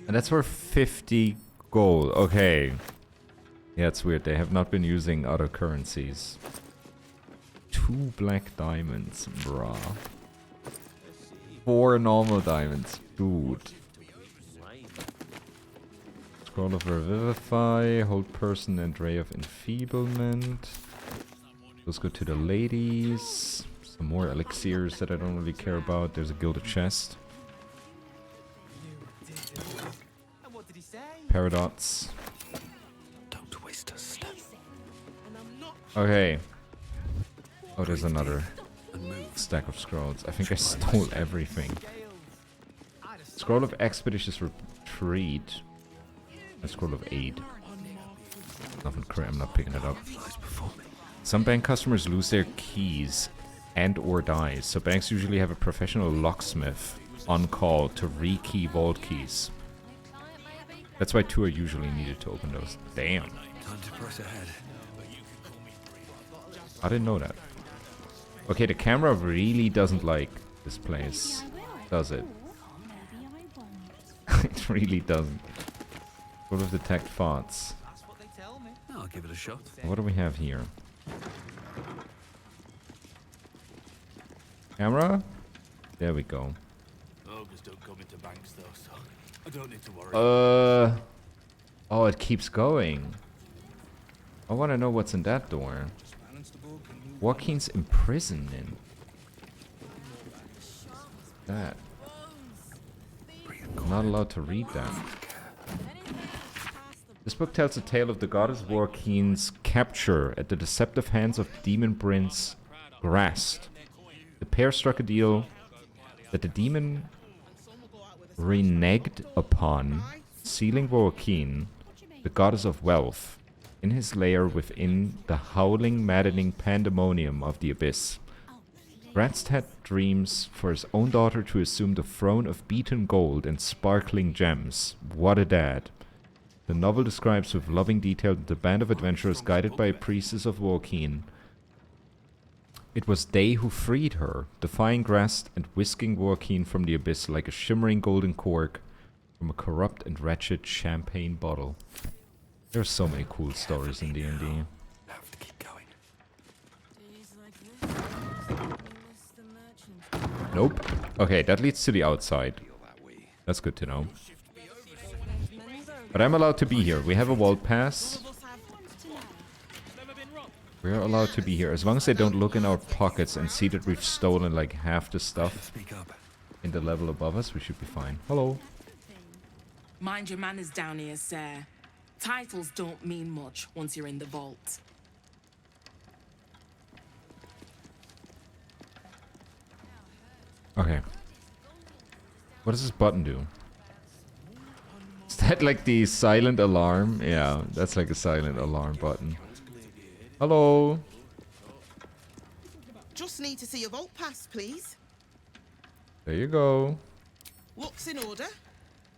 And that's worth 50 gold. Okay. Yeah, it's weird. They have not been using other currencies. 2 black diamonds, brah. 4 normal diamonds, dude. Scroll of Revivify, Hold Person and Ray of Enfeeblement. Let's go to the ladies. Some more elixirs that I don't really care about. There's a gilded chest. Paradox. Don't waste a step. Okay. Oh, there's another stack of scrolls. I think I stole everything. Scroll of Expeditious Retreat. A scroll of Aid. Nothing crazy. I'm not picking it up. Some bank customers lose their keys and or die, so banks usually have a professional locksmith on call to rekey vault keys. That's why 2 are usually needed to open those. Damn. Time to press ahead. I didn't know that. Okay, the camera really doesn't like this place, does it? It really doesn't. What of detect thoughts? I'll give it a shot. What do we have here? Camera? There we go. Ogres don't come into banks though, so I don't need to worry. Oh, it keeps going. I want to know what's in that door. Joaquin's imprisoned in. That. I'm not allowed to read that. This book tells the tale of the goddess Joaquin's capture at the deceptive hands of demon prince Grast. The pair struck a deal that the demon reneged upon, sealing Joaquin, the goddess of wealth, in his lair within the howling, maddening pandemonium of the abyss. Grast had dreams for his own daughter to assume the throne of beaten gold and sparkling gems. What a dad. The novel describes with loving detail the band of adventurers guided by a priestess of Joaquin. It was they who freed her, defying Grast and whisking Joaquin from the abyss like a shimmering golden cork from a corrupt and wretched champagne bottle. There's so many cool stories in D&D. Have to keep going. Nope. Okay, that leads to the outside. That's good to know. But I'm allowed to be here. We have a vault pass. We're allowed to be here. As long as they don't look in our pockets and see that we've stolen like half the stuff in the level above us, we should be fine. Hello. Mind your manners down here, sir. Titles don't mean much once you're in the vault. Okay. What does this button do? Is that like the silent alarm? Yeah, that's like a silent alarm button. Hello. Just need to see your vault pass, please. There you go. Looks in order.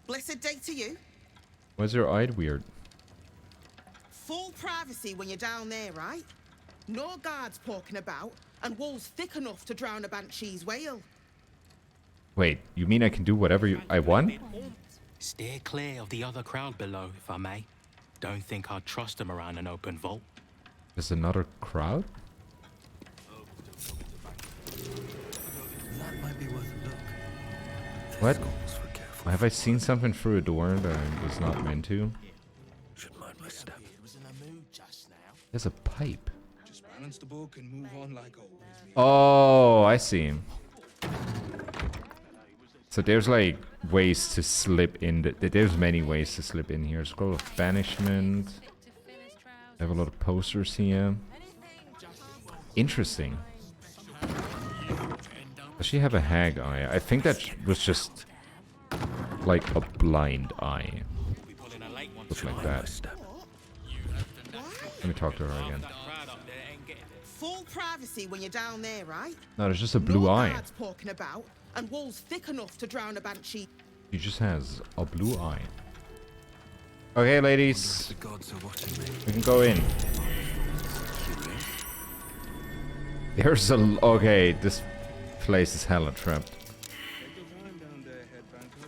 Blessed day to you. Why's your eye weird? Full privacy when you're down there, right? No guards poking about, and walls thick enough to drown a banshee's wail. Wait, you mean I can do whatever I want? Steer clear of the other crowd below, if I may. Don't think I'd trust them around an open vault. There's another crowd? That might be worth a look. What? Have I seen something through a door that I was not meant to? Should mind my step. There's a pipe. Just balance the book and move on like always. Oh, I see. So there's like ways to slip in. There's many ways to slip in here. Scroll of Banishment. I have a lot of posters here. Interesting. Does she have a hag eye? I think that was just like a blind eye. Looks like that. Let me talk to her again. Full privacy when you're down there, right? No, there's just a blue no eye. guards poking about, and walls thick enough to drown a banshee. She just has a blue eye. Okay, ladies. The gods are watching me. We can go in. There's a... Okay, this place is hella trapped.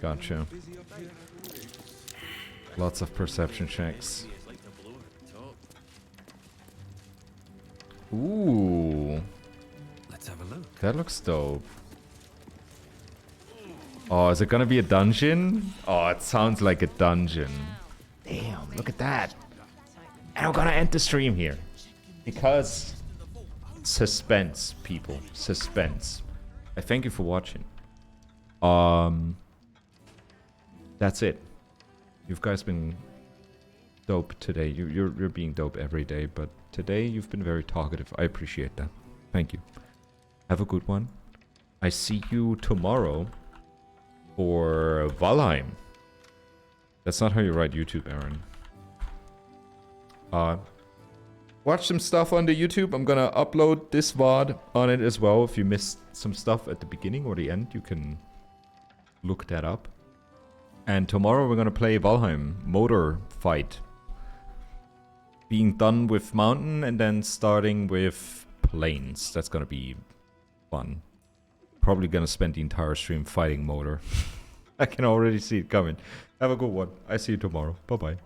Gotcha. Lots of perception checks. Ooh. Let's have a look. That looks dope. Oh, is it gonna be a dungeon? Oh, it sounds like a dungeon. Damn, look at that. And I'm gonna end the stream here. Because... suspense, people. Suspense. I thank you for watching. That's it. You guys been dope today. You're being dope every day, but today you've been very talkative. I appreciate that. Thank you. Have a good one. I see you tomorrow for Valheim. That's not how you write YouTube, Aaron. Watch some stuff on the YouTube. I'm gonna upload this VOD on it as well. If you missed some stuff at the beginning or the end, you can look that up. And tomorrow we're gonna play Valheim Motor Fight. Being done with Mountain and then starting with Plains. That's gonna be fun. Probably gonna spend the entire stream fighting Motor. I can already see it coming. Have a good one. I see you tomorrow. Bye-bye.